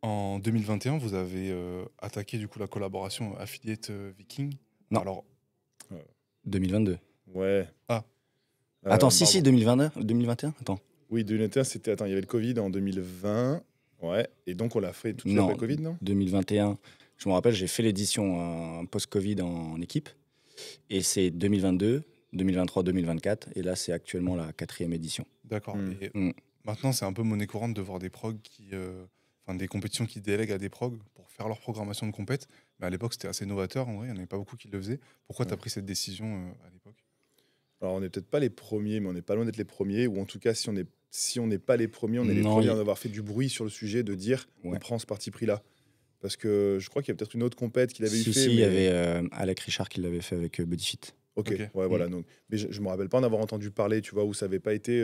En 2021, vous avez attaqué du coup la collaboration Affiliate Viking. Non. Alors, 2022. Ouais. ah, Attends, si, pardon. 2022, 2021. Attends. Oui, 2021, c'était. Attends, il y avait le Covid en 2020. Ouais. Et donc, on l'a fait tout de suite après Non, le Covid, non? 2021. Je me rappelle, j'ai fait l'édition post-Covid en équipe. Et c'est 2022, 2023, 2024. Et là, c'est actuellement la 4e édition. D'accord. Hmm. Et Mm. maintenant, c'est un peu monnaie courante de voir des progs enfin, des compétitions qui délèguent à des progs pour faire leur programmation de compète. Mais à l'époque, c'était assez novateur. En vrai, il n'y en avait pas beaucoup qui le faisaient. Pourquoi tu as Ouais. pris cette décision à l'époque? Alors, on n'est peut-être pas les premiers, mais on n'est pas loin d'être les premiers. Ou en tout cas, si on n'est pas les premiers, on est les Non, premiers à en avoir fait du bruit sur le sujet de dire on Ouais. prend ce parti pris-là. Parce que je crois qu'il y a peut-être une autre compète qu'il avait eu fait. Si, il y mais... avait Alec Richard qui l'avait fait avec Buddyfit. Ok, Ok. ouais, voilà. Donc, mais je me rappelle pas en avoir entendu parler, tu vois, où ça n'avait pas été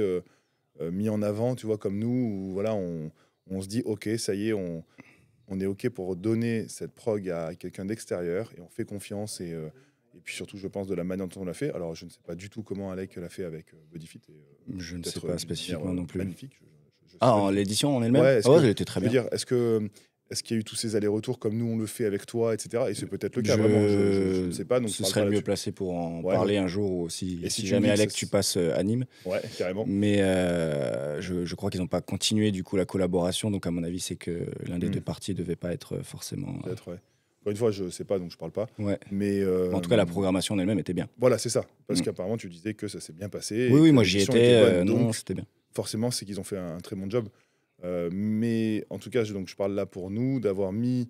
mis en avant, tu vois, comme nous, où voilà, on se dit, ok, ça y est, on est ok pour donner cette prog à quelqu'un d'extérieur et on fait confiance et puis surtout, je pense, de la manière dont on l'a fait. Alors, je ne sais pas du tout comment Alec l'a fait avec Buddyfit. Je ne sais Peut-être pas d'une spécifiquement manière, non plus. magnifique. Je sais Ah, pas en du tout. l'édition en elle-même. Ouais, est-ce Ah ouais, que, elle était très je veux bien. dire, est-ce qu'il y a eu tous ces allers-retours comme nous on le fait avec toi, etc. Et c'est peut-être le cas, vraiment, je ne sais pas, donc je Ce parle serait pas le mieux là-dessus. placé pour en Ouais, parler un jour ou si, Et si si tu me jamais dis que Alec ça- tu passes à Nîmes. Ouais, carrément. Mais je crois qu'ils n'ont pas continué du coup la collaboration. Donc à mon avis, c'est que l'un des Hmm. deux parties devait pas être forcément. Peut-être, ouais. Encore une fois, je sais pas, donc je parle pas. Ouais. Mais En tout cas, la programmation en elle-même était bien. voilà, c'est ça. Parce Mm. qu'apparemment, tu disais que ça s'est bien passé Oui, et oui, que moi j'y l'édition étais. était bonne. Non, Donc, c'était bien. forcément, c'est qu'ils ont fait un très bon job. Mais en tout cas, donc, je parle là pour nous, d'avoir mis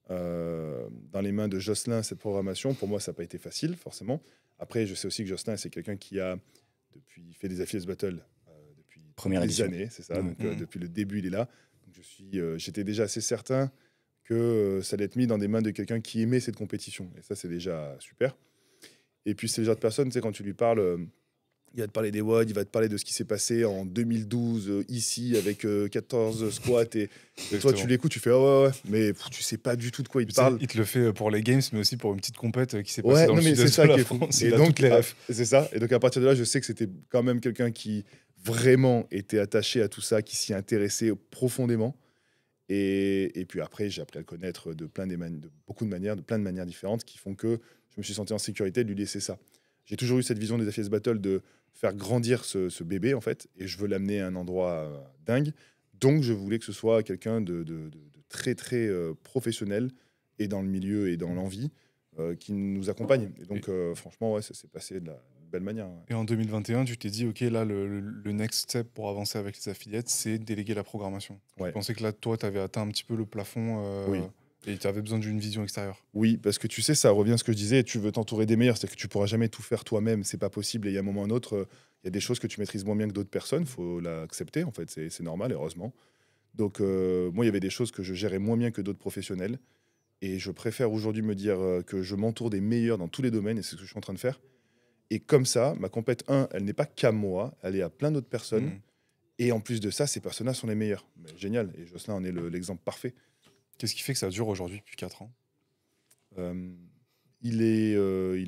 dans les mains de Jocelyn cette programmation. Pour moi, ça n'a pas été facile, forcément. Après, je sais aussi que Jocelyn, c'est quelqu'un qui a fait des Affiliates Battle depuis Première des édition. années, c'est ça. Ouais. Donc, Mhm. depuis le début, il est là. Donc, j'étais déjà assez certain que ça allait être mis dans des mains de quelqu'un qui aimait cette compétition. Et ça, c'est déjà super. Et puis, c'est le genre de personne, tu sais, quand tu lui parles, il va te parler des WOD, il va te parler de ce qui s'est passé en 2012 ici avec 14 squats. Et toi, tu Exactement. l'écoutes, tu fais ah ouais, ouais, mais tu sais pas du tout de quoi il te Tu sais, parle. il te le fait pour les games, mais aussi pour une petite compète qui s'est passée Ouais, dans non, le mais c'est sud-est ça de qui la est fou. France. Et Il a donc, toutes les refs. c'est ça. Et donc, à partir de là, je sais que c'était quand même quelqu'un qui vraiment était attaché à tout ça, qui s'y intéressait profondément. Et puis après, j'ai appris à le connaître de beaucoup de manières, de plein de manières différentes qui font que je me suis senti en sécurité de lui laisser ça. J'ai toujours eu cette vision des AFS Battle de faire grandir ce bébé, en fait, et je veux l'amener à un endroit dingue. Donc, je voulais que ce soit quelqu'un de très, très professionnel et dans le milieu et dans l'envie qui nous accompagne. Et donc, franchement, ouais, ça s'est passé de la belle manière. Ouais. Et en 2021, tu t'es dit, OK, là, le next step pour avancer avec les affiliates, c'est déléguer la programmation. Ouais. Je pensais que là, toi, tu avais atteint un petit peu le plafond Oui. et tu avais besoin d'une vision extérieure. Oui, parce que tu sais, ça revient à ce que je disais, tu veux t'entourer des meilleurs, c'est que tu pourras jamais tout faire toi-même, c'est pas possible. Et il y a un moment ou un autre, il y a des choses que tu maîtrises moins bien que d'autres personnes, faut l'accepter, en fait, c'est normal, heureusement. Donc, moi, il y avait des choses que je gérais moins bien que d'autres professionnels. Et je préfère aujourd'hui me dire que je m'entoure des meilleurs dans tous les domaines, et c'est ce que je suis en train de faire. Et comme ça, ma compète 1, elle n'est pas qu'à moi, elle est à plein d'autres personnes. Mhm. Et en plus de ça, ces personnes-là sont les meilleurs. Mais génial. Et Jocelyn en est l'exemple parfait. Qu'est-ce qui fait que ça dure aujourd'hui depuis 4 ans? Euh, il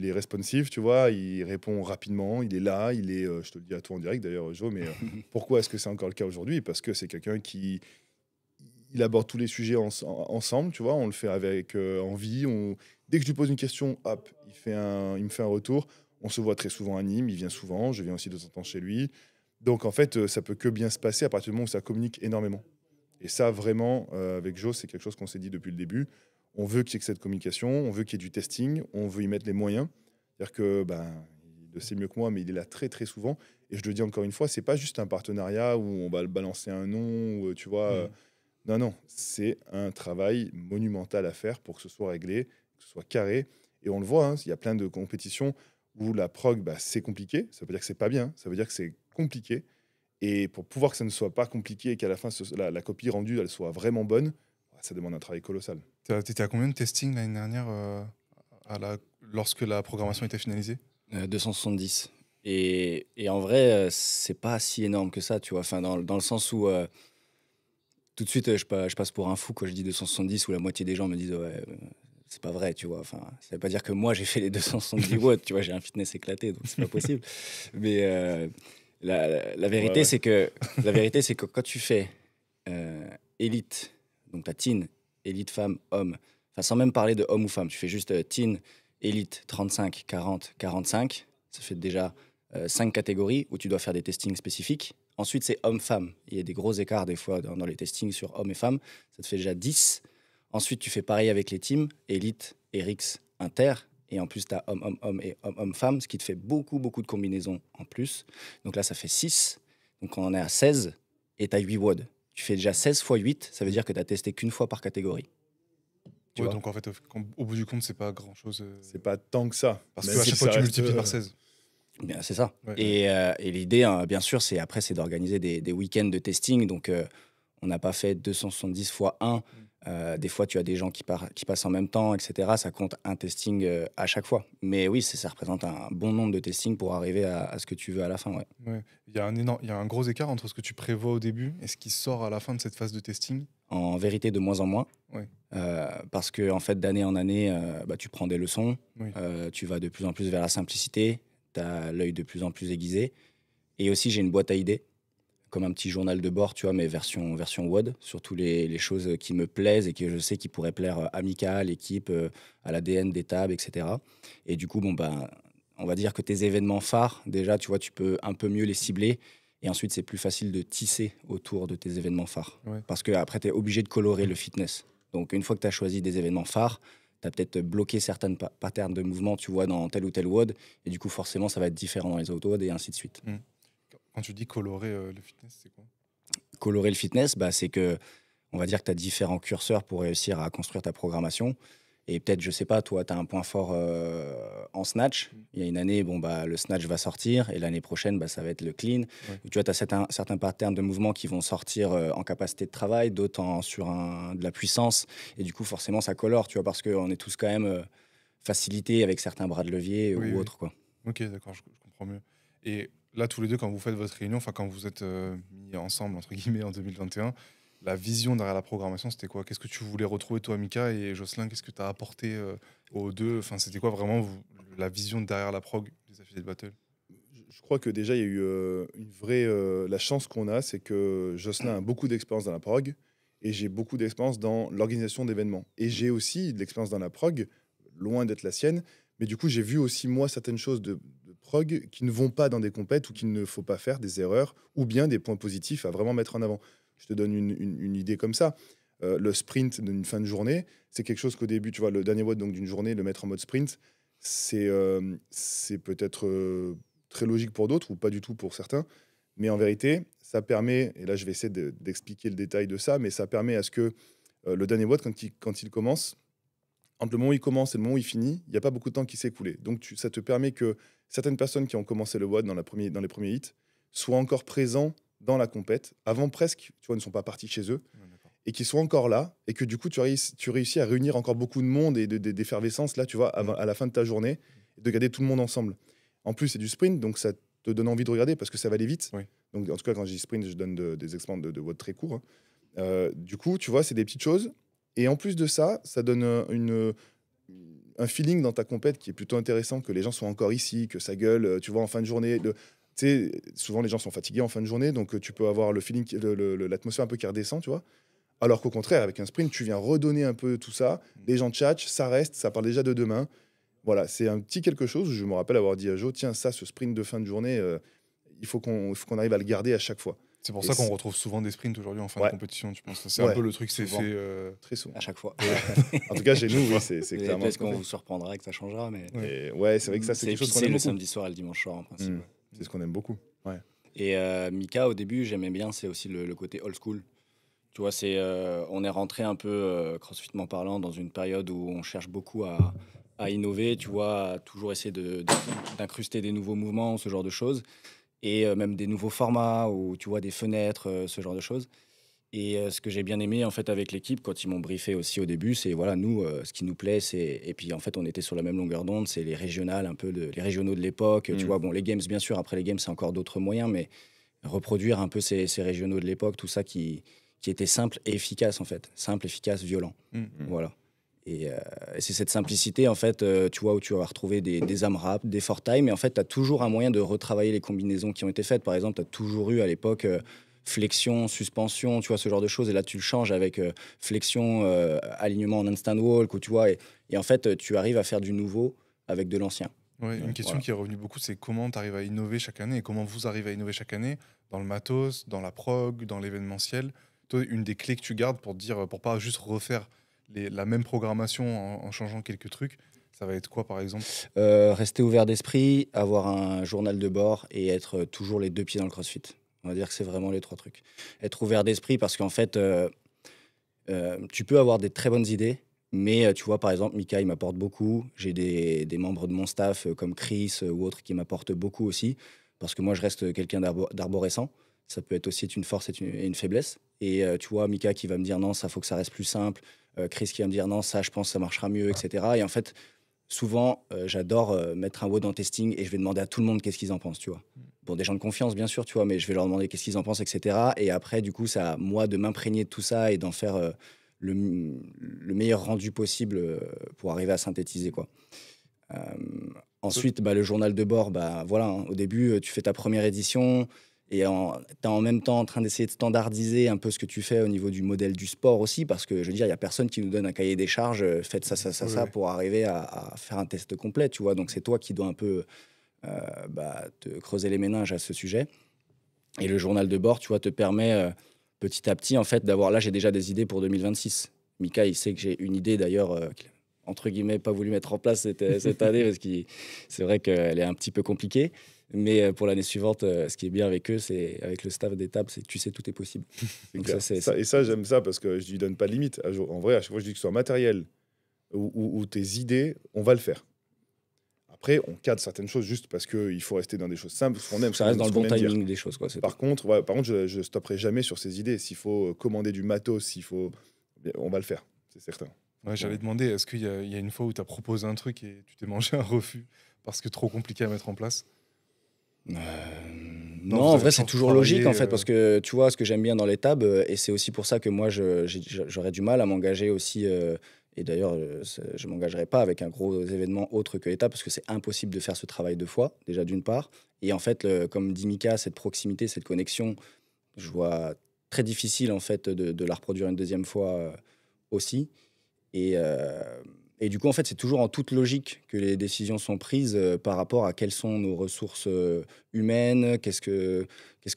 est responsive, tu vois, il répond rapidement, il est là, je te le dis à toi en direct d'ailleurs, Jo, mais pourquoi est-ce que c'est encore le cas aujourd'hui? Parce que c'est quelqu'un qui il aborde tous les sujets ensemble, tu vois, on le fait avec envie. Dès que je lui pose une question, hop, il me fait un retour. On se voit très souvent à Nîmes, il vient souvent, je viens aussi de temps en temps chez lui. Donc en fait, ça peut que bien se passer à partir du moment où ça communique énormément. Et ça, vraiment, avec Jo, c'est quelque chose qu'on s'est dit depuis le début. On veut qu'il y ait que cette communication, on veut qu'il y ait du testing, on veut y mettre les moyens. C'est-à-dire que, il le sait mieux que moi, mais il est là très très souvent. Et je le dis encore une fois, c'est pas juste un partenariat où on va le balancer un nom, ou, tu vois. Mhm. Non, non, c'est un travail monumental à faire pour que ce soit réglé, que ce soit carré. Et on le voit, hein, il y a plein de compétitions où la prog, c'est compliqué. Ça veut dire que c'est pas bien, ça veut dire que c'est compliqué. Et pour pouvoir que ça ne soit pas compliqué et qu'à la fin, la copie rendue, elle soit vraiment bonne, ça demande un travail colossal. T'étais à combien de testing l'année dernière lorsque la programmation était finalisée? 270. Et en vrai, c'est pas si énorme que ça, tu vois. Enfin, dans le sens où tout de suite, je passe pour un fou quand je dis 270, où la moitié des gens me disent ouais, c'est pas vrai, tu vois. Enfin, ça veut pas dire que moi j'ai fait les 270 watts, tu vois. J'ai un fitness éclaté, donc c'est pas possible. Mais la vérité, Ouais. c'est que la vérité, c'est que quand tu fais élite Donc, tu as teen, élite, femme, homme. Enfin, sans même parler de homme ou femme. Tu fais juste teen, élite, 35, 40, 45. Ça fait déjà 5 catégories où tu dois faire des testings spécifiques. Ensuite, c'est homme-femme. Il y a des gros écarts des fois dans les testings sur hommes et femmes. Ça te fait déjà 10. Ensuite, tu fais pareil avec les teams, élite, RX, inter. Et en plus, tu as homme-homme-homme et homme-homme-femme, ce qui te fait beaucoup, beaucoup de combinaisons en plus. Donc là, ça fait 6. Donc on en est à 16 et tu as 8 WOD. Tu fais déjà 16 fois 8, ça veut dire que tu as testé qu'une fois par catégorie. Tu Ouais, vois. donc en fait, au bout du compte, c'est pas grand chose. C'est pas tant que ça. Parce Même qu'à si chaque fois, ça tu reste, multiplies par 16. Bien, c'est ça. Ouais, Et l'idée, bien sûr, c'est d'organiser des week-ends de testing. Donc, on n'a pas fait 270 fois 1. Des fois, tu as des gens qui passent en même temps, etc. Ça compte un testing à chaque fois. Mais oui, ça représente un bon nombre de testings pour arriver à ce que tu veux à la fin. Ouais. Ouais. Il y a un gros écart entre ce que tu prévois au début et ce qui sort à la fin de cette phase de testing. En vérité, de moins en moins. Ouais. Parce que, en fait, d'année en année, tu prends des leçons. Oui. Tu vas de plus en plus vers la simplicité. Tu as l'œil de plus en plus aiguisé. Et aussi, j'ai une boîte à idées, comme un petit journal de bord, tu vois, mais version WOD, sur toutes les choses qui me plaisent et que je sais qui pourraient plaire à Mika, à l'équipe, à l'ADN des tables, etc. Et du coup, on va dire que tes événements phares, déjà, tu vois, tu peux un peu mieux les cibler. Et ensuite, c'est plus facile de tisser autour de tes événements phares. Ouais. Parce qu'après, tu es obligé de colorer le fitness. Donc, une fois que tu as choisi des événements phares, tu as peut-être bloqué certaines patterns de mouvement, tu vois, dans tel ou tel WOD. Et du coup, forcément, ça va être différent dans les autres WOD et ainsi de suite. Quand tu dis colorer le fitness, c'est quoi? Colorer le fitness, c'est que, on va dire que tu as différents curseurs pour réussir à construire ta programmation. Et peut-être, je sais pas, toi, tu as un point fort en snatch. Il y a une année, le snatch va sortir. Et l'année prochaine, ça va être le clean. Ouais. Tu vois, tu as certains patterns de mouvement qui vont sortir en capacité de travail, d'autres sur de la puissance. Et du coup, forcément, ça colore, tu vois, parce qu'on est tous quand même facilités avec certains bras de levier Oui, ou oui. autres, quoi. Ok, d'accord, je comprends mieux. Et là, tous les deux, quand vous faites votre réunion, enfin quand vous êtes mis ensemble, entre guillemets, en 2021, la vision derrière la programmation, c'était quoi? Qu'est-ce que tu voulais retrouver, toi, Mika, et Jocelyn? Qu'est-ce que tu as apporté aux deux? Enfin, c'était quoi vraiment la vision derrière la prog des affiliés de battle? Je crois que déjà, il y a eu une vraie. La chance qu'on a, c'est que Jocelyn a beaucoup d'expérience dans la prog et j'ai beaucoup d'expérience dans l'organisation d'événements. Et j'ai aussi de l'expérience dans la prog, loin d'être la sienne. Mais du coup, j'ai vu aussi, moi, certaines choses de prog qui ne vont pas dans des compètes ou qu'il ne faut pas faire, des erreurs, ou bien des points positifs à vraiment mettre en avant. Je te donne une idée comme ça. Le sprint d'une fin de journée, c'est quelque chose qu'au début, tu vois, le dernier WOD donc d'une journée, le mettre en mode sprint, c'est peut-être très logique pour d'autres ou pas du tout pour certains. Mais en vérité, ça permet, et là je vais essayer d'expliquer le détail de ça, mais ça permet à ce que le dernier WOD, quand il commence, entre le moment où il commence et le moment où il finit, il n'y a pas beaucoup de temps qui s'est écoulé. Donc ça te permet que certaines personnes qui ont commencé le WOD dans les premiers hits soient encore présents dans la compète, avant presque, tu vois, ne sont pas partis chez eux, Ouais, d'accord. et qui sont encore là, et que du coup, tu réussis à réunir encore beaucoup de monde et d'effervescence, là, tu vois, à la fin de ta journée, et de garder tout le monde ensemble. En plus, c'est du sprint, donc ça te donne envie de regarder parce que ça va aller vite. Oui. Donc, en tout cas, quand je dis sprint, je donne des exemples de WOD très courts. Hein. Du coup, tu vois, c'est des petites choses. Et en plus de ça, ça donne un feeling dans ta compète qui est plutôt intéressant, que les gens soient encore ici, que ça gueule, tu vois, en fin de journée. Tu sais, souvent, les gens sont fatigués en fin de journée, donc tu peux avoir le feeling, l'atmosphère un peu qui redescend, tu vois. Alors qu'au contraire, avec un sprint, tu viens redonner un peu tout ça. Les gens tchatchent, ça reste, ça parle déjà de demain. Voilà, c'est un petit quelque chose où je me rappelle avoir dit à Jo, tiens, ça, ce sprint de fin de journée, il faut qu'on arrive à le garder à chaque fois. C'est pour Et ça qu'on c'est- retrouve souvent des sprints aujourd'hui en fin Ouais. de compétition, tu penses? C'est Ouais. un peu le truc, c'est Souvent. fait. Très souvent. À chaque fois. En tout cas, chez nous, oui, c'est Et clairement. peut-être ce qu'on qu'on fait. vous surprendra et que ça changera, mais Et ouais, c'est vrai que ça, c'est quelque chose qu'on épicé aime le beaucoup. samedi soir et le dimanche soir en principe. Mm. C'est ce qu'on aime beaucoup. Ouais. Et Mika, au début, j'aimais bien, c'est aussi le côté old school. Tu vois, on est rentré un peu, crossfitement parlant, dans une période où on cherche beaucoup à innover, tu vois, à toujours essayer d'incruster des nouveaux mouvements, ce genre de choses. Et même des nouveaux formats, ou tu vois, des fenêtres, ce genre de choses. Et ce que j'ai bien aimé en fait avec l'équipe quand ils m'ont briefé aussi au début, c'est voilà, nous ce qui nous plaît, c'est, et puis en fait on était sur la même longueur d'onde, c'est les régionales un peu les régionaux de l'époque, tu Mm. vois, bon les games bien sûr, après les games c'est encore d'autres moyens, mais reproduire un peu ces régionaux de l'époque, tout ça qui était simple et efficace en fait, simple, efficace, violent, voilà. Et c'est cette simplicité en fait, tu vois, où tu vas retrouver des AMRAP, des Fortime, mais en fait tu as toujours un moyen de retravailler les combinaisons qui ont été faites. Par exemple, tu as toujours eu à l'époque flexion, suspension, tu vois, ce genre de choses. Et là, tu le changes avec flexion, alignement en handstand walk, ou tu vois. Et en fait, tu arrives à faire du nouveau avec de l'ancien. Ouais, une question Voilà. qui est revenue beaucoup, c'est comment tu arrives à innover chaque année et comment vous arrivez à innover chaque année dans le matos, dans la prog, dans l'événementiel. Toi, une des clés que tu gardes pour dire, pour pas juste refaire la même programmation en changeant quelques trucs, ça va être quoi par exemple? Rester ouvert d'esprit, avoir un journal de bord et être toujours les deux pieds dans le crossfit. On va dire que c'est vraiment les trois trucs. Être ouvert d'esprit parce qu'en fait, tu peux avoir des très bonnes idées, mais tu vois, par exemple, Mika, il m'apporte beaucoup. J'ai des membres de mon staff comme Chris ou autres qui m'apportent beaucoup aussi, parce que moi, je reste quelqu'un d'arborescent. Ça peut être aussi une force et une faiblesse. Et tu vois, Mika qui va me dire non, ça faut que ça reste plus simple. Chris qui va me dire non, ça, je pense que ça marchera mieux, etc. Et en fait, souvent, j'adore mettre un WOD en testing et je vais demander à tout le monde qu'est-ce qu'ils en pensent, tu vois. Bon, des gens de confiance, bien sûr, tu vois, mais je vais leur demander qu'est-ce qu'ils en pensent, etc. Et après, du coup, c'est à moi de m'imprégner de tout ça et d'en faire le meilleur rendu possible pour arriver à synthétiser, quoi. Euh, Ensuite, bah, le journal de bord, bah, voilà, hein, au début, tu fais ta première édition et tu es en même temps en train d'essayer de standardiser un peu ce que tu fais au niveau du modèle du sport aussi, parce que je veux dire, il n'y a personne qui nous donne un cahier des charges, faites ça, ça, ça, Ouais, ça, ouais. pour arriver à faire un test complet, tu vois. Donc, c'est toi qui dois un peu te creuser les méninges à ce sujet. Et le journal de bord, tu vois, te permet petit à petit, en fait, d'avoir. Là, j'ai déjà des idées pour 2026. Mika, il sait que j'ai une idée d'ailleurs, qu'il a, entre guillemets, pas voulu mettre en place cette année, parce que c'est vrai qu'elle est un petit peu compliquée. Mais pour l'année suivante, ce qui est bien avec eux, c'est avec le staff des tables, c'est que tu sais tout est possible. C'est Donc clair. ça, Et ça, j'aime ça parce que je lui donne pas de limite. En vrai, à chaque fois, je dis que ce soit matériel ou tes idées, on va le faire. Après, on cadre certaines choses juste parce qu'il faut rester dans des choses simples, ce qu'on aime, ça reste dans le ce qu'on bon aime dire. timing des choses, quoi. C'est tout. Par contre, je stopperai jamais sur ces idées. S'il faut commander du matos, s'il faut, on va le faire, c'est certain. Ouais, j'allais demander, est-ce qu'il y a une fois où tu as proposé un truc et tu t'es mangé un refus parce que trop compliqué à mettre en place? Euh, Non, non, vous en avez vrai, c'est toujours travaillé, logique, en fait, parce que tu vois, ce que j'aime bien dans les tables, et c'est aussi pour ça que moi, j'aurais du mal à m'engager aussi, et d'ailleurs, je ne m'engagerai pas avec un gros événement autre que les tables, parce que c'est impossible de faire ce travail deux fois, déjà d'une part. Et en fait, comme dit Mika, cette proximité, cette connexion, je vois très difficile, en fait, de la reproduire une deuxième fois aussi. Et, euh, et du coup, en fait, c'est toujours en toute logique que les décisions sont prises par rapport à quelles sont nos ressources humaines, qu'est-ce que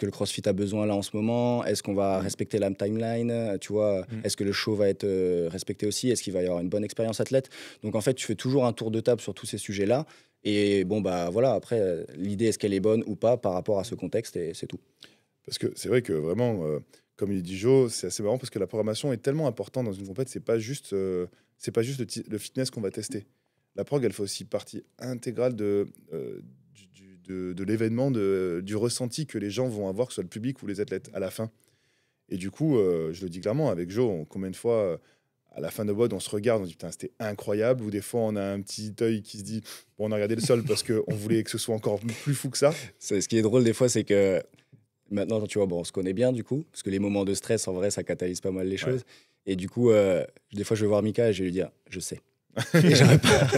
le CrossFit a besoin là en ce moment, est-ce qu'on va Mm. respecter la timeline, tu vois, Mm. est-ce que le show va être respecté aussi, est-ce qu'il va y avoir une bonne expérience athlète. Donc en fait, tu fais toujours un tour de table sur tous ces sujets-là. Et bon, bah voilà, après, l'idée, est-ce qu'elle est bonne ou pas par rapport à ce contexte, et c'est tout. Parce que c'est vrai que vraiment, comme il dit Joe, c'est assez marrant parce que la programmation est tellement importante dans une compète, c'est pas juste le fitness qu'on va tester. La prog, elle fait aussi partie intégrale de l'événement, du ressenti que les gens vont avoir, que ce soit le public ou les athlètes, à la fin. Et du coup, je le dis clairement, avec Joe, combien de fois, à la fin de WOD, on se regarde, on dit putain, c'était incroyable, ou des fois, on a un petit œil qui se dit, bon, on a regardé le sol parce qu'on voulait que ce soit encore plus fou que ça. Ce qui est drôle des fois, c'est que maintenant, tu vois, bon, on se connaît bien du coup, parce que les moments de stress, en vrai, ça catalyse pas mal les Ouais. choses. Et du coup, des fois, je vais voir Mika et je vais lui dire, je sais. Et j'aurais pas.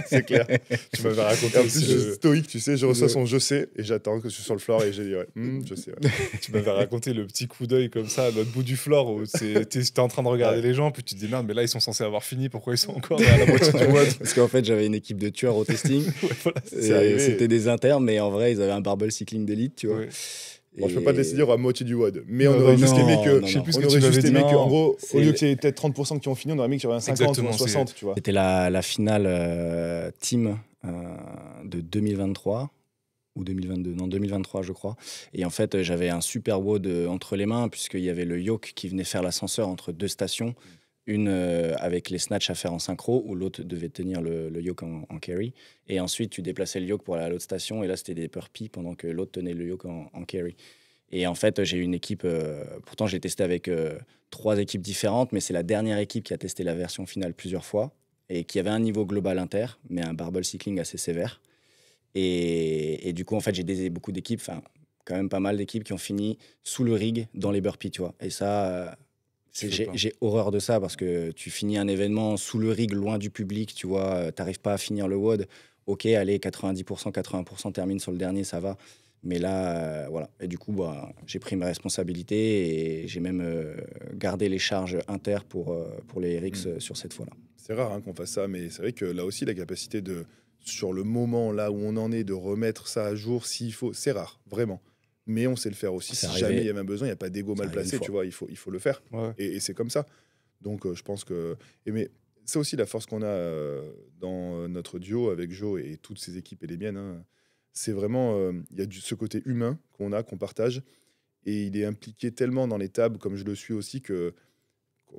C'est clair. Tu m'avais raconté Et en plus, aussi je suis stoïque, tu sais, je reçois Le- son je sais et j'attends que je suis sur le floor et j'ai dit ouais, je sais. Ouais. tu m'avais raconté le petit coup d'œil comme ça à l'autre bout du floor où t'es en train de regarder Ouais. les gens, puis tu te dis merde, mais là ils sont censés avoir fini, pourquoi ils sont encore à la moitié du WOD? Parce qu'en fait, j'avais une équipe de tueurs au testing. Ouais, voilà, C'est Et arrivé. c'était des internes, mais en vrai, ils avaient un barbell cycling d'élite, tu vois. ouais. Bon, je peux pas te laisser dire à moitié du WOD, mais Non, on aurait non, juste aimé que. non, Je sais non. plus ce On que tu aurait juste m'avais aimé dit. que, en gros, C'est au lieu le- qu'il y ait peut-être 30% qui ont fini, on aurait aimé qu'il y aurait un 50 Exactement, ou un 60, tu vois. C'était la finale team de 2023 ou 2022, non 2023 je crois. Et en fait, j'avais un super WOD entre les mains puisqu'il y avait le yoke qui venait faire l'ascenseur entre deux stations, une avec les snatchs à faire en synchro où l'autre devait tenir le yoke en carry. Et ensuite, tu déplaçais le yoke pour aller à l'autre station et là, c'était des burpees pendant que l'autre tenait le yoke en carry. Et en fait, j'ai eu une équipe, pourtant j'ai testé avec 3 équipes différentes, mais c'est la dernière équipe qui a testé la version finale plusieurs fois et qui avait un niveau global inter, mais un barbell cycling assez sévère. Et du coup, en fait, beaucoup d'équipes, enfin, quand même pas mal d'équipes qui ont fini sous le rig dans les burpees, tu vois. Et ça, Tu veux pas. j'ai horreur de ça parce que tu finis un événement sous le rig, loin du public, tu vois, t'arrives pas à finir le WOD. Ok, allez, 90%, 80% termine sur le dernier, ça va. Mais là, voilà. Et du coup, bah, j'ai pris mes responsabilités et j'ai même gardé les charges inter pour les RX sur cette fois-là. C'est rare hein, qu'on fasse ça, mais c'est vrai que là aussi, la capacité de, sur le moment, là où on en est, de remettre ça à jour s'il faut, c'est rare, vraiment. Mais on sait le faire aussi. C'est Si jamais il arrivé, y a un besoin, il n'y a pas d'ego c'est mal arrivé une placé, fois. tu vois, il faut le faire. Ouais. Et c'est comme ça. Donc je pense que. Mais c'est aussi la force qu'on a dans notre duo avec Joe et toutes ses équipes et les miennes. Hein. C'est vraiment. Il y a ce côté humain qu'on partage. Et il est impliqué tellement dans les tables, comme je le suis aussi, que.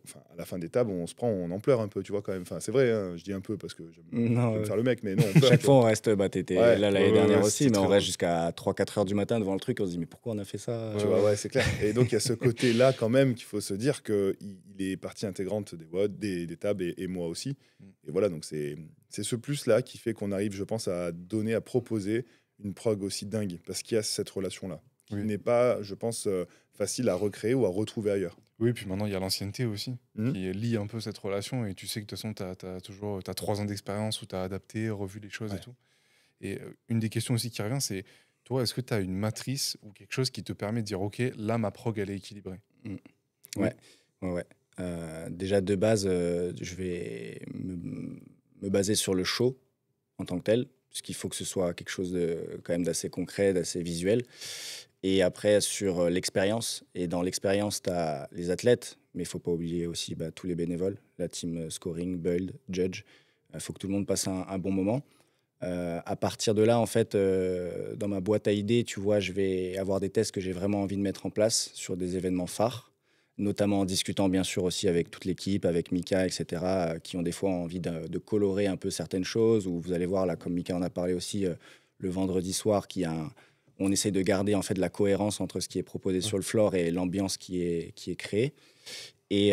Enfin, à la fin des tables, on se prend, on en pleure un peu, tu vois, quand même. Enfin, c'est vrai, hein, je dis un peu parce que Non, j'aime faire le mec, mais non, on pleure. chaque tu vois. fois, on reste. Bah, t'étais Ouais, là l'année dernière aussi, c'était mais on très reste drôle. jusqu'à 3-4 heures du matin devant le truc. On se dit, mais pourquoi on a fait ça Tu vois, ouais, c'est clair. Et donc, il y a ce côté-là, quand même, qu'il faut se dire qu'il il est partie intégrante des WOD, des tables, et moi aussi. Et voilà, donc c'est ce plus-là qui fait qu'on arrive, je pense, à donner, à proposer une prog aussi dingue, parce qu'il y a cette relation-là, qui Oui. n'est pas, je pense, facile à recréer ou à retrouver ailleurs. Oui, puis maintenant, il y a l'ancienneté aussi, Mhm. qui lie un peu cette relation. Et tu sais que de toute façon, tu as 3 ans d'expérience où tu as adapté, revu les choses Ouais. et tout. Et une des questions aussi qui revient, c'est toi, est-ce que tu as une matrice ou quelque chose qui te permet de dire, OK, là, ma prog, elle est équilibrée? Mm. Oui. Ouais, ouais, ouais. Déjà, de base, je vais me baser sur le show en tant que tel, puisqu'il faut que ce soit quelque chose quand même d'assez concret, d'assez visuel. Et après, sur l'expérience. Et dans l'expérience, tu as les athlètes, mais il faut pas oublier aussi bah, tous les bénévoles, la team scoring, build, judge. Il faut que tout le monde passe un bon moment. À partir de là, en fait, dans ma boîte à idées, tu vois, je vais avoir des tests que j'ai vraiment envie de mettre en place sur des événements phares, notamment en discutant bien sûr aussi avec toute l'équipe, avec Mika, etc., qui ont des fois envie de colorer un peu certaines choses. Ou vous allez voir, là, comme Mika en a parlé aussi, le vendredi soir, on essaie de garder en fait la cohérence entre ce qui est proposé sur le floor et l'ambiance qui est créée. Et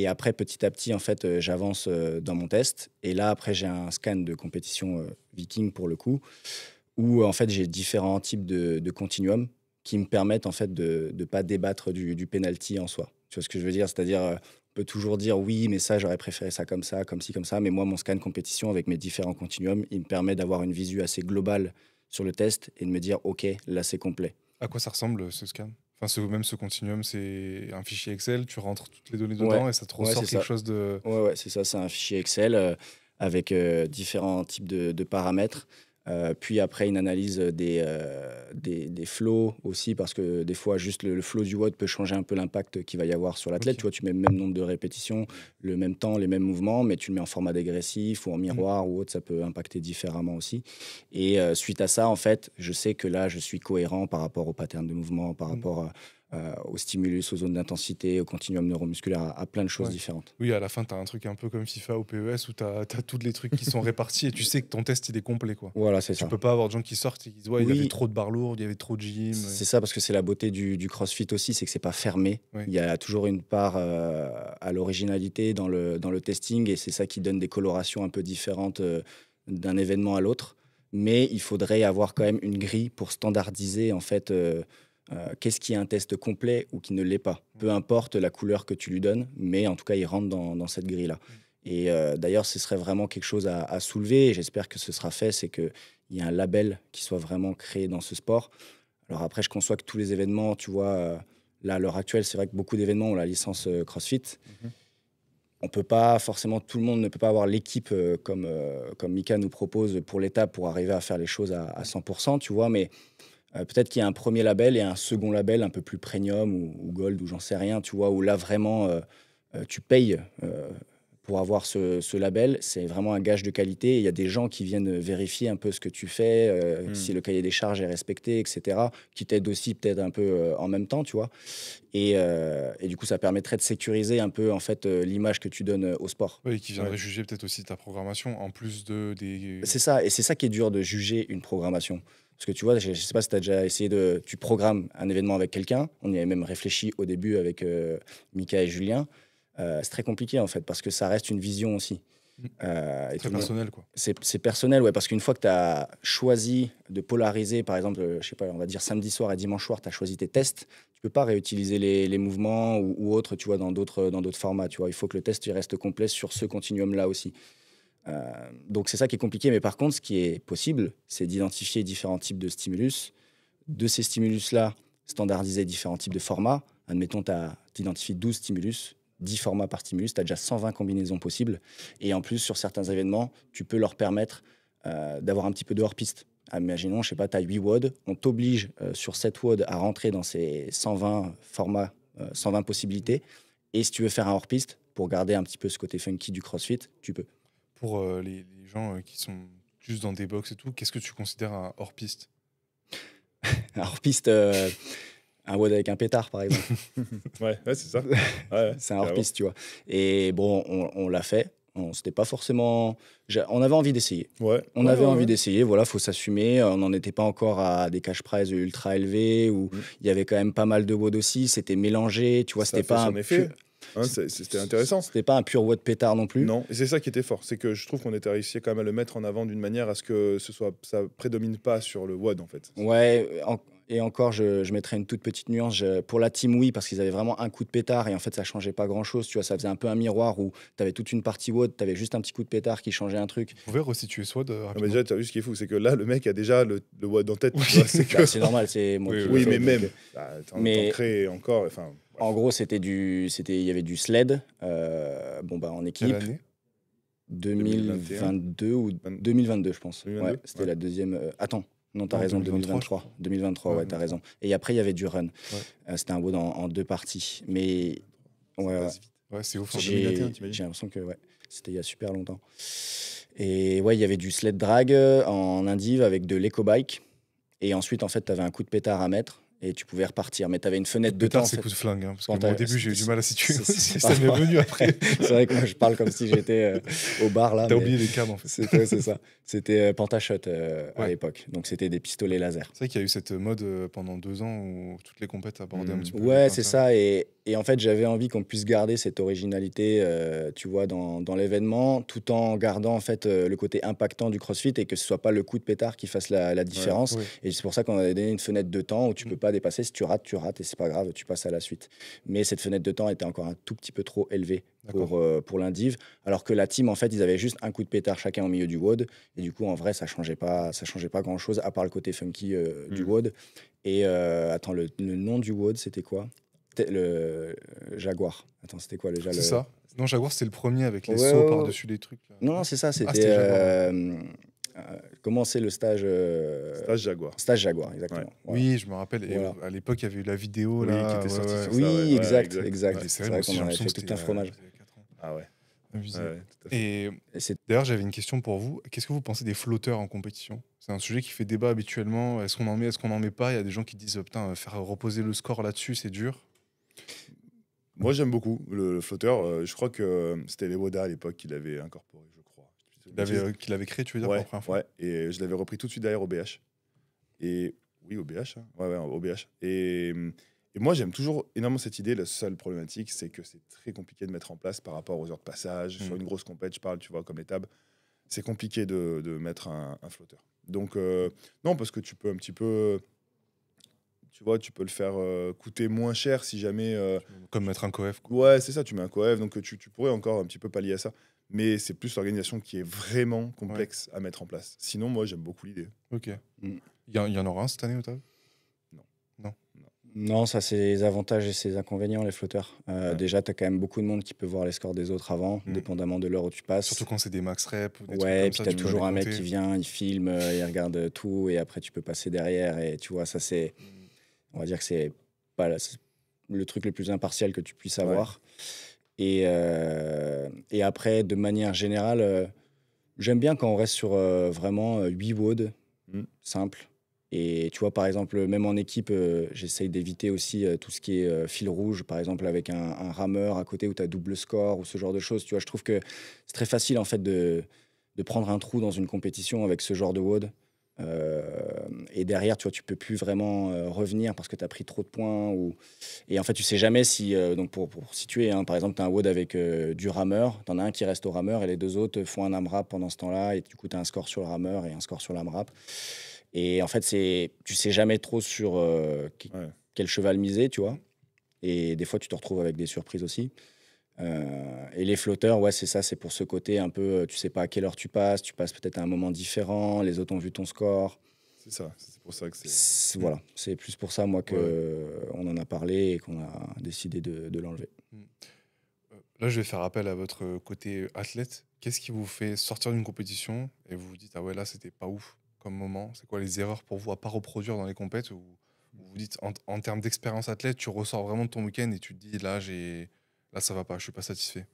après, petit à petit, en fait, j'avance dans mon test. Et là, après, j'ai un scan de compétition Viking pour le coup, où en fait, j'ai différents types de continuum qui me permettent en fait de ne pas débattre du penalty en soi. Tu vois ce que je veux dire? C'est-à-dire, on peut toujours dire oui, mais ça, j'aurais préféré ça comme ci, comme ça. Mais moi, mon scan compétition avec mes différents continuums, il me permet d'avoir une visu assez globale sur le test et de me dire, OK, là, c'est complet. À quoi ça ressemble ce scan? Enfin, même ce continuum, c'est un fichier Excel, tu rentres toutes les données Ouais, dedans et ça te ouais, ressort c'est quelque ça. chose de. Ouais, c'est ça, c'est un fichier Excel avec différents types de paramètres. Puis après, une analyse des flows aussi, parce que des fois, juste le flow du WOD peut changer un peu l'impact qu'il va y avoir sur l'athlète. Ok. Tu vois, tu mets le même nombre de répétitions, le même temps, les mêmes mouvements, mais tu le mets en format dégressif ou en miroir ou autre, ça peut impacter différemment aussi. Et suite à ça, en fait, je sais que là, je suis cohérent par rapport au pattern de mouvement, par rapport au stimulus, aux zones d'intensité, au continuum neuromusculaire, à plein de choses Ouais. différentes. Oui, à la fin, tu as un truc un peu comme FIFA ou PES où tu as tous les trucs qui sont répartis et tu sais que ton test, il est complet, quoi. Voilà, c'est Tu ça. peux pas avoir de gens qui sortent et qui disent, ouais, il y avait Oui, trop de barres lourdes, il y avait trop de gym. c'est ça, parce que c'est la beauté du CrossFit aussi, c'est que c'est pas fermé. Ouais. Il y a toujours une part à l'originalité dans le testing, et c'est ça qui donne des colorations un peu différentes d'un événement à l'autre. Mais il faudrait avoir quand même une grille pour standardiser en fait qu'est-ce qui est un test complet ou qui ne l'est pas. Peu importe la couleur que tu lui donnes, mais en tout cas, il rentre dans cette grille-là. Et d'ailleurs, ce serait vraiment quelque chose à soulever, et j'espère que ce sera fait, c'est qu'il y a un label qui soit vraiment créé dans ce sport. Alors après, je conçois que tous les événements, tu vois, là, à l'heure actuelle, c'est vrai que beaucoup d'événements ont la licence CrossFit. On peut pas forcément, tout le monde ne peut pas avoir l'équipe comme Mika nous propose pour l'étape pour arriver à faire les choses à 100%, tu vois, mais peut-être qu'il y a un premier label et un second label un peu plus premium ou gold ou j'en sais rien, tu vois, où là vraiment tu payes pour avoir ce label. C'est vraiment un gage de qualité. Il y a des gens qui viennent vérifier un peu ce que tu fais, si le cahier des charges est respecté, etc., qui t'aident aussi peut-être un peu en même temps, tu vois. Et du coup, ça permettrait de sécuriser un peu en fait l'image que tu donnes au sport. Oui, qui viendrait Ouais. juger peut-être aussi ta programmation en plus des. C'est ça, et c'est ça qui est dur de juger une programmation. Parce que tu vois, je ne sais pas si tu as déjà essayé tu programmes un événement avec quelqu'un, on y avait même réfléchi au début avec Mika et Julien. C'est très compliqué en fait, parce que ça reste une vision aussi. Et Très tout le monde- personnel, quoi. c'est personnel, ouais, parce qu'une fois que tu as choisi de polariser, par exemple, je sais pas, on va dire samedi soir et dimanche soir, tu as choisi tes tests, tu peux pas réutiliser les mouvements ou autres, tu vois, dans d'autres formats, tu vois. Il faut que le test il reste complet sur ce continuum-là aussi. Donc c'est ça qui est compliqué, mais par contre, ce qui est possible, c'est d'identifier différents types de stimulus de ces stimulus-là, standardiser différents types de formats. Admettons, tu identifies 12 stimulus, 10 formats par stimulus, tu as déjà 120 combinaisons possibles. Et en plus, sur certains événements, tu peux leur permettre d'avoir un petit peu de hors-piste. Imaginons, je sais pas, tu as 8 WOD, on t'oblige sur 7 WOD à rentrer dans ces 120 formats, 120 possibilités. Et si tu veux faire un hors-piste, pour garder un petit peu ce côté funky du CrossFit, tu peux. Pour les gens qui sont juste dans des box et tout, qu'est-ce que tu considères un hors-piste? Un hors-piste, un WOD avec un pétard, par exemple. Ouais, c'est ça. Ouais, C'est un carrément. hors-piste, tu vois. Et bon, on l'a fait. C'était pas forcément. On avait envie d'essayer. Ouais. On Ouais, avait ouais, envie ouais. d'essayer, voilà, faut s'assumer. On n'en était pas encore à des cash prize ultra élevés où il y avait quand même pas mal de WOD aussi. C'était mélangé, tu vois, Ça c'était fait pas son effet. Hein, c'était intéressant. C'était pas un pur WOD pétard non plus. Non, et c'est ça qui était fort, c'est que je trouve qu'on était réussi quand même à le mettre en avant d'une manière à ce que ça prédomine pas sur le WOD en fait. Ouais, et encore, je mettrais une toute petite nuance. Pour la team, oui, parce qu'ils avaient vraiment un coup de pétard et en fait, ça changeait pas grand-chose. Tu vois, ça faisait un peu un miroir où tu avais toute une partie WOD, tu avais juste un petit coup de pétard qui changeait un truc. Vous pouvez resituer SWOD Non, mais rapidement? déjà, tu as vu ce qui est fou, c'est que là, le mec a déjà le WOD en tête. tu vois, c'est que- Bah, c'est normal, c'est moi Oui, qui oui, l'ai Oui, fait, mais donc, même, t'en mais- crées encore. Enfin, bref. En gros, il y avait du sled, en équipe. Quelle année? 2022 ou 2022, je pense. 2022, Ouais, c'était ouais. la deuxième. Attends, non, t'as Non, raison, 2023, 2023. 2023, Ouais, ouais, t'as raison. Et après, il y avait du run. Ouais. C'était un WOD en 2 parties. Mais Ça ouais, passe vite. Ouais, c'est ouf. hein. En 2021, j'ai t'imagines l'impression que ouais, c'était il y a super longtemps. Et ouais, il y avait du sled drag en indiv avec de l'éco-bike. Et ensuite, en fait, t'avais un coup de pétard à mettre et tu pouvais repartir. Mais t'avais une fenêtre de temps. Pétard, en c'est fait. coup de flingue. Hein, parce que Quand moi, au t'as- début, j'ai eu du mal à situer c'est- aussi. c'est Ça pas m'est grave. venu après. C'est vrai que moi, je parle comme si j'étais au bar là. T'as mais oublié les cadres en fait. c'est ça. C'était Pentashot à Ouais. l'époque. Donc, c'était des pistolets laser. C'est vrai qu'il y a eu cette mode pendant 2 ans où toutes les compètes abordaient un petit peu. les Ouais, c'est pintars. ça. Et en fait, j'avais envie qu'on puisse garder cette originalité, tu vois, dans l'événement, tout en gardant en fait le côté impactant du CrossFit et que ce soit pas le coup de pétard qui fasse la différence. Ouais. Et c'est pour ça qu'on avait donné une fenêtre de temps où tu Mm. peux pas dépasser. Si tu rates et c'est pas grave, tu passes à la suite. Mais cette fenêtre de temps était encore un tout petit peu trop élevée pour l'indiv. Alors que la team, en fait, ils avaient juste un coup de pétard chacun au milieu du WOD. Et du coup, en vrai, ça changeait pas grand chose à part le côté funky du WOD. Et attends, le nom du WOD, c'était quoi? Le Jaguar. Attends, c'était quoi déjà C'est ça. Non, Jaguar, c'était le premier avec les Ouais, sauts ouais, par-dessus les trucs. Là. Non, c'est ça, c'était. c'était Jaguar, Comment c'est le stage Stage Jaguar. Stage Jaguar, exactement. Ouais. Voilà. Oui, je me rappelle. Et Voilà. à l'époque, il y avait eu la vidéo Oui, là. qui était sortie sur ça. Oui, ouais, exact. exact. exact. Ouais. C'est moi vrai aussi, qu'on j'ai en avait l'impression fait que tout c'était un fromage. il y a 4 ans. Ah ouais. Abusé. Ouais, tout à fait. Et Et c'est- d'ailleurs, j'avais une question pour vous. Qu'est-ce que vous pensez des flotteurs en compétition? C'est un sujet qui fait débat habituellement. Est-ce qu'on en met, est-ce qu'on n'en met pas? Il y a des gens qui disent putain, faire reposer le score là-dessus, c'est dur. Moi, j'aime beaucoup le flotteur. Je crois que c'était les Woda à l'époque qui l'avaient incorporé, je crois. Qu'il avait créé, tu veux dire, pour Ouais, la première fois? ouais. Et je l'avais repris tout de suite derrière au BH. Et oui, au BH. Hein. Ouais, au BH. Et moi, j'aime toujours énormément cette idée. La seule problématique, c'est que c'est très compliqué de mettre en place par rapport aux heures de passage. Sur une grosse compète, je parle, tu vois, comme les tables. C'est compliqué de mettre un flotteur. Donc, non, parce que tu peux un petit peu... Tu vois, tu peux le faire coûter moins cher si jamais... Comme mettre un coef. Quoi. Ouais, c'est ça, tu mets un coef, donc tu pourrais encore un petit peu pallier à ça. Mais c'est plus l'organisation qui est vraiment complexe à mettre en place. Sinon, moi, j'aime beaucoup l'idée. Ok. Mm. Il y en aura un cette année au table? Non, ça, c'est les avantages et ses inconvénients, les flotteurs. Ouais. Déjà, tu as quand même beaucoup de monde qui peut voir les scores des autres avant, Mm. dépendamment de l'heure où tu passes. Surtout quand c'est des max reps. Ou des trucs Ouais, comme et puis ça, t'as tu peux toujours les un mec compter. qui vient, il filme, il regarde tout, et après tu peux passer derrière, et tu vois, ça c'est, on va dire que c'est pas c'est le truc le plus impartial que tu puisses avoir. Et après, de manière générale, j'aime bien quand on reste sur vraiment 8 WOD, simple. Et tu vois, par exemple, même en équipe, j'essaye d'éviter aussi tout ce qui est fil rouge, par exemple, avec un rameur à côté où tu as double score ou ce genre de choses. Tu vois, je trouve que c'est très facile, en fait, de prendre un trou dans une compétition avec ce genre de WOD. Et derrière, tu vois, tu peux plus vraiment revenir parce que tu as pris trop de points. Et en fait, tu sais jamais si... donc, pour situer, hein, par exemple, tu as un WOD avec du rameur. Tu en as un qui reste au rameur et les deux autres font un AMRAP pendant ce temps-là. Et du coup, tu as un score sur le rameur et un score sur l'AMRAP. Et en fait, tu sais jamais trop sur quel cheval miser, tu vois. Et des fois, tu te retrouves avec des surprises aussi. Et les flotteurs, ouais, c'est ça, c'est pour ce côté un peu, tu sais pas à quelle heure tu passes peut-être à un moment différent, les autres ont vu ton score. C'est ça, c'est pour ça que c'est. Voilà, c'est plus pour ça, moi, qu'on en a parlé et qu'on a décidé de l'enlever. Là, je vais faire appel à votre côté athlète. Qu'est-ce qui vous fait sortir d'une compétition et vous vous dites, ah ouais, là, c'était pas ouf comme moment? C'est quoi les erreurs pour vous à pas reproduire dans les compètes où vous vous dites, en termes d'expérience athlète, tu ressors vraiment de ton week-end et tu te dis, là, ça va pas, je suis pas satisfait.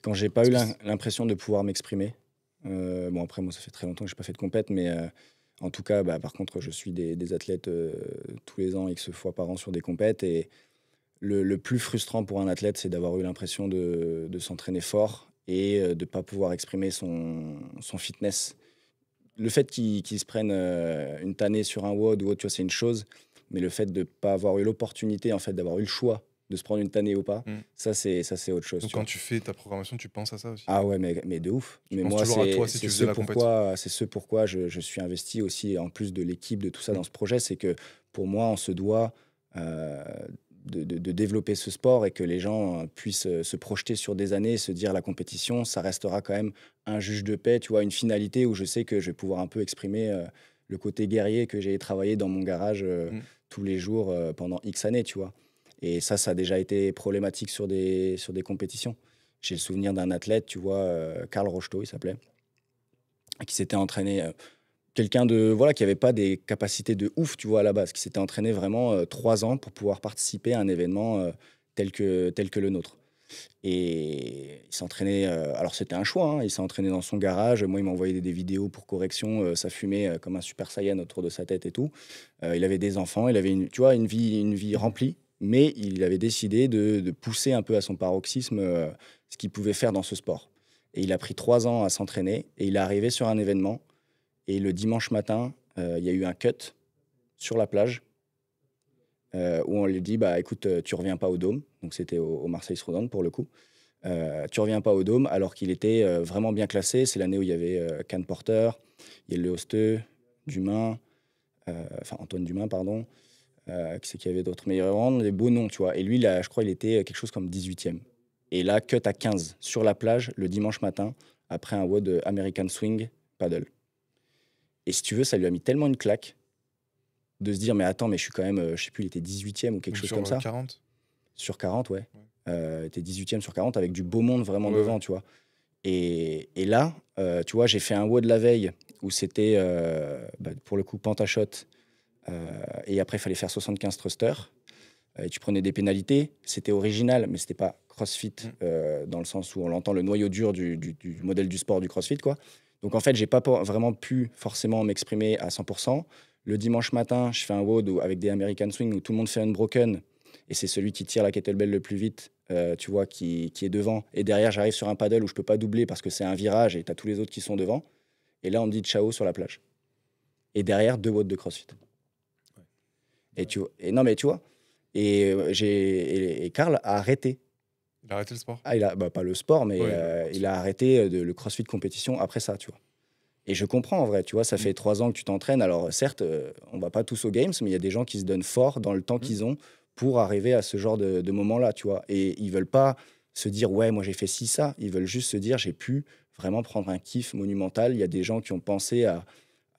Quand j'ai pas Est-ce eu que c'est- l'impression de pouvoir m'exprimer, bon, après, moi, ça fait très longtemps que j'ai pas fait de compète, mais en tout cas, bah, par contre, je suis des athlètes tous les ans, X fois par an sur des compètes. Et le plus frustrant pour un athlète, c'est d'avoir eu l'impression de s'entraîner fort et de ne pas pouvoir exprimer son fitness. Le fait qu'ils se prennent une tannée sur un WOD ou autre, tu vois, c'est une chose, mais le fait de ne pas avoir eu l'opportunité, en fait, d'avoir eu le choix de se prendre une tannée ou pas, Hmm. ça, c'est autre chose. Donc Tu quand vois. tu fais ta programmation, tu penses à ça aussi? Ah ouais, mais de ouf. Tu Mais penses moi, toujours à toi si tu faisais la compète? c'est ce pourquoi je suis investi aussi, en plus de l'équipe, de tout ça Hmm. dans ce projet, c'est que pour moi, on se doit euh, de développer ce sport et que les gens puissent se projeter sur des années et se dire la compétition, ça restera quand même un juge de paix, tu vois, une finalité où je sais que je vais pouvoir un peu exprimer le côté guerrier que j'ai travaillé dans mon garage Hmm. tous les jours pendant X années, tu vois. Et ça a déjà été problématique sur des compétitions. J'ai le souvenir d'un athlète, tu vois, Karl Rocheteau, il s'appelait, qui s'était entraîné, quelqu'un de voilà qui avait pas des capacités de ouf, tu vois, à la base, qui s'était entraîné vraiment 3 ans pour pouvoir participer à un événement tel que le nôtre. Et il s'entraînait, alors c'était un choix, hein, il s'est entraîné dans son garage. Moi, il m'a envoyé des vidéos pour correction, ça fumait comme un super saiyan autour de sa tête et tout. Il avait des enfants, il avait tu vois, une vie remplie, mais il avait décidé de pousser un peu à son paroxysme ce qu'il pouvait faire dans ce sport. Et il a pris 3 ans à s'entraîner et il est arrivé sur un événement. Et le dimanche matin, il y a eu un cut sur la plage où on lui dit bah, écoute, tu reviens pas au Dôme. Donc c'était au Marseille Throwdown pour le coup. Tu reviens pas au Dôme alors qu'il était vraiment bien classé. C'est l'année où il y avait Can Porter, il y a le Hosteux, Dumain, enfin Antoine Dumain, pardon. Qui c'est qu'il y avait d'autres? Mais il y avait vraiment des beaux noms, tu vois. Et lui, là, je crois qu'il était quelque chose comme 18e. Et là, cut à 15 sur la plage le dimanche matin après un WOD American Swing Paddle. Et si tu veux, ça lui a mis tellement une claque de se dire mais attends, mais je suis quand même, je sais plus, il était 18e ou quelque Ou chose sur comme ça. 40? Sur 40, ouais. Ouais. Il était 18e sur 40 avec du beau monde vraiment Ouais, devant, ouais. tu vois. Et là, tu vois, j'ai fait un WOD la veille où c'était, pour le coup, pentashot. Et après, il fallait faire 75 thrusters. Et tu prenais des pénalités. C'était original, mais c'était pas CrossFit dans le sens où on l'entend, le noyau dur du modèle du sport du CrossFit, quoi. Donc en fait, j'ai pas vraiment pu forcément m'exprimer à 100%. Le dimanche matin, je fais un WOD avec des American Swing où tout le monde fait unbroken. Et c'est celui qui tire la kettlebell le plus vite, tu vois, qui est devant. Et derrière, j'arrive sur un paddle où je peux pas doubler parce que c'est un virage et tu as tous les autres qui sont devant. Et là, on me dit ciao sur la plage. Et derrière, 2 WOD de CrossFit. Et non, mais tu vois, et Karl a arrêté. Il a arrêté le sport? Ah, bah, pas le sport, mais Ouais, il a arrêté le CrossFit compétition après ça, tu vois. Et je comprends en vrai, tu vois, ça fait 3 ans que tu t'entraînes. Alors certes, on va pas tous aux Games, mais il y a des gens qui se donnent fort dans le temps qu'ils ont pour arriver à ce genre de moment-là, tu vois. Et ils veulent pas se dire, ouais, moi j'ai fait ci, ça. Ils veulent juste se dire, j'ai pu vraiment prendre un kiff monumental. Il y a des gens qui ont pensé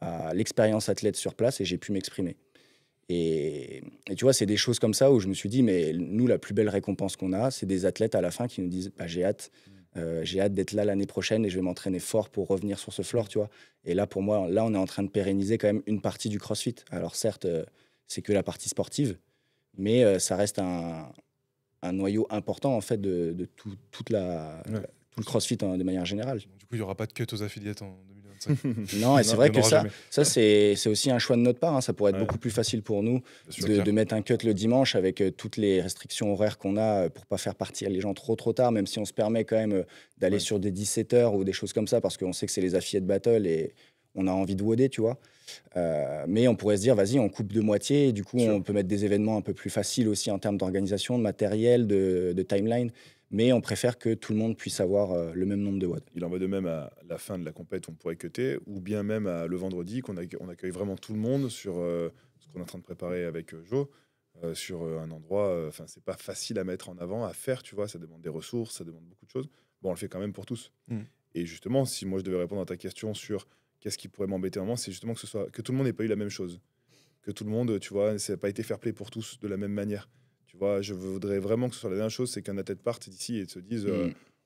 à l'expérience athlète sur place et j'ai pu m'exprimer. Et tu vois, c'est des choses comme ça où je me suis dit, mais nous, la plus belle récompense qu'on a, c'est des athlètes à la fin qui nous disent, bah, j'ai hâte d'être là l'année prochaine et je vais m'entraîner fort pour revenir sur ce floor, tu vois. Et là, pour moi, là, on est en train de pérenniser quand même une partie du CrossFit. Alors certes, c'est que la partie sportive, mais ça reste un noyau important, en fait, de toute Ouais. tout le CrossFit de manière générale. Du coup, il n'y aura pas de cut aux affiliates en 2025. Non, et c'est vrai il y en que aura jamais. c'est aussi un choix de notre part, hein. Ça pourrait être Ouais. beaucoup plus facile pour nous C'est de clair. mettre un cut le dimanche avec toutes les restrictions horaires qu'on a pour pas faire partir les gens trop tard, même si on se permet quand même d'aller Ouais. sur des 17h ou des choses comme ça, parce qu'on sait que c'est les affiliés de battle et on a envie de woder, tu vois. Mais on pourrait se dire, vas-y, on coupe de moitié, et du coup, Sûr. on peut mettre des événements un peu plus faciles aussi en termes d'organisation, de matériel, de timeline. Mais on préfère que tout le monde puisse avoir le même nombre de WOD. Il en va de même à la fin de la compète, on pourrait cutter, ou bien même le vendredi, on accueille vraiment tout le monde sur ce qu'on est en train de préparer avec Joe, sur un endroit. Enfin, c'est pas facile à mettre en avant, à faire, tu vois. Ça demande des ressources, ça demande beaucoup de choses. Bon, on le fait quand même pour tous. Mm. Et justement, si moi je devais répondre à ta question sur qu'est-ce qui pourrait m'embêter à un moment, c'est justement que tout le monde n'ait pas eu la même chose. Que tout le monde, tu vois, ça n'a pas été fair play pour tous de la même manière. Tu vois, je voudrais vraiment que ce soit la dernière chose, c'est qu'un athlète parte d'ici et se dise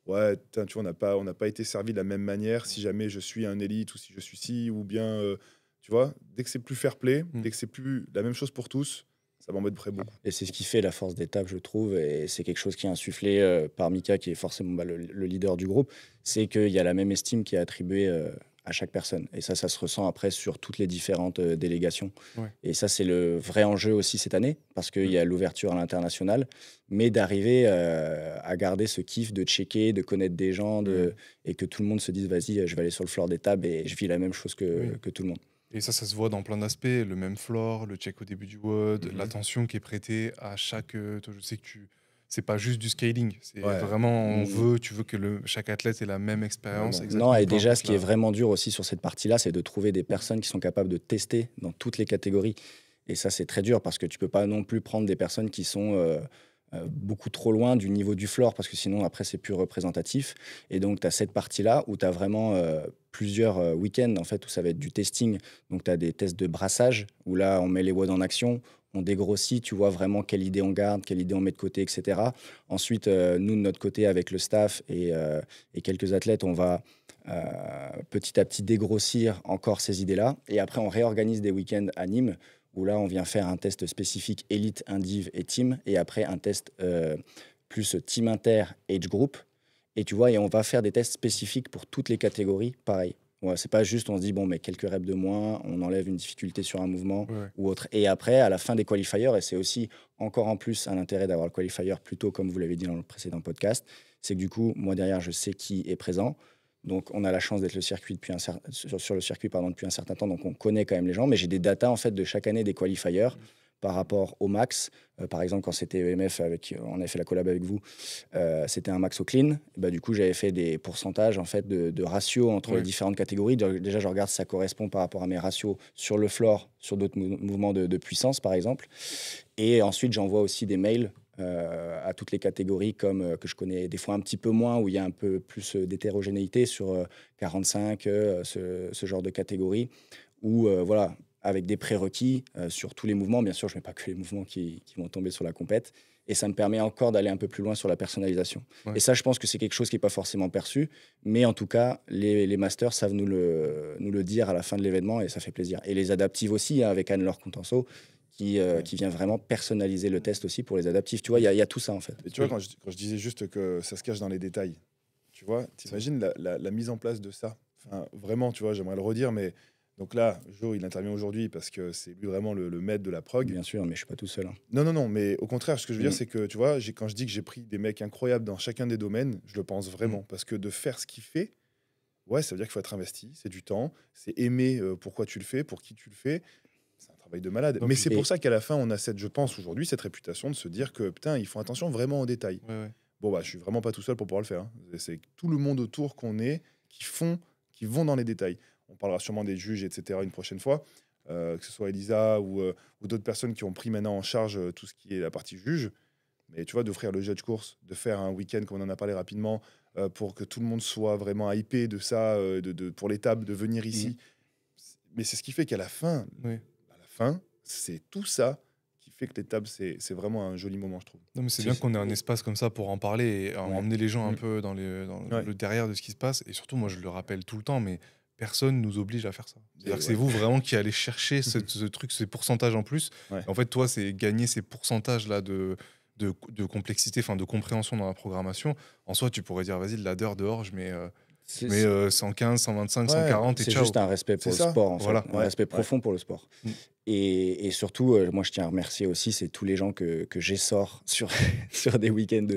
ouais, putain, tu vois, on n'a pas été servi de la même manière si jamais je suis un élite ou si je suis ci, ou bien, tu vois, dès que c'est plus fair play, dès que c'est plus la même chose pour tous, ça m'embêterait beaucoup. Et c'est ce qui fait la force d'étape, je trouve, et c'est quelque chose qui est insufflé par Mika, qui est forcément le leader du groupe, c'est qu'il y a la même estime qui est attribuée à chaque personne. Et ça se ressent après sur toutes les différentes délégations. Ouais. Et ça, c'est le vrai enjeu aussi cette année, parce qu'il y a l'ouverture à l'international, mais d'arriver à garder ce kiff de checker, de connaître des gens, et que tout le monde se dise, vas-y, je vais aller sur le floor d'étape et je vis la même chose que tout le monde. Et ça se voit dans plein d'aspects. Le même floor, le check au début du WOD, l'attention qui est prêtée à chaque. Toi, je sais que c'est pas juste du scaling. C'est vraiment, tu veux que chaque athlète ait la même expérience. Non, et déjà, ce qui est vraiment dur aussi sur cette partie-là, c'est de trouver des personnes qui sont capables de tester dans toutes les catégories. Et ça, c'est très dur parce que tu peux pas non plus prendre des personnes qui sont beaucoup trop loin du niveau du floor parce que sinon, après, c'est plus représentatif. Et donc, tu as cette partie-là où tu as vraiment plusieurs week-ends en fait, où ça va être du testing. Donc, tu as des tests de brassage où là, on met les WOD en action. On dégrossit, tu vois vraiment quelle idée on garde, quelle idée on met de côté, etc. Ensuite, nous, de notre côté, avec le staff et quelques athlètes, on va petit à petit dégrossir encore ces idées-là. Et après, on réorganise des week-ends à Nîmes, où là, on vient faire un test spécifique élite, indiv et team, et après un test plus team inter, age group. Et tu vois, et on va faire des tests spécifiques pour toutes les catégories, pareil. Ouais, c'est pas juste on se dit bon mais quelques reps de moins, on enlève une difficulté sur un mouvement ou autre. Et après à la fin des qualifiers, et c'est aussi encore en plus un intérêt d'avoir le qualifier plutôt comme vous l'avez dit dans le précédent podcast, c'est que du coup moi derrière je sais qui est présent. Donc on a la chance d'être sur le circuit depuis un certain temps, donc on connaît quand même les gens, mais j'ai des datas en fait de chaque année des qualifiers par rapport au max. Par exemple, quand c'était EMF, on avait fait la collab avec vous, c'était un max au clean. Bah, du coup, j'avais fait des pourcentages en fait, de ratios entre les différentes catégories. Déjà, je regarde si ça correspond par rapport à mes ratios sur le floor, sur d'autres mouvements de puissance, par exemple. Et ensuite, j'envoie aussi des mails à toutes les catégories, comme que je connais des fois un petit peu moins, où il y a un peu plus d'hétérogénéité sur 45, ce genre de catégorie, où voilà, avec des prérequis sur tous les mouvements. Bien sûr, je ne mets pas que les mouvements qui vont tomber sur la compète. Et ça me permet encore d'aller un peu plus loin sur la personnalisation. Et ça, je pense que c'est quelque chose qui n'est pas forcément perçu. Mais en tout cas, les masters savent nous le dire à la fin de l'événement et ça fait plaisir. Et les adaptives aussi, hein, avec Anne-Laure Contenso, qui vient vraiment personnaliser le test aussi pour les adaptifs. Tu vois, il y a tout ça en fait. Et tu vois, quand je disais juste que ça se cache dans les détails, tu vois, t'imagines la mise en place de ça. Enfin, vraiment, tu vois, j'aimerais le redire, mais donc là, Jo, il intervient aujourd'hui parce que c'est lui vraiment le maître de la prog. Bien sûr, mais je suis pas tout seul. Hein. Non, mais au contraire, ce que je veux dire, c'est que, tu vois, quand je dis que j'ai pris des mecs incroyables dans chacun des domaines, je le pense vraiment. Parce que de faire ce qu'il fait, ouais, ça veut dire qu'il faut être investi, c'est du temps, c'est aimer pourquoi tu le fais, pour qui tu le fais. C'est un travail de malade. Mais c'est pour ça qu'à la fin, on a je pense aujourd'hui, cette réputation de se dire que, putain, ils font attention vraiment aux détails. Bon, bah, je suis vraiment pas tout seul pour pouvoir le faire. Hein. C'est tout le monde autour qu'on est qui vont dans les détails. On parlera sûrement des juges, etc. une prochaine fois, que ce soit Elisa ou d'autres personnes qui ont pris maintenant en charge tout ce qui est la partie juge. Mais tu vois, d'offrir le judge course, de faire un week-end, comme on en a parlé rapidement, pour que tout le monde soit vraiment hypé de ça, pour l'étape, de venir ici. Mais c'est ce qui fait qu'à la fin, c'est tout ça qui fait que l'étape, c'est vraiment un joli moment, je trouve. Non, mais c'est bien qu'on ait un espace comme ça pour en parler et emmener les gens un peu dans le derrière de ce qui se passe. Et surtout, moi, je le rappelle tout le temps, mais personne nous oblige à faire ça. C'est-à-dire que c'est vous vraiment qui allez chercher ce truc, ces pourcentages en plus. En fait, toi, c'est gagner ces pourcentages-là de complexité, enfin de compréhension dans la programmation. En soi, tu pourrais dire, vas-y, le ladder dehors, je mets 115, 125, 140 et ciao. C'est juste un respect pour le sport, en fait. Un respect profond pour le sport. Et surtout, moi, je tiens à remercier aussi, c'est tous les gens que j'essore sur des week-ends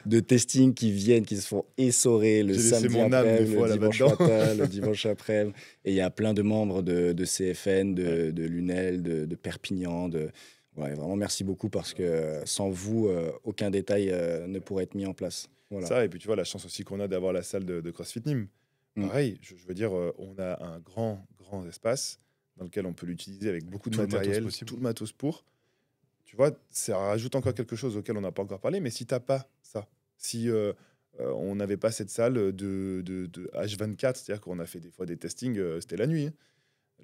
de testing qui viennent, qui se font essorer le samedi après, le dimanche matin, le dimanche après. Et il y a plein de membres de CFN, de Lunel, de Perpignan, vraiment merci beaucoup parce que sans vous, aucun détail ne pourrait être mis en place. Voilà. Ça, et puis tu vois, la chance aussi qu'on a d'avoir la salle de CrossFit Nîmes. Pareil, je veux dire, on a un grand espace dans lequel on peut l'utiliser avec beaucoup de matériel, tout le matos pour. Tu vois, ça rajoute encore quelque chose auquel on n'a pas encore parlé, mais si tu n'as pas ça, si On n'avait pas cette salle de H24, c'est-à-dire qu'on a fait des fois des testings, c'était la nuit, hein.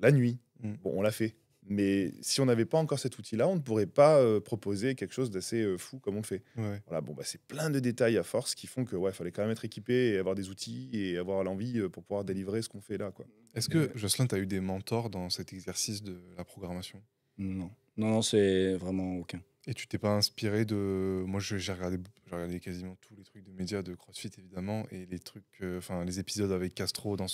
La nuit. Bon, on l'a fait. Mais si on n'avait pas encore cet outil-là, on ne pourrait pas proposer quelque chose d'assez fou comme on le fait. Ouais. Voilà, bon, bah, c'est plein de détails à force qui font que ouais, fallait quand même être équipé et avoir des outils et avoir l'envie pour pouvoir délivrer ce qu'on fait là, quoi. Est-ce que, Jocelyn, tu as eu des mentors dans cet exercice de la programmation? Non, non, non, c'est vraiment aucun. Et tu t'es pas inspiré de... Moi, j'ai regardé quasiment tous les trucs de médias de CrossFit, évidemment, et les trucs, enfin, les épisodes avec Castro dans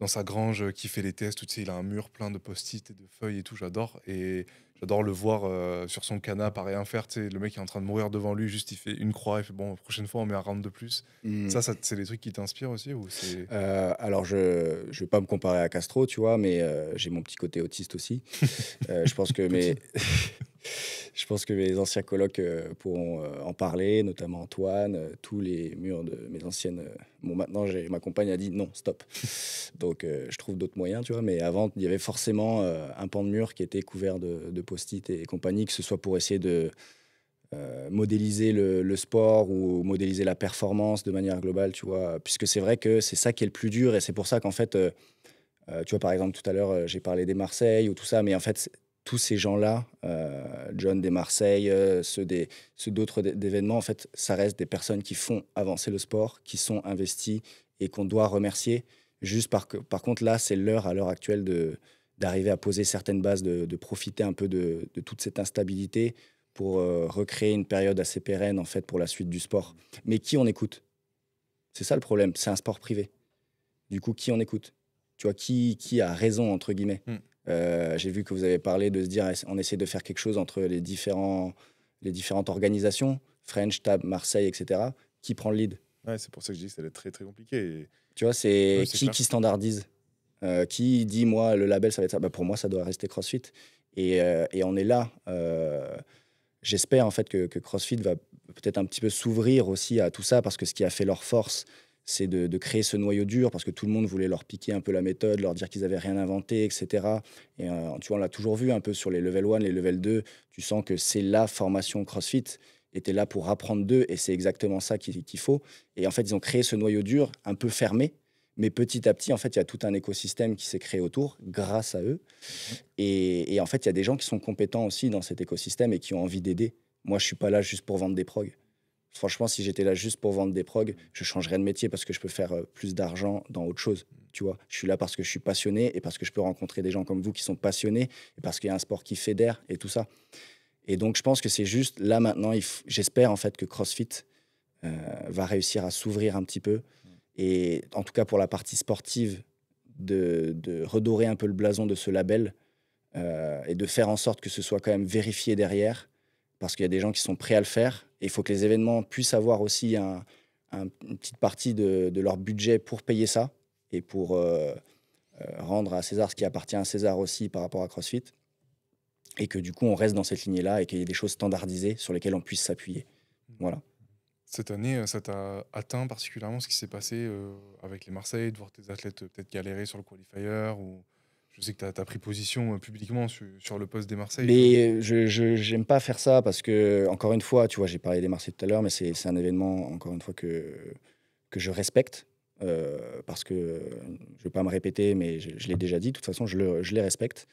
sa grange qui fait les tests, tu sais, il a un mur plein de post-it et de feuilles et tout, j'adore. Et j'adore le voir sur son canapé à rien faire, tu sais, le mec est en train de mourir devant lui, juste il fait une croix, il fait bon, prochaine fois on met un round de plus. Mm. Ça c'est des trucs qui t'inspirent aussi ou c'est... Alors, je ne vais pas me comparer à Castro, tu vois, mais j'ai mon petit côté autiste aussi. Je pense que je pense que mes anciens colocs pourront en parler, notamment Antoine, tous les murs de mes anciennes. Bon, maintenant, ma compagne a dit non, stop. Donc, je trouve d'autres moyens, tu vois. Mais avant, il y avait forcément un pan de mur qui était couvert de post-it et compagnie, que ce soit pour essayer de modéliser le sport ou modéliser la performance de manière globale, tu vois. Puisque c'est vrai que c'est ça qui est le plus dur et c'est pour ça qu'en fait, tu vois, par exemple, tout à l'heure, j'ai parlé des Marseille ou tout ça, mais en fait, tous ces gens-là, John des Marseille, ceux d'autres d'événements, en fait, ça reste des personnes qui font avancer le sport, qui sont investies et qu'on doit remercier. Juste par contre, là, c'est l'heure, à l'heure actuelle, d'arriver à poser certaines bases, de profiter un peu de toute cette instabilité pour recréer une période assez pérenne, en fait, pour la suite du sport. Mais qui on écoute? C'est ça le problème, c'est un sport privé. Du coup, qui on écoute? Tu vois, qui a raison, entre guillemets. J'ai vu que vous avez parlé de se dire, on essaie de faire quelque chose entre les différentes organisations, French, Tab, Marseille, etc. Qui prend le lead? Ouais, c'est pour ça que je dis que ça va être très très compliqué. Et Tu vois, c'est Ouais, c'est clair. qui standardise? Qui dit, moi, le label, ça va être ça? Bah, pour moi, ça doit rester CrossFit. Et on est là. J'espère en fait que CrossFit va peut-être un petit peu s'ouvrir aussi à tout ça, parce que ce qui a fait leur force, c'est de créer ce noyau dur, parce que tout le monde voulait leur piquer un peu la méthode, leur dire qu'ils n'avaient rien inventé, etc. Et tu vois, on l'a toujours vu un peu sur les level 1, les level 2, tu sens que c'est la formation CrossFit, et tu es là pour apprendre d'eux, et c'est exactement ça qu'il faut. Et en fait, ils ont créé ce noyau dur un peu fermé, mais petit à petit, en fait, il y a tout un écosystème qui s'est créé autour grâce à eux. Et en fait, il y a des gens qui sont compétents aussi dans cet écosystème et qui ont envie d'aider. Moi, je suis pas là juste pour vendre des progs. Franchement, si j'étais là juste pour vendre des progs, je changerais de métier parce que je peux faire plus d'argent dans autre chose. Tu vois, je suis là parce que je suis passionné et parce que je peux rencontrer des gens comme vous qui sont passionnés et parce qu'il y a un sport qui fédère et tout ça. Et donc, je pense que c'est juste là maintenant, j'espère en fait que CrossFit va réussir à s'ouvrir un petit peu. Et en tout cas, pour la partie sportive, de redorer un peu le blason de ce label et de faire en sorte que ce soit quand même vérifié derrière, parce qu'il y a des gens qui sont prêts à le faire. Et il faut que les événements puissent avoir aussi une petite partie de leur budget pour payer ça et pour rendre à César ce qui appartient à César aussi par rapport à CrossFit. Et que du coup, on reste dans cette lignée-là et qu'il y ait des choses standardisées sur lesquelles on puisse s'appuyer. Voilà. Cette année, ça t'a atteint particulièrement ce qui s'est passé avec les Marseille, de voir tes athlètes peut-être galérer sur le qualifier ou... Je sais que tu as pris position publiquement sur le poste des Marseille. Mais j'aime pas faire ça parce que, encore une fois, tu vois, j'ai parlé des Marseillais tout à l'heure, mais c'est un événement, encore une fois, que je respecte. Parce que je vais pas me répéter, mais je l'ai déjà dit, de toute façon, je les respecte.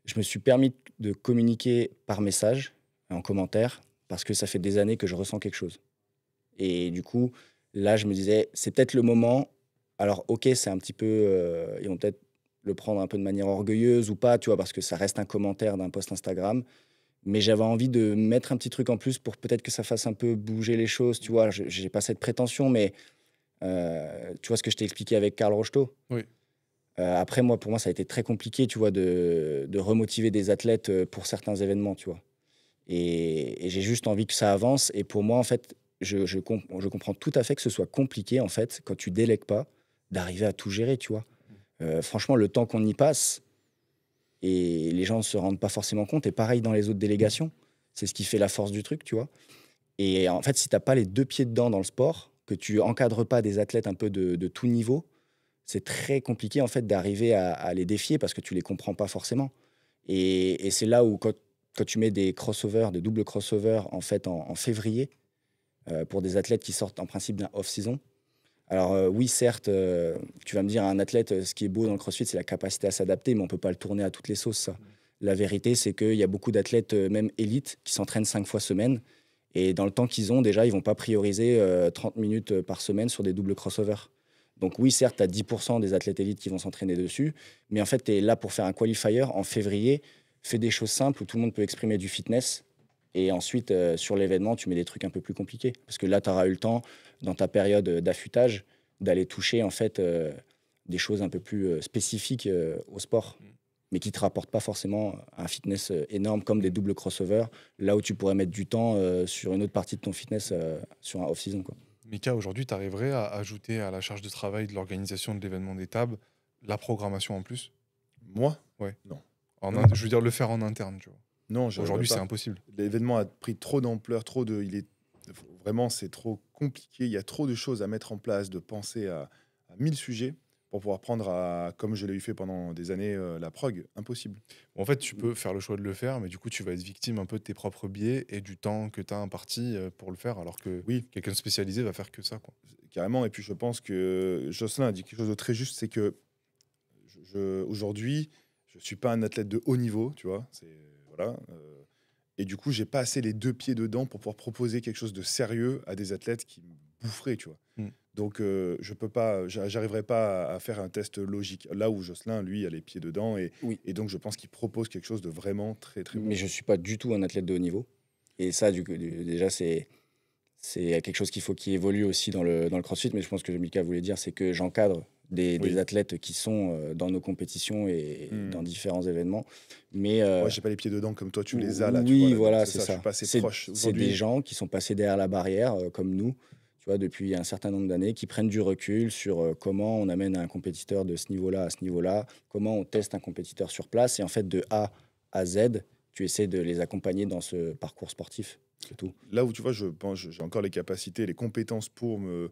Je me suis permis de communiquer par message, en commentaire, parce que ça fait des années que je ressens quelque chose. Et du coup, là, je me disais, c'est peut-être le moment. Alors, ok, c'est un petit peu. Ils vont peut-être le prendre un peu de manière orgueilleuse ou pas, tu vois, parce que ça reste un commentaire d'un post Instagram. Mais j'avais envie de mettre un petit truc en plus pour peut-être que ça fasse un peu bouger les choses, tu vois. J'ai pas cette prétention, mais tu vois ce que je t'ai expliqué avec Karl Rocheteau. Oui. Après, pour moi, ça a été très compliqué, tu vois, de remotiver des athlètes pour certains événements, tu vois. Et j'ai juste envie que ça avance. Et pour moi, en fait, je comprends tout à fait que ce soit compliqué, en fait, quand tu délègues pas, d'arriver à tout gérer, tu vois. Franchement, le temps qu'on y passe, et les gens ne se rendent pas forcément compte. Et pareil dans les autres délégations, c'est ce qui fait la force du truc, tu vois. Et en fait, si tu n'as pas les deux pieds dedans dans le sport, que tu encadres pas des athlètes un peu de tout niveau, c'est très compliqué en fait d'arriver à les défier parce que tu les comprends pas forcément. Et c'est là où quand tu mets des crossovers, des doubles crossovers en fait en février, pour des athlètes qui sortent en principe d'un off-season. Alors oui, certes, tu vas me dire, un athlète, ce qui est beau dans le CrossFit, c'est la capacité à s'adapter, mais on ne peut pas le tourner à toutes les sauces, ça. La vérité, c'est qu'il y a beaucoup d'athlètes, même élites, qui s'entraînent 5 fois semaine. Et dans le temps qu'ils ont, déjà, ils ne vont pas prioriser 30 minutes par semaine sur des doubles crossovers. Donc oui, certes, tu as 10% des athlètes élites qui vont s'entraîner dessus, mais en fait, tu es là pour faire un qualifier en février. Fais des choses simples où tout le monde peut exprimer du fitness. Et ensuite, sur l'événement, tu mets des trucs un peu plus compliqués. Parce que là, tu auras eu le temps, dans ta période d'affûtage, d'aller toucher en fait des choses un peu plus spécifiques au sport, mais qui ne te rapportent pas forcément un fitness énorme comme des doubles crossovers, là où tu pourrais mettre du temps sur une autre partie de ton fitness sur un off-season, quoi. Mika, aujourd'hui, tu arriverais à ajouter à la charge de travail de l'organisation de l'événement des tables la programmation en plus? Moi? Ouais. Non. Je veux dire, le faire en interne, tu vois. Non, Aujourd'hui, c'est impossible. L'événement a pris trop d'ampleur, vraiment, c'est trop compliqué. Il y a trop de choses à mettre en place, de penser à 1000 sujets pour pouvoir prendre comme je l'ai eu fait pendant des années, la prog. Impossible. En fait, tu peux faire le choix de le faire, mais du coup, tu vas être victime un peu de tes propres biais et du temps que tu as imparti pour le faire, alors que Oui, quelqu'un de spécialisé va faire que ça, quoi. carrément. Et puis, je pense que Jocelyn a dit quelque chose de très juste, c'est que aujourd'hui, je ne suis pas un athlète de haut niveau, tu vois. Voilà. Et du coup, j'ai pas assez les deux pieds dedans pour pouvoir proposer quelque chose de sérieux à des athlètes qui me boufferaient, tu vois. Donc, je peux pas, j'arriverai pas à faire un test logique. Là où Jocelyn, lui, a les pieds dedans, Oui. et donc je pense qu'il propose quelque chose de vraiment très, très bon. Mais je ne suis pas du tout un athlète de haut niveau. Et ça, déjà, c'est quelque chose qu'il faut qu'il évolue aussi dans le CrossFit. Mais je pense que Mika voulait dire, c'est que j'encadre des Oui. athlètes qui sont dans nos compétitions et dans différents événements. Mais Moi, j'ai pas les pieds dedans comme toi, tu les as là. Tu oui, vois, là, voilà, donc c'est Je ça. suis pas assez proche. C'est Aujourd'hui, des gens qui sont passés derrière la barrière, comme nous, tu vois, depuis un certain nombre d'années, qui prennent du recul sur comment on amène un compétiteur de ce niveau-là à ce niveau-là, comment on teste un compétiteur sur place. Et en fait, de A à Z, tu essaies de les accompagner dans ce parcours sportif. C'est tout. là où tu vois, je pense, j'ai encore les capacités, les compétences pour me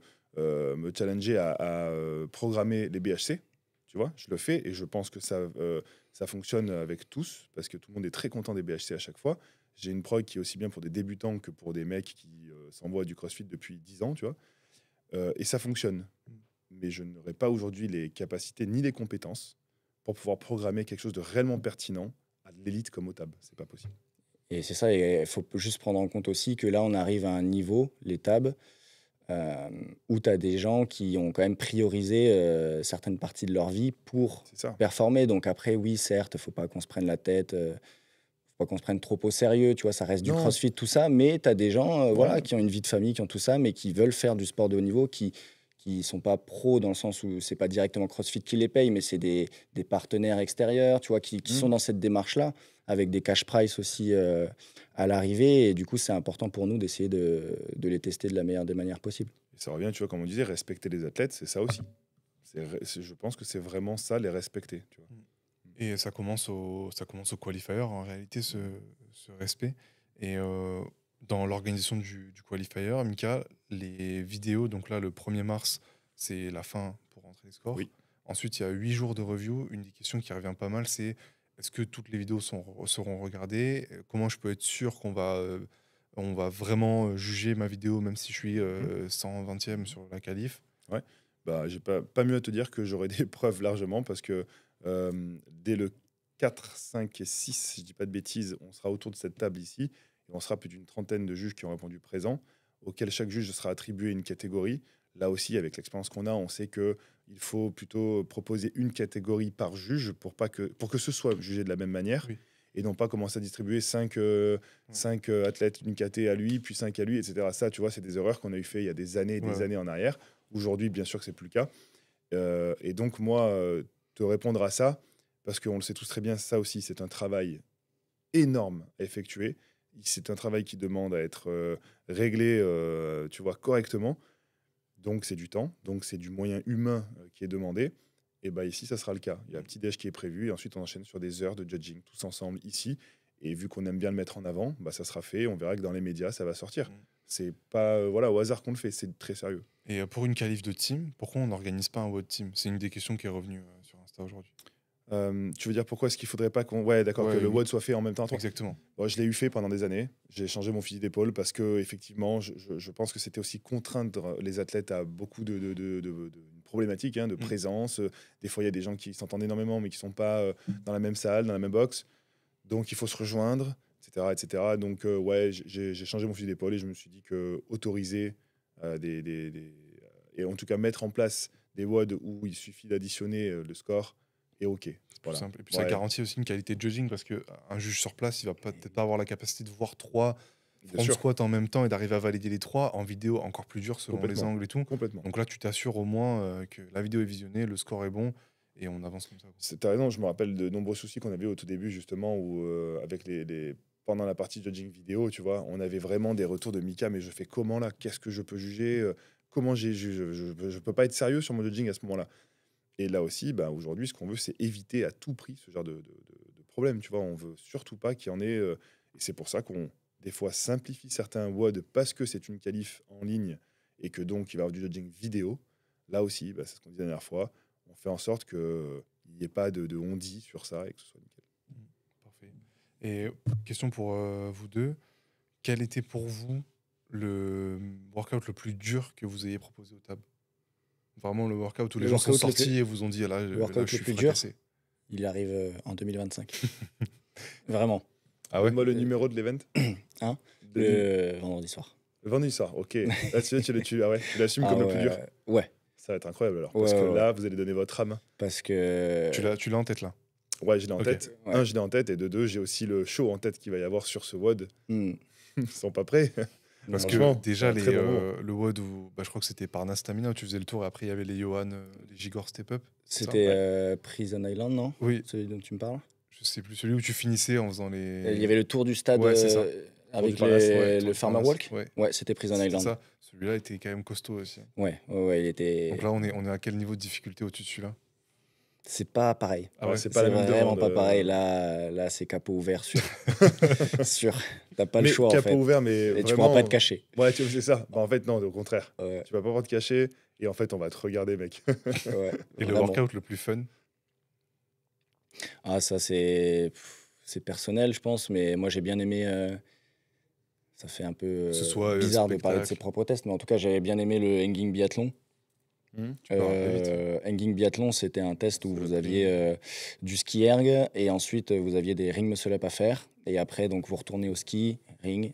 challenger à programmer les BHC. Tu vois, je le fais et je pense que ça fonctionne avec tous parce que tout le monde est très content des BHC à chaque fois. J'ai une prog qui est aussi bien pour des débutants que pour des mecs qui s'envoient du CrossFit depuis 10 ans, tu vois. Et ça fonctionne. Mais je n'aurai pas aujourd'hui les capacités ni les compétences pour pouvoir programmer quelque chose de réellement pertinent à de l'élite comme au TAB. C'est pas possible. Et c'est ça, et il faut juste prendre en compte aussi que là, on arrive à un niveau, les tables, où tu as des gens qui ont quand même priorisé certaines parties de leur vie pour C'est ça. performer. Donc après, oui, certes, il ne faut pas qu'on se prenne la tête, faut pas qu'on se prenne trop au sérieux, tu vois, ça reste du Non. CrossFit, tout ça, mais tu as des gens voilà, Ouais. qui ont une vie de famille, qui ont tout ça, mais qui veulent faire du sport de haut niveau, qui sont pas pros dans le sens où c'est pas directement CrossFit qui les paye, mais c'est des partenaires extérieurs, tu vois, qui sont dans cette démarche-là, avec des cash price aussi à l'arrivée. Et du coup, c'est important pour nous d'essayer de les tester de la meilleure des manières possibles. Et ça revient, tu vois, comme on disait, respecter les athlètes, c'est ça aussi. Je pense que c'est vraiment ça, les respecter. Tu vois. Et ça commence au qualifier, en réalité, ce respect. Et dans l'organisation du qualifier, Mika, les vidéos, donc là, le 1er mars, c'est la fin pour rentrer les scores. Oui. Ensuite, il y a 8 jours de review. Une des questions qui revient pas mal, c'est est-ce que toutes les vidéos seront regardées? Comment je peux être sûr qu'on on va vraiment juger ma vidéo, même si je suis 120e sur la qualif? Bah, j'ai pas mieux à te dire que j'aurai des preuves largement parce que dès le 4, 5 et 6, si je dis pas de bêtises, on sera autour de cette table ici et on sera plus d'une trentaine de juges qui ont répondu présent, auquel chaque juge sera attribué une catégorie. Là aussi, avec l'expérience qu'on a, on sait qu'il faut plutôt proposer une catégorie par juge pour que ce soit jugé de la même manière. Oui. Et non pas commencer à distribuer 5 athlètes, une caté à lui, puis 5 à lui, etc. Ça, tu vois, c'est des erreurs qu'on a eu fait il y a des années et des années en arrière. Aujourd'hui, bien sûr que c'est plus le cas. Et donc, moi, te répondre à ça, parce qu'on le sait tous très bien, ça aussi, c'est un travail énorme à effectuer. C'est un travail qui demande à être réglé, tu vois, correctement. Donc, c'est du temps. Donc, c'est du moyen humain qui est demandé. Et bah ici, ça sera le cas. Il y a un petit déj qui est prévu. Et ensuite, on enchaîne sur des heures de judging, tous ensemble ici. Et vu qu'on aime bien le mettre en avant, bah, ça sera fait. On verra que dans les médias, ça va sortir. C'est pas voilà, au hasard qu'on le fait. C'est très sérieux. Et pour une qualif de team, pourquoi on n'organise pas un WOD team? C'est une des questions qui est revenue sur Insta aujourd'hui. Tu veux dire pourquoi est-ce qu'il faudrait pas qu'on... Ouais, d'accord, Ouais, que le oui. WOD soit fait en même temps. Exactement. Bon, je l'ai eu fait pendant des années. J'ai changé mon fusil d'épaule parce que effectivement, je pense que c'était aussi contraindre les athlètes à beaucoup de problématiques, hein, de présence. Des fois, il y a des gens qui s'entendent énormément, mais qui sont pas dans la même salle, dans la même box. Donc, il faut se rejoindre, etc., etc. Donc, ouais, j'ai changé mon fusil d'épaule et je me suis dit que autoriser et en tout cas mettre en place des WOD où il suffit d'additionner le score est OK. Plus Voilà. simple. Et puis ça Ouais. garantit aussi une qualité de judging parce qu'un juge sur place, il va peut-être pas avoir la capacité de voir 3 Bien front sûr, squats en même temps et d'arriver à valider les 3 en vidéo encore plus dur selon les Complètement. angles et tout. complètement. Donc là, tu t'assures au moins que la vidéo est visionnée, le score est bon et on avance comme ça. T'as raison, je me rappelle de nombreux soucis qu'on avait au tout début, justement, où avec pendant la partie judging vidéo, tu vois, on avait vraiment des retours de Mika, mais je fais comment là? Qu'est-ce que je peux juger? Comment je peux pas être sérieux sur mon judging à ce moment-là. Et là aussi, bah, aujourd'hui, ce qu'on veut, c'est éviter à tout prix ce genre de problème, tu vois. On veut surtout pas qu'il y en ait. Et c'est pour ça qu'on, des fois, simplifie certains WOD parce que c'est une qualif en ligne et que donc il va y avoir du judging vidéo. Là aussi, bah, c'est ce qu'on disait la dernière fois. On fait en sorte qu'il n'y ait pas de on-dit sur ça et que ce soit nickel. Parfait. Et question pour vous deux. Quel était pour vous le workout le plus dur que vous ayez proposé aux tables? Vraiment le workout où les Le gens sont workout le sortis et vous ont dit, là, workout je le suis plus dur fracassé. Il arrive en 2025. Vraiment. Ah ouais? Donne-moi le numéro de l'event. Hein De- Le vendredi soir. Le vendredi soir, ok. Là, tu l'assumes comme le plus dur. Ouais, Ça va être incroyable alors. Parce Ouais, que ouais, là, vous allez donner votre âme. parce que... Tu l'as en tête là? Ouais, je l'ai en Ok. tête. Ouais. Un, je l'ai en tête. Et de deux, j'ai aussi le show en tête qu'il va y avoir sur ce WOD. Hmm. Ils sont pas prêts. Parce Franchement, que déjà, c'est un très bon moment. le WOD, où, bah, je crois que c'était par Nastamina où tu faisais le tour et après il y avait les Johan, les Gigor Step Up. c'est ça? C'était Ouais. Prison Island, non? Oui, Celui dont tu me parles? je sais plus, celui où tu finissais en faisant les. Il y avait le tour du stade Ouais, c'est ça. avec du Parnasse, Ouais, le Tour Farmer de France, Walk. Ouais, Ouais, c'était Prison c'était Island. ça. Celui-là était quand même costaud aussi. Ouais, il était... Donc là, on est à quel niveau de difficulté au-dessus de celui-là? C'est pas pareil. Ah ouais, c'est pas la même vraiment demande. pas pareil. Là c'est capot ouvert sûr. Sûr. T'as pas le Mais choix en capot fait. ouvert, mais Et tu vraiment... pourras pas te cacher. Ouais, c'est ça. Bah, en fait, non, au contraire. Ouais, Tu vas pas pouvoir te cacher. Et en fait, on va te regarder, mec. ouais, Et le vraiment. workout le plus fun? Ah, ça c'est personnel, je pense, mais moi j'ai bien aimé. Ça fait un peu Que ce soit, bizarre de parler de ses spectacle. propres tests, mais en tout cas j'avais bien aimé le hanging biathlon. Tu peux rappeler vite. Hanging biathlon, c'était un test où C'est vous le aviez du ski erg et ensuite vous aviez des ring muscle up à faire. Et après, donc vous retournez au ski, ring,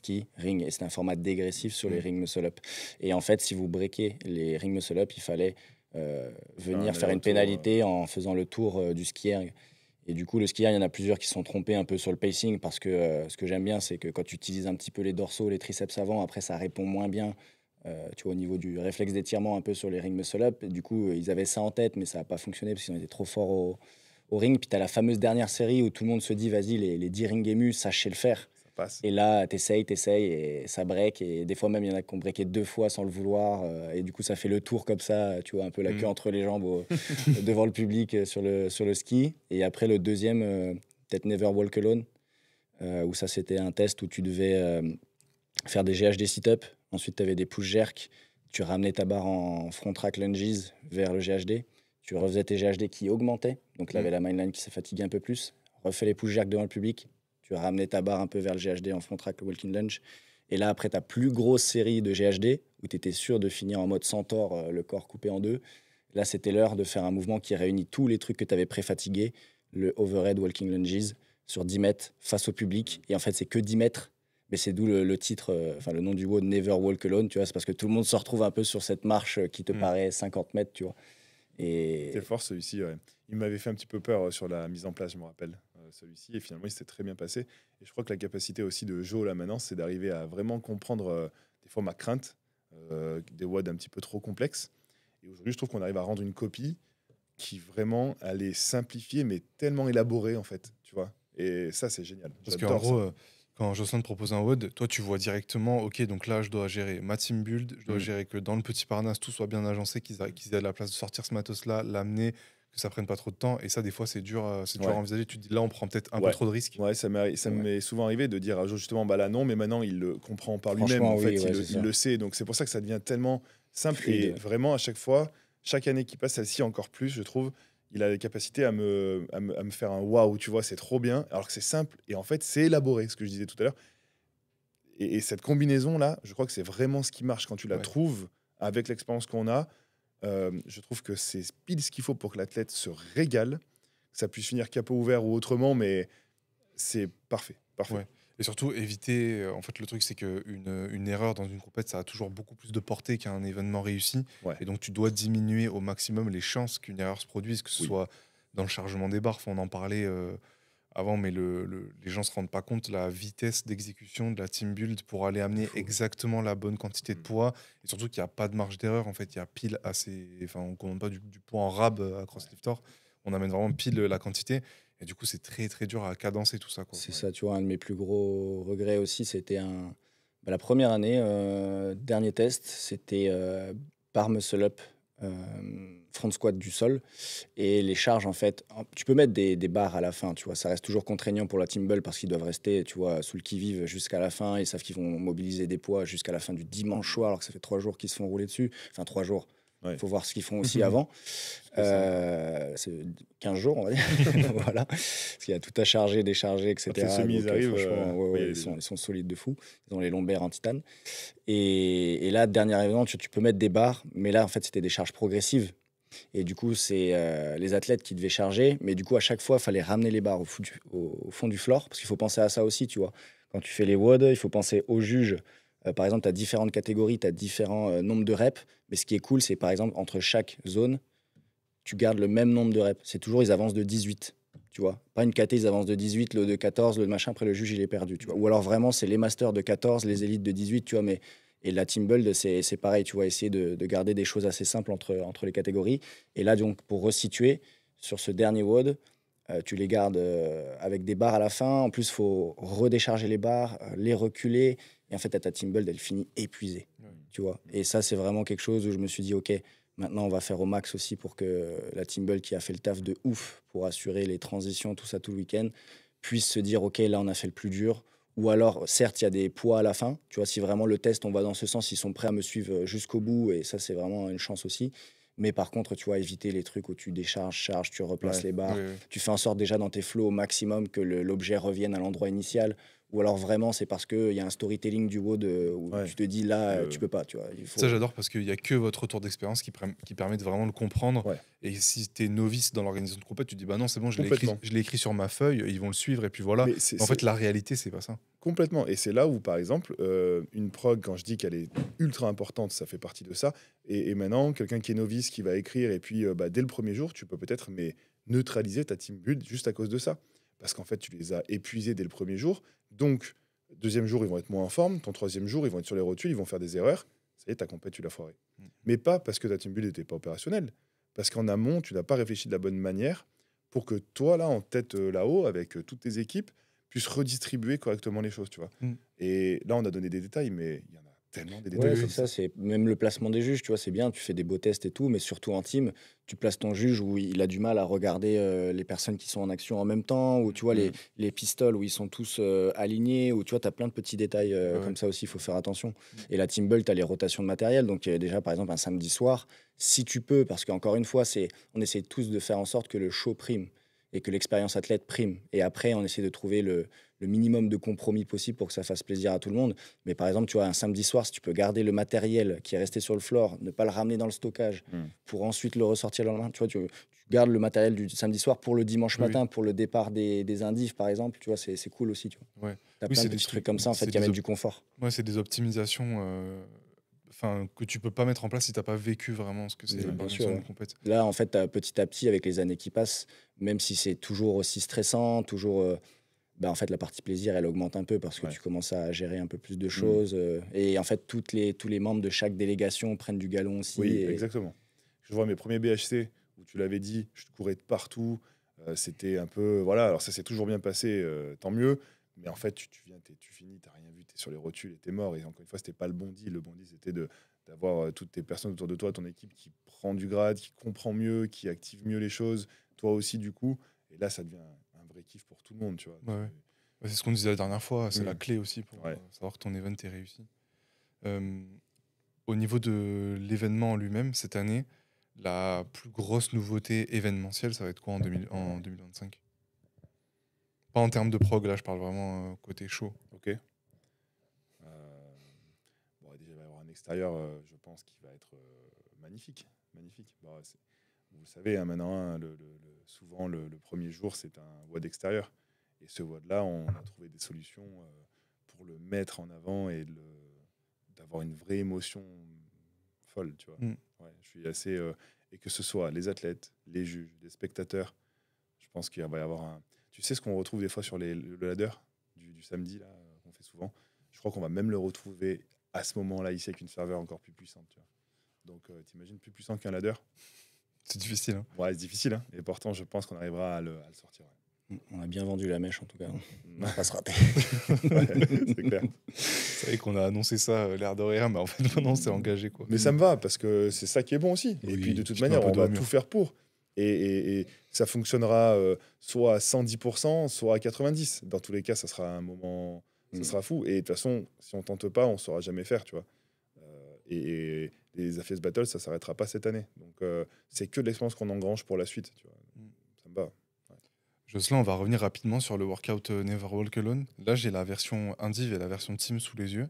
et c'est un format dégressif sur les ring muscle up. Et en fait, si vous breakez les ring muscle up, il fallait venir faire une aller-retour, pénalité en faisant le tour du ski erg. Et du coup, le ski erg, il y en a plusieurs qui se sont trompés un peu sur le pacing parce que ce que j'aime bien, c'est que quand tu utilises un petit peu les dorsaux, les triceps avant, après ça répond moins bien. Tu vois, au niveau du réflexe d'étirement un peu sur les ring muscle up. Et du coup, ils avaient ça en tête, mais ça n'a pas fonctionné parce qu'ils ont été trop forts au ring. Puis tu as la fameuse dernière série où tout le monde se dit, vas-y, les 10 rings émus, sachez le faire. Ça passe. Et là, t'essayes, et ça break. Et des fois même, il y en a qui ont breaké 2 fois sans le vouloir. Et du coup, ça fait le tour comme ça, tu vois, un peu la queue entre les jambes devant le public sur le ski. Et après, le deuxième, peut-être Never Walk Alone, où ça, c'était un test où tu devais faire des GHD sit-up. Ensuite, tu avais des push-jerk. Tu ramenais ta barre en front rack lunges vers le GHD. Tu refaisais tes GHD qui augmentaient. Donc là, il y avait la mainline qui s'est fatiguée un peu plus. Refais les push-jerk devant le public. Tu ramenais ta barre un peu vers le GHD en front rack walking lunge. Et là, après ta plus grosse série de GHD, où tu étais sûr de finir en mode centaure, le corps coupé en deux, là, c'était l'heure de faire un mouvement qui réunit tous les trucs que tu avais pré-fatigués. Le overhead walking lunges sur 10 mètres face au public. Et en fait, c'est que 10 mètres. Mais c'est d'où le titre, enfin le nom du WOD, Never Walk Alone, tu vois. C'est parce que tout le monde se retrouve un peu sur cette marche qui te paraît 50 mètres, tu vois. Et C'était fort celui-ci, ouais. Il m'avait fait un petit peu peur sur la mise en place, je me rappelle, celui-ci. Et finalement, il s'était très bien passé. Et je crois que la capacité aussi de Jo là maintenant, c'est d'arriver à vraiment comprendre des fois ma crainte, des WOD un petit peu trop complexes. Et aujourd'hui, je trouve qu'on arrive à rendre une copie qui vraiment allait simplifier, mais tellement élaborée en fait, tu vois. Et ça, c'est génial. Parce qu'en J'adore gros, ça. quand Jocelyn te propose un WOD, toi tu vois directement, ok, donc là je dois gérer ma team build, je dois gérer que dans le petit Parnasse tout soit bien agencé, qu'ils aient la place de sortir ce matos-là, l'amener, que ça prenne pas trop de temps. Et ça, des fois, c'est dur à envisager. Tu te dis là, on prend peut-être un peu trop de risques. Ouais, ça m'est souvent arrivé de dire à Jo justement, bah là non, mais maintenant il le comprend par lui-même. Franchement, En fait, oui, ouais, il le sait. Donc c'est pour ça que ça devient tellement simple. Et Fluide. vraiment, à chaque fois, chaque année qui passe, celle-ci encore plus, je trouve, il a la capacité à me faire un waouh, tu vois, c'est trop bien, alors que c'est simple. Et en fait, c'est élaboré, ce que je disais tout à l'heure. Et cette combinaison-là, je crois que c'est vraiment ce qui marche quand tu la Ouais. trouves avec l'expérience qu'on a. Je trouve que c'est pile ce qu'il faut pour que l'athlète se régale, que ça puisse finir capot ouvert ou autrement, mais c'est parfait. Parfait. Ouais. Et surtout, éviter. En fait, le truc, c'est qu'une erreur dans une compète, ça a toujours beaucoup plus de portée qu'un événement réussi. Ouais. Et donc, tu dois diminuer au maximum les chances qu'une erreur se produise, que ce Oui. soit dans le chargement des barres. Enfin, on en parlait avant, mais les gens se rendent pas compte la vitesse d'exécution de la team build pour aller amener Fou. exactement la bonne quantité de Mm. poids. Et surtout qu'il n'y a pas de marge d'erreur. En fait, il y a pile assez. Enfin, on ne commande pas du poids en rab à CrossLifter. On amène vraiment pile la quantité. Et du coup, c'est très, très dur à cadencer tout ça, quoi. C'est ça, tu vois, un de mes plus gros regrets aussi, c'était la première année, dernier test, c'était bar muscle up, front squat du sol. Et les charges, en fait, tu peux mettre des barres à la fin, tu vois, ça reste toujours contraignant pour la team build parce qu'ils doivent rester, tu vois, sous le qui-vive jusqu'à la fin. Ils savent qu'ils vont mobiliser des poids jusqu'à la fin du dimanche soir, alors que ça fait 3 jours qu'ils se font rouler dessus. Enfin, 3 jours. Il Ouais. faut voir ce qu'ils font aussi avant. C'est ça. C'est 15 jours, on va dire. Voilà. Parce qu'il y a tout à charger, décharger, etc. Après, semis, ils Donc, arrivent, franchement, ouais, faut y ouais, aller ils déjà. sont solides de fou. Ils ont les lombaires en titane. Et là, dernier événement, tu peux mettre des barres, mais là, en fait, c'était des charges progressives. Et du coup, c'est les athlètes qui devaient charger. Mais du coup, à chaque fois, il fallait ramener les barres au fond du floor. Parce qu'il faut penser à ça aussi, tu vois. Quand tu fais les WOD, il faut penser au juge. Par exemple, tu as différentes catégories, tu as différents nombres de reps. Mais ce qui est cool, c'est par exemple, entre chaque zone, tu gardes le même nombre de reps. C'est toujours, ils avancent de 18, tu vois. Pas une KT, ils avancent de 18, le de 14, le machin, après le juge, il est perdu, tu vois. Ou alors vraiment, c'est les masters de 14, les élites de 18, tu vois. Mais, et la team build, c'est pareil, tu vois, essayer de garder des choses assez simples entre les catégories. Et là, donc, pour resituer, sur ce dernier WOD, tu les gardes avec des barres à la fin. En plus, il faut redécharger les barres, les reculer. Et en fait, ta team build, elle finit épuisée. Ouais. Tu vois. Et ça, c'est vraiment quelque chose où je me suis dit, OK, maintenant, on va faire au max aussi pour que la team build qui a fait le taf de ouf pour assurer les transitions, tout ça, tout le week-end, puisse se dire, OK, là, on a fait le plus dur. Ou alors, certes, il y a des poids à la fin. Tu vois, si vraiment le test, on va dans ce sens, ils sont prêts à me suivre jusqu'au bout. Et ça, c'est vraiment une chance aussi. Mais par contre, tu vois, éviter les trucs où tu décharges, charges, tu replaces Ouais. les barres. Ouais, ouais. Tu fais en sorte déjà dans tes flows au maximum que l'objet revienne à l'endroit initial. Ou alors vraiment, c'est parce qu'il y a un storytelling du WOD où Ouais. tu te dis là, Euh, tu peux pas. Tu vois, il faut... Ça, j'adore parce qu'il n'y a que votre retour d'expérience qui permet de vraiment le comprendre. Ouais. Et si tu es novice dans l'organisation de compète, tu te dis bah non, c'est bon, Complètement. je l'ai écrit sur ma feuille, ils vont le suivre et puis voilà. Mais Mais en fait, la réalité, c'est pas ça. complètement. Et c'est là où, par exemple, une prog, quand je dis qu'elle est ultra importante, ça fait partie de ça. Et maintenant, quelqu'un qui est novice, qui va écrire, et puis dès le premier jour, tu peux peut-être neutraliser ta team build juste à cause de ça. Parce qu'en fait, tu les as épuisés dès le premier jour. Donc, deuxième jour, ils vont être moins en forme. Ton troisième jour, ils vont être sur les rotules, ils vont faire des erreurs. Ça y est, ta compète, tu l'as foirée. Mm. Mais pas parce que ta team build n'était pas opérationnelle. Parce qu'en amont, tu n'as pas réfléchi de la bonne manière pour que toi, là, en tête là-haut, avec toutes tes équipes, puisse redistribuer correctement les choses, tu vois. Mm. Et là, on a donné des détails, mais il y en a tellement des Ouais, détails c'est comme ça, ça. c'est même le placement des juges, tu vois, c'est bien, tu fais des beaux tests et tout, mais surtout en team, tu places ton juge où il a du mal à regarder les personnes qui sont en action en même temps, ou tu vois, Mm. les pistoles où ils sont tous alignés, ou tu vois, tu as plein de petits détails Ouais. comme ça aussi, il faut faire attention. Mm. Et la team build, tu as les rotations de matériel, donc déjà, par exemple, un samedi soir, si tu peux, parce qu'encore une fois, on essaie tous de faire en sorte que le show prime et que l'expérience athlète prime. Et après, on essaie de trouver le minimum de compromis possible pour que ça fasse plaisir à tout le monde. Mais par exemple, tu vois, un samedi soir, si tu peux garder le matériel qui est resté sur le floor, ne pas le ramener dans le stockage Mm. pour ensuite le ressortir le lendemain, tu vois, tu gardes le matériel du samedi soir pour le dimanche Oui, matin, pour le départ des indifs, par exemple, tu vois, c'est cool aussi, tu vois. Ouais. T'as Oui, plein c'est de des petits trucs, trucs comme ça, en fait, c'est qui des amènent du confort. ouais, c'est des optimisations que tu peux pas mettre en place si t'as pas vécu vraiment ce que c'est Bien l'organisation sûr, d'une ouais. compète. Là, en fait, petit à petit, avec les années qui passent, même si c'est toujours aussi stressant, toujours... en fait, la partie plaisir, elle augmente un peu parce que Ouais. tu commences à gérer un peu plus de choses. Et en fait, tous les membres de chaque délégation prennent du galon aussi. Oui, et- exactement. Je vois mes premiers BHC où tu l'avais dit, je courais de partout. C'était un peu. Voilà, alors ça s'est toujours bien passé, tant mieux. Mais en fait, tu viens, tu finis, tu n'as rien vu, tu es sur les rotules et tu es mort. Et encore une fois, c'était pas le bondi. Le bondi, c'était d'avoir toutes tes personnes autour de toi, ton équipe qui prend du grade, qui comprend mieux, qui active mieux les choses. Toi aussi, du coup. Et là, ça devient un vrai kiff pour tout le monde, tu vois. Ouais, ouais. Ouais, c'est ce qu'on disait la dernière fois, c'est la Mm. clé aussi pour Ouais. savoir que ton event est réussi. Euh, Au niveau de l'événement en lui-même, cette année, la plus grosse nouveauté événementielle, ça va être quoi en 2025? Pas en termes de prog, là, je parle vraiment côté show. Ok. Bon, déjà, il va y avoir un extérieur, je pense, qui va être magnifique. Magnifique. Bon, vous le savez, hein, maintenant, hein, souvent, le premier jour, c'est un WOD extérieur. Et ce WOD-là, on a trouvé des solutions pour le mettre en avant et d'avoir une vraie émotion folle, tu vois. Ouais, je suis assez... et que ce soit les athlètes, les juges, les spectateurs, je pense qu'il va y avoir un... Tu sais ce qu'on retrouve des fois sur le ladder du samedi, là, qu'on fait souvent. Je crois qu'on va même le retrouver à ce moment-là ici avec une serveur encore plus puissante, tu vois. Donc, t'imagines plus puissant qu'un ladder? C'est difficile. Hein. Ouais, c'est difficile, hein. Et pourtant, je pense qu'on arrivera à le sortir. Ouais. On a bien vendu la mèche en tout cas. On va pas se rater. Ouais, c'est clair. C'est vrai qu'on a annoncé ça, l'air de rien, mais en fait, maintenant, c'est engagé. Quoi. Mais ça me va, parce que c'est ça qui est bon aussi. Et Oui, puis, de toute tu mets un manière, peu on d'eau va au mur. tout faire pour. Et ça fonctionnera soit à 110%, soit à 90%. Dans tous les cas, ça sera un moment... Ça sera fou. Et de toute façon, si on tente pas, on saura jamais faire, tu vois. Et les AFS Battle, ça s'arrêtera pas cette année. Donc, c'est que de l'expérience qu'on engrange pour la suite, tu vois. Ça me va. Jocelyn, on va revenir rapidement sur le workout Never Walk Alone. Là, j'ai la version Indiv et la version Team sous les yeux.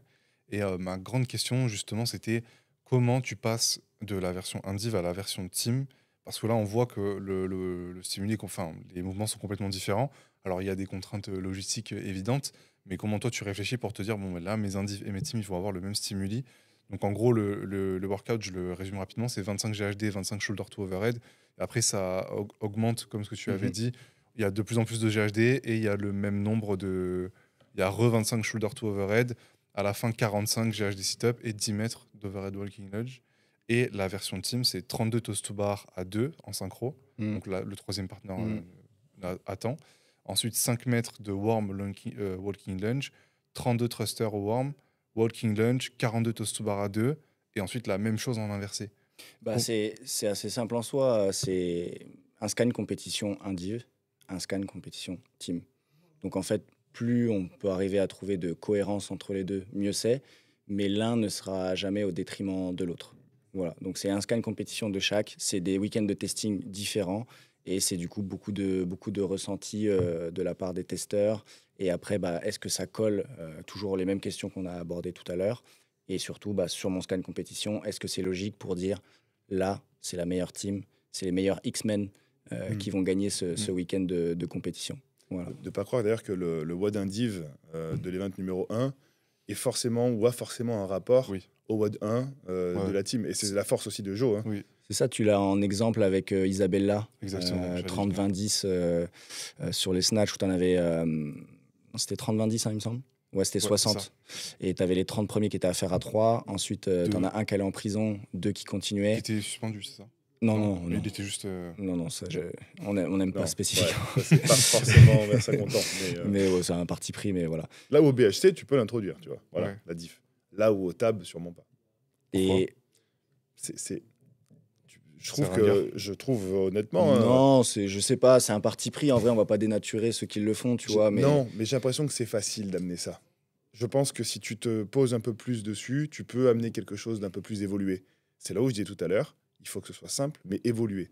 Et ma grande question, justement, c'était comment tu passes de la version Indiv à la version Team? Parce que là, on voit que le stimuli, enfin, les mouvements sont complètement différents. Alors, il y a des contraintes logistiques évidentes, mais comment toi, tu réfléchis pour te dire, bon, là, mes Indiv et mes Team, ils vont avoir le même stimuli. Donc, en gros, le workout, je le résume rapidement, c'est 25 GHD, 25 shoulder to overhead. Et après, ça augmente, comme ce que tu avais dit. Il y a de plus en plus de GHD et il y a le même nombre de... Il y a 25 shoulder to overhead, à la fin 45 GHD sit-up et 10 mètres d'overhead walking lunge. Et la version team, c'est 32 toes to bar à 2 en synchro. Donc là, le troisième partenaire attend. Ensuite, 5 mètres de warm walking lunge, 32 thrusters au warm, walking lunge, 42 toes to bar à 2. Et ensuite, la même chose en inversé. Bah, c'est assez simple en soi. C'est un scan compétition indiv, un scan compétition team. Donc en fait, plus on peut arriver à trouver de cohérence entre les deux, mieux c'est. Mais l'un ne sera jamais au détriment de l'autre. Voilà. Donc c'est un scan compétition de chaque. C'est des week-ends de testing différents. Et c'est du coup beaucoup de ressentis de la part des testeurs. Et après, bah, est-ce que ça colle? Toujours les mêmes questions qu'on a abordées tout à l'heure. Et surtout, bah, sur mon scan compétition, est-ce que c'est logique pour dire là, c'est la meilleure team, c'est les meilleurs X-Men qui vont gagner ce week-end de compétition. Voilà. De ne pas croire d'ailleurs que le WOD Indiv de l'event numéro 1 est forcément ou a forcément un rapport au WOD 1 de la team. Et c'est la force aussi de Joe. Hein. Oui. C'est ça, tu l'as en exemple avec Isabella, Exactement, 30-20-10 sur les snatchs où tu en avais. C'était 30-20-10, hein, il me semble. Ouais, c'était 60. Et tu avais les 30 premiers qui étaient à faire à 3. Ensuite, tu en as un qui allait en prison, 2 qui continuaient. Qui était suspendu, c'est ça? Non. Il était juste. Non, ça, on n'aime pas spécifiquement. Ouais, c'est pas forcément vers ça content. Mais ouais, c'est un parti pris, mais voilà. Là où au BHC, tu peux l'introduire, tu vois. Voilà, Ouais. la diff. Là où au TAB, sûrement pas. Et je trouve honnêtement. Non, je sais pas, c'est un parti pris. En vrai, on va pas dénaturer ceux qui le font, tu vois. Mais... Non, mais j'ai l'impression que c'est facile d'amener ça. Je pense que si tu te poses un peu plus dessus, tu peux amener quelque chose d'un peu plus évolué. C'est là où je disais tout à l'heure, il faut que ce soit simple, mais évolué.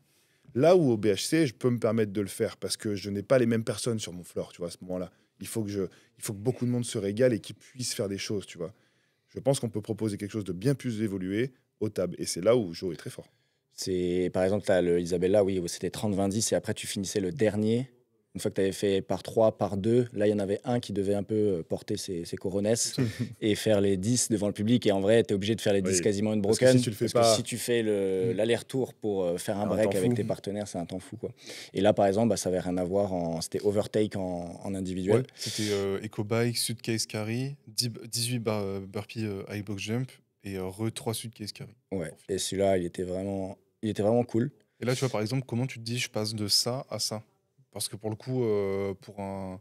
Là où au BHC, je peux me permettre de le faire parce que je n'ai pas les mêmes personnes sur mon floor, tu vois, à ce moment-là. Il faut que beaucoup de monde se régale et qu'ils puissent faire des choses, tu vois. Je pense qu'on peut proposer quelque chose de bien plus évolué au TAB. Et c'est là où Joe est très fort. Par exemple, tu as le Isabella, oui, où c'était 30-20-10 et après tu finissais le dernier. Une fois que tu avais fait par 3, par 2, là, il y en avait un qui devait un peu porter ses coronesses et faire les 10 devant le public. Et en vrai, tu es obligé de faire les 10 quasiment une broken. Parce que si tu fais l'aller-retour pour faire un break avec tes partenaires, c'est un temps fou, quoi. Et là, par exemple, bah, ça n'avait rien à voir. C'était overtake en individuel. Ouais, c'était eco-bike, suitcase carry, 18 burpee high box jump et 3 suitcase carry. Ouais, et celui-là, il était vraiment cool. Et là, tu vois, par exemple, comment tu te dis, je passe de ça à ça? Parce que pour le coup, pour un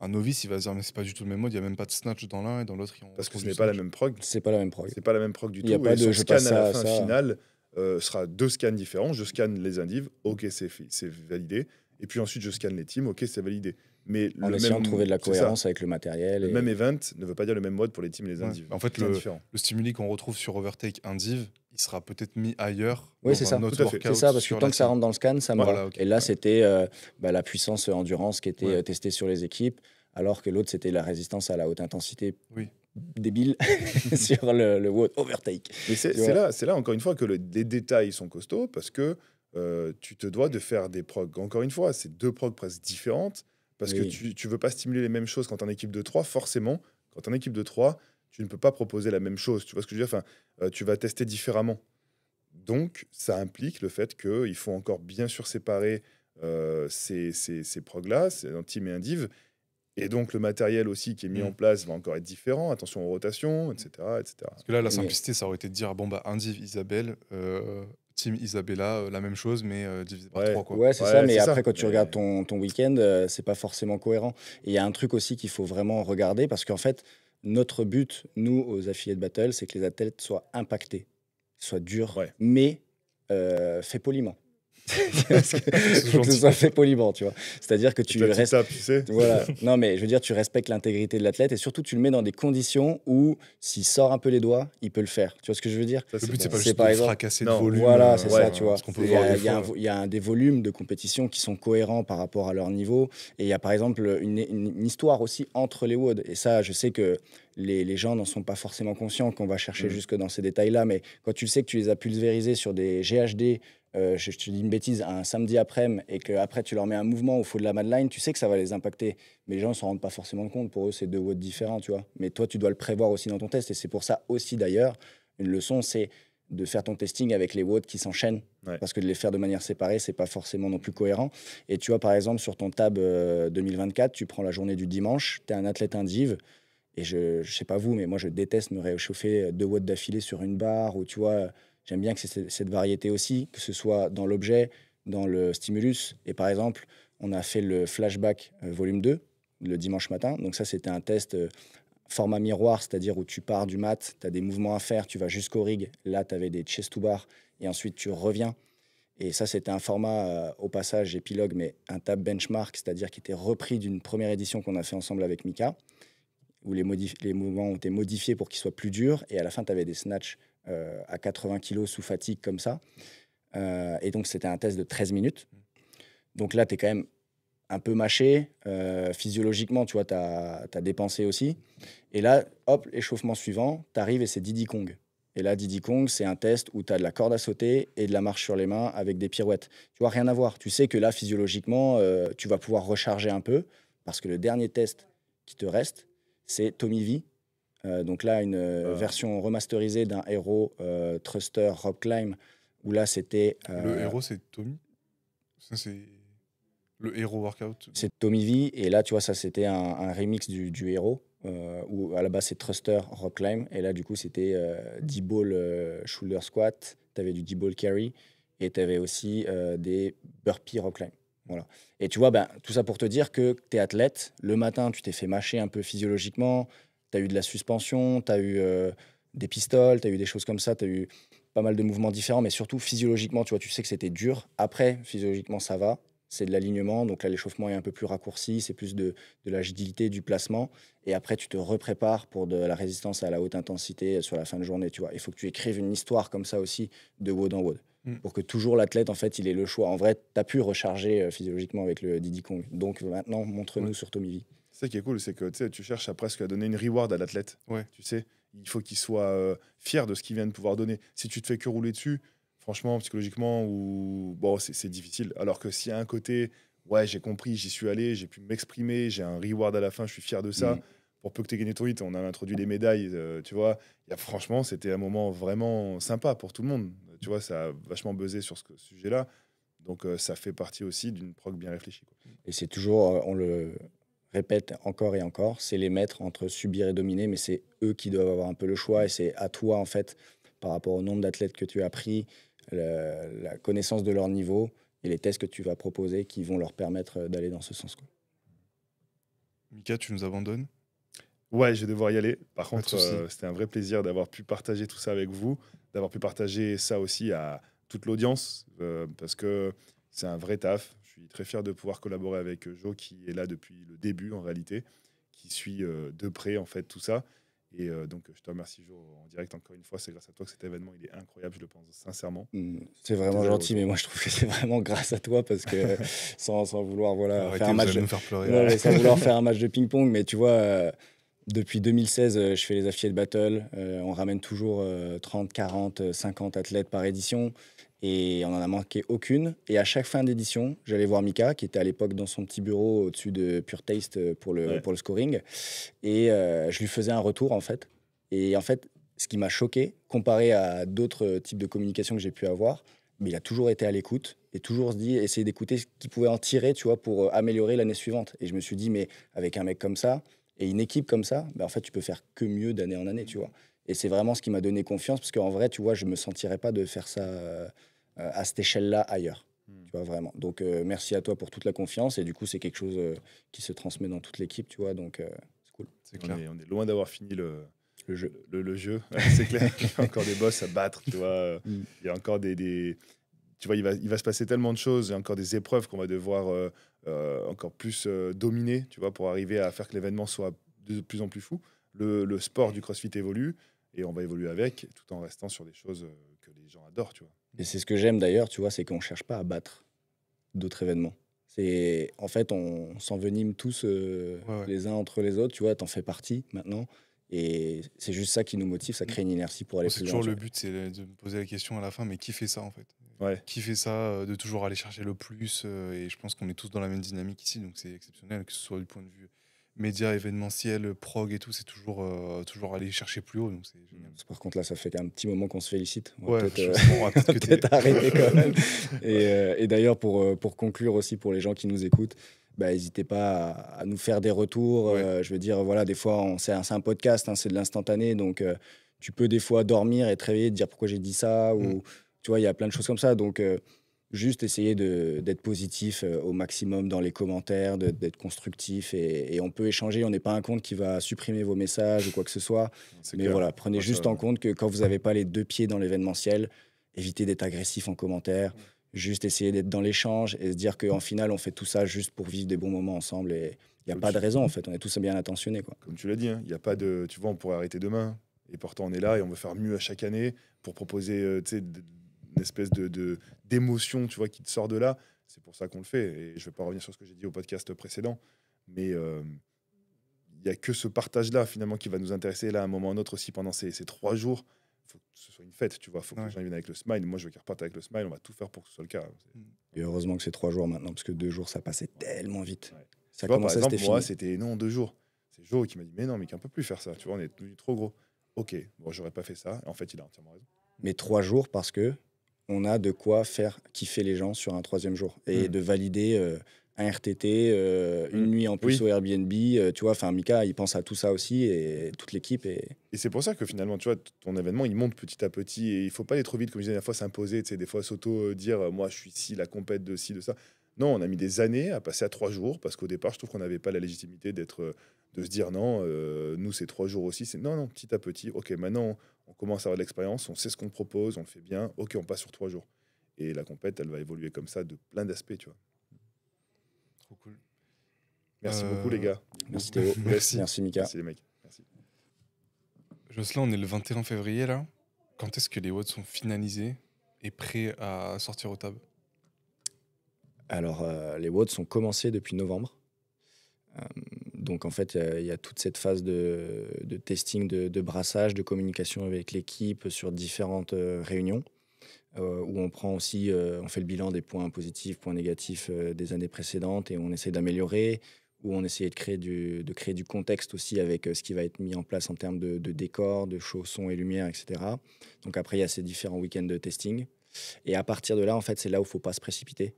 novice, il va se dire, mais c'est pas du tout le même mode, il n'y a même pas de snatch dans l'un et dans l'autre. Parce que ce n'est pas la même prog. C'est pas la même prog. C'est pas la même prog du tout. Il y a pas de son scan à la fin finale sera 2 scans différents. Je scanne les indives, ok, c'est validé. Et puis ensuite, je scanne les teams, ok, c'est validé. mais En le essayant même, de trouver de la c'est ça. cohérence avec le matériel. Le Et... même event ne veut pas dire le même mode pour les teams et les Ouais. individs. En fait, C'est bien différent. le stimuli qu'on retrouve sur Overtake Indiv, il sera peut-être mis ailleurs Oui, dans c'est ça. un autre Tout à fait. workout C'est ça, parce que sur tant la que ça team. rentre dans le scan, ça me Voilà, va. ok. Et là, Ouais. c'était la puissance endurance qui était Ouais. testée sur les équipes, alors que l'autre, c'était la résistance à la haute intensité Oui. débile sur le WOD overtake. Mais Tu vois. c'est là, encore une fois, que les détails sont costauds parce que tu te dois de faire des progs. Encore une fois, c'est 2 progs presque différentes parce que Oui. tu veux pas stimuler les mêmes choses quand tu es en équipe de 3. Forcément, quand tu es en équipe de 3, tu ne peux pas proposer la même chose. Tu vois ce que je veux dire? Tu vas tester différemment. Donc, ça implique le fait qu'il faut encore bien sûr séparer ces progs-là, c'est un team et un div. Et donc, le matériel aussi qui est mis en place va encore être différent. Attention aux rotations, etc. etc. Parce que là, la Mais- simplicité, ça aurait été de dire bon, bah, Indiv Isabelle, Team Isabella, la même chose, mais divisé par Ouais. 3. Quoi. Ouais, c'est Ouais, ça, mais c'est après, ça. quand tu Mais- regardes ton week-end, c'est pas forcément cohérent. Et il y a un truc aussi qu'il faut vraiment regarder, parce qu'en fait, notre but, nous, aux affiliés de Battle, c'est que les athlètes soient impactés, soient durs, Ouais. mais faits poliment. Parce que faut que ce gentil. soit fait poliment, tu vois. C'est-à-dire que tu la petite restes. tape, tu sais. Voilà. Non, mais je veux dire, tu respectes l'intégrité de l'athlète et surtout, tu le mets dans des conditions où, s'il sort un peu les doigts, il peut le faire. Tu vois ce que je veux dire? Ça, Le but, c'est bon. pas C'est juste par de exemple- fracasser de Non, volume. Voilà, c'est ça, ouais, tu vois. Ce qu'on peut Il y voir a, des il y a fois. il y a des volumes de compétition qui sont cohérents par rapport à leur niveau. Et il y a par exemple une histoire aussi entre les WOD. Et ça, je sais que les gens n'en sont pas forcément conscients qu'on va chercher Mm. jusque dans ces détails-là. Mais quand tu sais que tu les as pulvérisés sur des GHD, je te dis une bêtise, un samedi après-midi, et qu'après tu leur mets un mouvement au fond de la Madeleine, tu sais que ça va les impacter. Mais les gens ne s'en rendent pas forcément compte. Pour eux, c'est 2 WOD différents, tu vois. Mais toi, tu dois le prévoir aussi dans ton test. Et c'est pour ça aussi, d'ailleurs, une leçon, c'est de faire ton testing avec les WOD qui s'enchaînent. Ouais. Parce que de les faire de manière séparée, c'est pas forcément non plus cohérent. Et tu vois, par exemple, sur ton tab 2024, tu prends la journée du dimanche, tu es un athlète indiv. Et je sais pas vous, mais moi, je déteste me réchauffer 2 watts d'affilée sur une barre. Ou tu vois, j'aime bien que c'est cette variété aussi, que ce soit dans l'objet, dans le stimulus. Et par exemple, on a fait le flashback volume 2 le dimanche matin. Donc ça, c'était un test format miroir, c'est-à-dire où tu pars du mat, tu as des mouvements à faire, tu vas jusqu'au rig. Là, tu avais des chest to bar et ensuite tu reviens. Et ça, c'était un format, au passage, épilogue, mais un tab benchmark, c'est-à-dire qui était repris d'une première édition qu'on a fait ensemble avec Mika, où les mouvements ont été modifiés pour qu'ils soient plus durs. Et à la fin, tu avais des snatchs à 80 kg sous fatigue, comme ça. Et donc, c'était un test de 13 minutes. Donc là, tu es quand même un peu mâché. Physiologiquement, tu vois, tu as dépensé aussi. Et là, hop, échauffement suivant, tu arrives et c'est Diddy Kong. Et là, Diddy Kong, c'est un test où tu as de la corde à sauter et de la marche sur les mains avec des pirouettes. Tu vois, rien à voir. Tu sais que là, physiologiquement, tu vas pouvoir recharger un peu parce que le dernier test qui te reste, c'est Tommy V. Donc là, une version remasterisée d'un héros thruster rock climb où là, c'était... Le héros, c'est Tommy. Ça, c'est le héros workout. C'est Tommy V. Et là, tu vois, ça, c'était un remix du héros. Où à la base c'est thruster rock climb et là du coup c'était 10 ball shoulder squat, tu avais du 10 ball carry et tu avais aussi des burpees rock climb. Voilà. Et tu vois, ben, tout ça pour te dire que tu es athlète, le matin tu t'es fait mâcher un peu physiologiquement, tu as eu de la suspension, tu as eu des pistoles, tu as eu des choses comme ça, tu as eu pas mal de mouvements différents, mais surtout physiologiquement, tu vois, tu sais que c'était dur. Après, physiologiquement, ça va. C'est de l'alignement, donc là l'échauffement est un peu plus raccourci, c'est plus de l'agilité, du placement. Et après, tu te reprépares pour de la résistance à la haute intensité sur la fin de journée. Tu vois, il faut que tu écrives une histoire comme ça aussi de WOD en WOD. Pour que toujours l'athlète, en fait, il ait le choix. En vrai, tu as pu recharger physiologiquement avec le Diddy Kong. Donc maintenant, montre-nous sur Tommy V. C'est ça qui est cool, c'est que tu cherches à presque à donner une reward à l'athlète. Ouais. Tu sais, il faut qu'il soit fier de ce qu'il vient de pouvoir donner. Si tu te fais que rouler dessus, franchement, psychologiquement, bon, c'est difficile. Alors que s'il y a un côté, ouais, j'ai compris, j'y suis allé, j'ai pu m'exprimer, j'ai un reward à la fin, je suis fier de ça. Pour peu que tu aies gagné ton hit, on a introduit des médailles, tu vois. Franchement, c'était un moment vraiment sympa pour tout le monde. Tu vois, ça a vachement buzzé sur ce sujet-là. Donc, ça fait partie aussi d'une prog bien réfléchie, quoi. Et c'est toujours, on le répète encore et encore, c'est les maîtres entre subir et dominer, mais c'est eux qui doivent avoir un peu le choix. Et c'est à toi, en fait, par rapport au nombre d'athlètes que tu as pris, la connaissance de leur niveau et les tests que tu vas proposer qui vont leur permettre d'aller dans ce sens, quoi. Mika, tu nous abandonnes? Ouais, je vais devoir y aller. Par Pas de contre, souci. c'était un vrai plaisir d'avoir pu partager tout ça avec vous, d'avoir pu partager ça aussi à toute l'audience, parce que c'est un vrai taf. Je suis très fier de pouvoir collaborer avec Jo, qui est là depuis le début en réalité, qui suit de près en fait tout ça. Et donc, je te remercie, Jo, en direct encore une fois. C'est grâce à toi que cet événement il est incroyable, je le pense sincèrement. C'est vraiment gentil, mais moi je trouve que c'est vraiment grâce à toi parce que sans vouloir Arrêtez, faire un vous match allez nous faire pleurer. non, mais sans vouloir faire un match de ping-pong, mais tu vois, depuis 2016, je fais les affiliate battle. On ramène toujours 30, 40, 50 athlètes par édition et on n'en a manqué aucune. Et à chaque fin d'édition, j'allais voir Mika, qui était à l'époque dans son petit bureau au-dessus de Pure Taste pour Ouais. le scoring. Et je lui faisais un retour, en fait. Et en fait, ce qui m'a choqué, comparé à d'autres types de communication que j'ai pu avoir, mais il a toujours été à l'écoute et toujours se dit, essayer d'écouter ce qu'il pouvait en tirer, tu vois, pour améliorer l'année suivante. Et je me suis dit, mais avec un mec comme ça et une équipe comme ça, en fait, tu peux faire que mieux d'année en année, tu vois. Et c'est vraiment ce qui m'a donné confiance, parce qu'en vrai, tu vois, je me sentirais pas de faire ça à cette échelle-là ailleurs. Tu vois, vraiment. Donc, merci à toi pour toute la confiance. Et du coup, c'est quelque chose qui se transmet dans toute l'équipe, tu vois. Donc, c'est cool. C'est clair. On est loin d'avoir fini le jeu. Le jeu. C'est clair. Il y a encore des boss à battre, tu vois. Il y a encore des... Tu vois, il va se passer tellement de choses. Il y a encore des épreuves qu'on va devoir encore plus dominer, tu vois, pour arriver à faire que l'événement soit de plus en plus fou. Le sport du CrossFit évolue et on va évoluer avec, tout en restant sur des choses que les gens adorent, tu vois. Et c'est ce que j'aime d'ailleurs, tu vois, c'est qu'on cherche pas à battre d'autres événements. C'est en fait, on s'envenime tous les uns entre les autres, tu vois, t'en fais partie maintenant. Et c'est juste ça qui nous motive, ça crée une inertie pour aller C'est plus toujours loin. le but, c'est de me poser la question à la fin, mais qui fait ça en fait? Ouais. Qui fait ça, de toujours aller chercher le plus et je pense qu'on est tous dans la même dynamique ici, donc c'est exceptionnel, que ce soit du point de vue média, événementiel, prog et tout, c'est toujours aller chercher plus haut, donc c'est génial. Par contre, là, ça fait un petit moment qu'on se félicite. On Ouais, va peut-être on va peut-être que t'es- peut-être arrêter quand même. Et d'ailleurs, pour conclure aussi, pour les gens qui nous écoutent, n'hésitez pas à nous faire des retours. Ouais. Je veux dire, voilà, des fois, c'est un podcast, hein, c'est de l'instantané. Donc, tu peux des fois dormir et te réveiller, te dire pourquoi j'ai dit ça. Ou, tu vois, il y a plein de choses comme ça. Donc, juste essayer d'être positif au maximum dans les commentaires, d'être constructif. Et on peut échanger. On n'est pas un compte qui va supprimer vos messages ou quoi que ce soit. C'est Mais clair. voilà, prenez Moi, juste ça- en compte que quand vous n'avez pas les deux pieds dans l'événementiel, évitez d'être agressif en commentaire. Juste essayer d'être dans l'échange et se dire qu'en final, on fait tout ça juste pour vivre des bons moments ensemble. Et il n'y a Comme pas de tu- raison, en fait. On est tous bien intentionnés, quoi. Comme tu l'as dit, hein, il y a pas de... Tu vois, on pourrait arrêter demain. Et pourtant, on est là et on veut faire mieux à chaque année pour proposer tu sais, une espèce d'émotion, tu vois, qui te sort de là. C'est pour ça qu'on le fait. Et je ne vais pas revenir sur ce que j'ai dit au podcast précédent. Mais il n'y a que ce partage-là, finalement, qui va nous intéresser. Là, à un moment ou à un autre aussi, pendant ces 3 jours, il faut que ce soit une fête, tu vois. Il faut que les gens viennent avec le smile. Moi, je veux qu'ils repartent avec le smile. On va tout faire pour que ce soit le cas. Et heureusement que c'est 3 jours maintenant, parce que 2 jours, ça passait tellement vite. Ouais. Ça Tu vois, par commençait, exemple, c'était moi, fini. c'était non, 2 jours. C'est Jo qui m'a dit, mais non, mais on peut plus faire ça. Tu vois, on est devenu trop gros. Ok, bon, j'aurais pas fait ça. En fait, il a entièrement raison. Mais 3 jours parce que on a de quoi faire kiffer les gens sur un 3e jour et de valider un RTT, une nuit en plus Oui. au Airbnb. Tu vois, enfin, Mika, il pense à tout ça aussi et toute l'équipe. Et Et c'est pour ça que finalement, tu vois, ton événement, il monte petit à petit et il faut pas aller trop vite, comme je disais la dernière fois, s'imposer, tu sais, des fois s'auto-dire, moi, je suis ci, la compète de ci, de ça. Non, on a mis des années à passer à 3 jours parce qu'au départ, je trouve qu'on n'avait pas la légitimité de se dire non, nous, c'est 3 jours aussi. Non, petit à petit. Ok, maintenant, on commence à avoir de l'expérience, on sait ce qu'on propose, on le fait bien. Ok, on passe sur 3 jours. Et la compète, elle va évoluer comme ça de plein d'aspects, tu vois. Trop cool. Merci beaucoup, les gars. merci Théo. Merci. Merci Mika. Merci, les mecs. Merci. Jocelyn, on est le 21 février là. Quand est-ce que les WOD sont finalisés et prêts à sortir aux tables? Alors, les WOD sont commencés depuis novembre. Donc, en fait, il y a toute cette phase de testing, de brassage, de communication avec l'équipe sur différentes réunions, où on prend aussi, on fait le bilan des points positifs, points négatifs des années précédentes et on essaie d'améliorer, où on essaie de créer du contexte aussi avec ce qui va être mis en place en termes de décor, de show, son et lumière, etc. Donc, après, il y a ces différents week-ends de testing. Et à partir de là, en fait, c'est là où il ne faut pas se précipiter.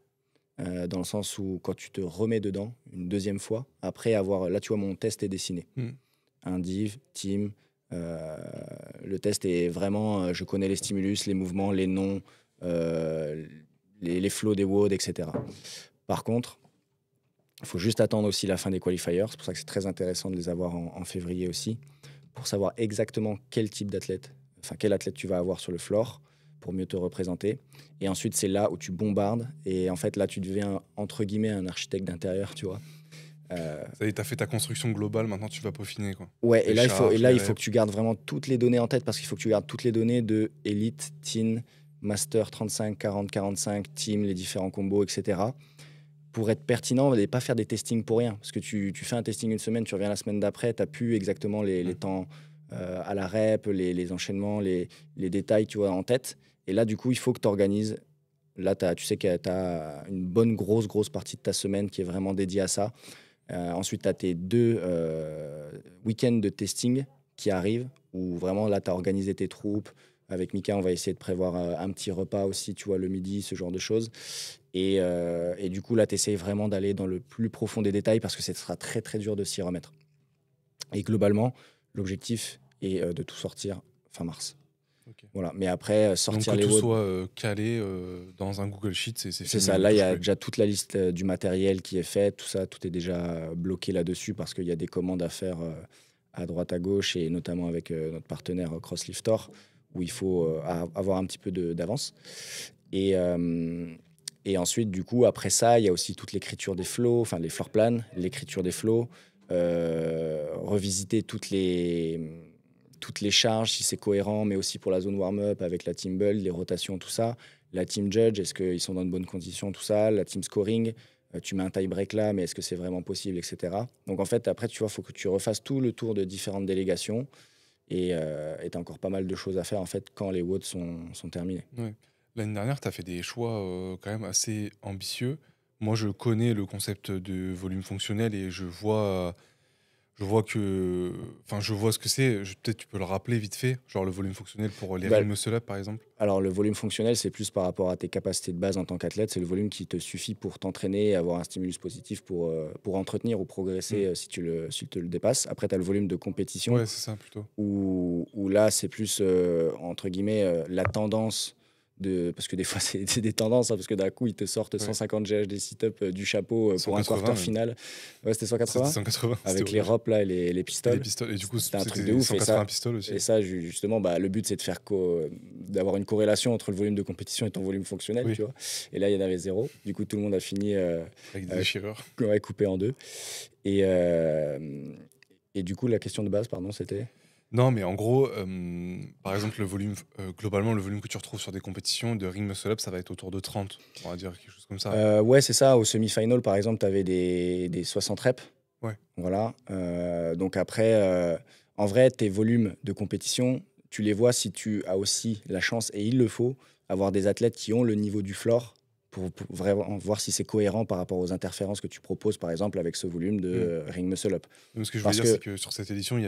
Dans le sens où quand tu te remets dedans une deuxième fois, après avoir... Là, tu vois, mon test est dessiné. Un div, team. Le test est vraiment... je connais les stimulus, les mouvements, les noms, les flows des WOD, etc. Par contre, il faut juste attendre aussi la fin des qualifiers. C'est pour ça que c'est très intéressant de les avoir en février aussi, pour savoir exactement quel type d'athlète, enfin quel athlète tu vas avoir sur le floor, pour mieux te représenter. Et ensuite, c'est là où tu bombardes. Et en fait, là, tu deviens, entre guillemets, un architecte d'intérieur, tu vois. Ça y est, t'as fait ta construction globale, maintenant tu vas peaufiner, quoi. Ouais, Les charges, et là, les il faut que reps. tu gardes vraiment toutes les données en tête parce qu'il faut que tu gardes toutes les données de Elite, Teen, Master 35, 40, 45, Team, les différents combos, etc. Pour être pertinent et pas faire des testings pour rien. Parce que tu fais un testing une semaine, tu reviens la semaine d'après, tu n'as plus exactement les temps à la rep, les enchaînements, les détails, tu vois, en tête. Et là, du coup, il faut que tu organises. Là, tu sais que tu as une bonne grosse partie de ta semaine qui est vraiment dédiée à ça. Ensuite, tu as tes 2 week-ends de testing qui arrivent, où vraiment là, tu as organisé tes troupes. Avec Mika, on va essayer de prévoir un petit repas aussi, tu vois, le midi, ce genre de choses. Et du coup, là, tu essayes vraiment d'aller dans le plus profond des détails parce que ce sera très dur de s'y remettre. Et globalement, l'objectif est de tout sortir fin mars. Ok. Voilà. Mais après, Donc sortir que les tout WOD, soit calé dans un Google Sheet, c'est c'est fini, ça. on y Là, il y touche a plus. déjà toute la liste du matériel qui est fait. Tout ça, tout est déjà bloqué là-dessus parce qu'il y a des commandes à faire à droite, à gauche et notamment avec notre partenaire CrossLifter où il faut avoir un petit peu d'avance. Et ensuite, du coup, après ça, il y a aussi toute l'écriture des flows, enfin les floor plans, l'écriture des flows, revisiter toutes les charges, si c'est cohérent, mais aussi pour la zone warm-up avec la team build, les rotations, tout ça. La team judge, est-ce qu'ils sont dans de bonnes conditions, tout ça. La team scoring, tu mets un tie break là, mais est-ce que c'est vraiment possible, etc. Donc en fait, après, tu vois, il faut que tu refasses tout le tour de différentes délégations. Et tu as encore pas mal de choses à faire en fait quand les WOD sont terminés. Ouais. L'année dernière, tu as fait des choix quand même assez ambitieux. Moi, je connais le concept de volume fonctionnel et je vois que. Enfin, je vois ce que c'est. Peut-être tu peux le rappeler vite fait. Genre le volume fonctionnel pour les Bah, ring muscle up, par exemple. alors le volume fonctionnel, c'est plus par rapport à tes capacités de base en tant qu'athlète. C'est le volume qui te suffit pour t'entraîner et avoir un stimulus positif pour entretenir ou progresser si tu le dépasses. Après, tu as le volume de compétition Ouais, c'est ça plutôt. où là, c'est plus, entre guillemets, la tendance parce que des fois, c'est des tendances, hein, parce que d'un coup, ils te sortent Ouais. 150 GHD sit-up du chapeau pour un 180 quarter même. final. Ouais, c'était C'était 180 180, c'était avec les horrible. ropes là et les Et les pistoles. pistoles. Et du coup, C'était un truc de c'était ouf. 180 pistoles Et aussi. ça justement, bah, le but, c'est de faire d'avoir une corrélation entre le volume de compétition et ton volume fonctionnel, Oui, tu vois. Et là, il y en avait 0. Du coup, tout le monde a fini avec des euh, déchireurs. coupé en 2. Et, euh, et du coup, la question de base, pardon, c'était. Non, mais en gros, par exemple, globalement, le volume que tu retrouves sur des compétitions de ring muscle up, ça va être autour de 30, on va dire quelque chose comme ça. Ouais, c'est ça. Au semi-final, par exemple, tu avais des 60 reps. Ouais. Voilà. Donc après, en vrai, tes volumes de compétition, tu les vois si tu as aussi la chance, et il le faut, avoir des athlètes qui ont le niveau du floor pour vraiment voir si c'est cohérent par rapport aux interférences que tu proposes, par exemple, avec ce volume de ring muscle up. Donc, ce que je voulais Parce dire, c'est que, que sur cette édition, il y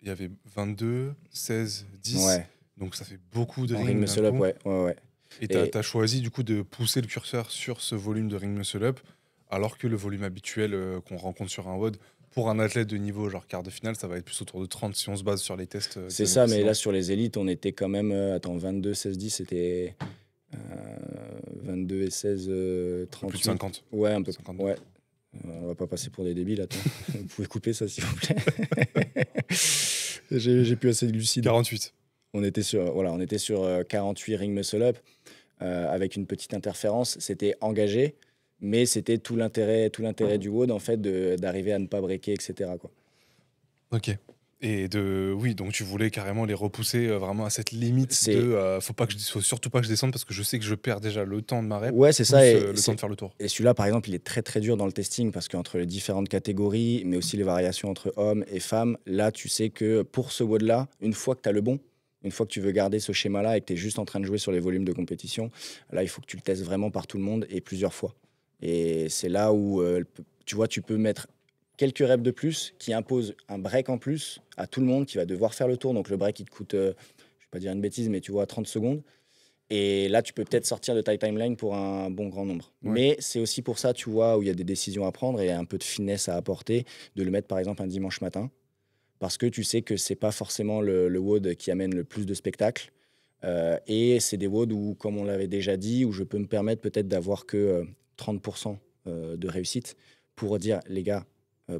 avait 22, 16, 10. ouais, Donc, ça fait beaucoup de en ring rings d'un muscle up, coup. ouais. Et tu Et as choisi, du coup, de pousser le curseur sur ce volume de ring muscle up, alors que le volume habituel qu'on rencontre sur un WOD, pour un athlète de niveau, genre quart de finale, ça va être plus autour de 30 si on se base sur les tests des c'est années ça, mais là, précédentes. sur les élites, on était quand même, 22, 16, 10, c'était 22 et 16, Un peu 38. plus de 50. Ouais, un peu. 52. Ouais. On va pas passer pour des débiles, attends. Vous pouvez couper ça, s'il vous plaît. J'ai plus assez de glucides. 48. On était sur 48 ring muscle up avec une petite interférence. C'était engagé, mais c'était tout l'intérêt du WOD, en fait, d'arriver à ne pas breaker, etc. quoi. Ok. Et oui, donc tu voulais carrément les repousser vraiment à cette limite C'est faut surtout pas que je descende parce que je sais que je perds déjà le temps de ma rep, Ouais, c'est ça. plus le temps de faire le tour. Et celui-là, par exemple, il est très dur dans le testing parce qu'entre les différentes catégories, mais aussi les variations entre hommes et femmes, là, tu sais que pour ce WOD-là, une fois que tu as le bon, une fois que tu veux garder ce schéma-là et que tu es juste en train de jouer sur les volumes de compétition, là, il faut que tu le testes vraiment par tout le monde et plusieurs fois. Et c'est là où, tu vois, tu peux mettre quelques reps de plus qui imposent un break en plus à tout le monde qui va devoir faire le tour. Donc le break, il te coûte, je vais pas dire une bêtise, mais tu vois, 30 secondes. Et là, tu peux peut-être sortir de ta timeline pour un bon grand nombre. Ouais. Mais c'est aussi pour ça, tu vois, où il y a des décisions à prendre et un peu de finesse à apporter, de le mettre par exemple un dimanche matin, parce que tu sais que c'est pas forcément le WOD qui amène le plus de spectacles. Et c'est des WOD où, comme on l'avait déjà dit, où je peux me permettre peut-être d'avoir que 30% de réussite pour dire, les gars,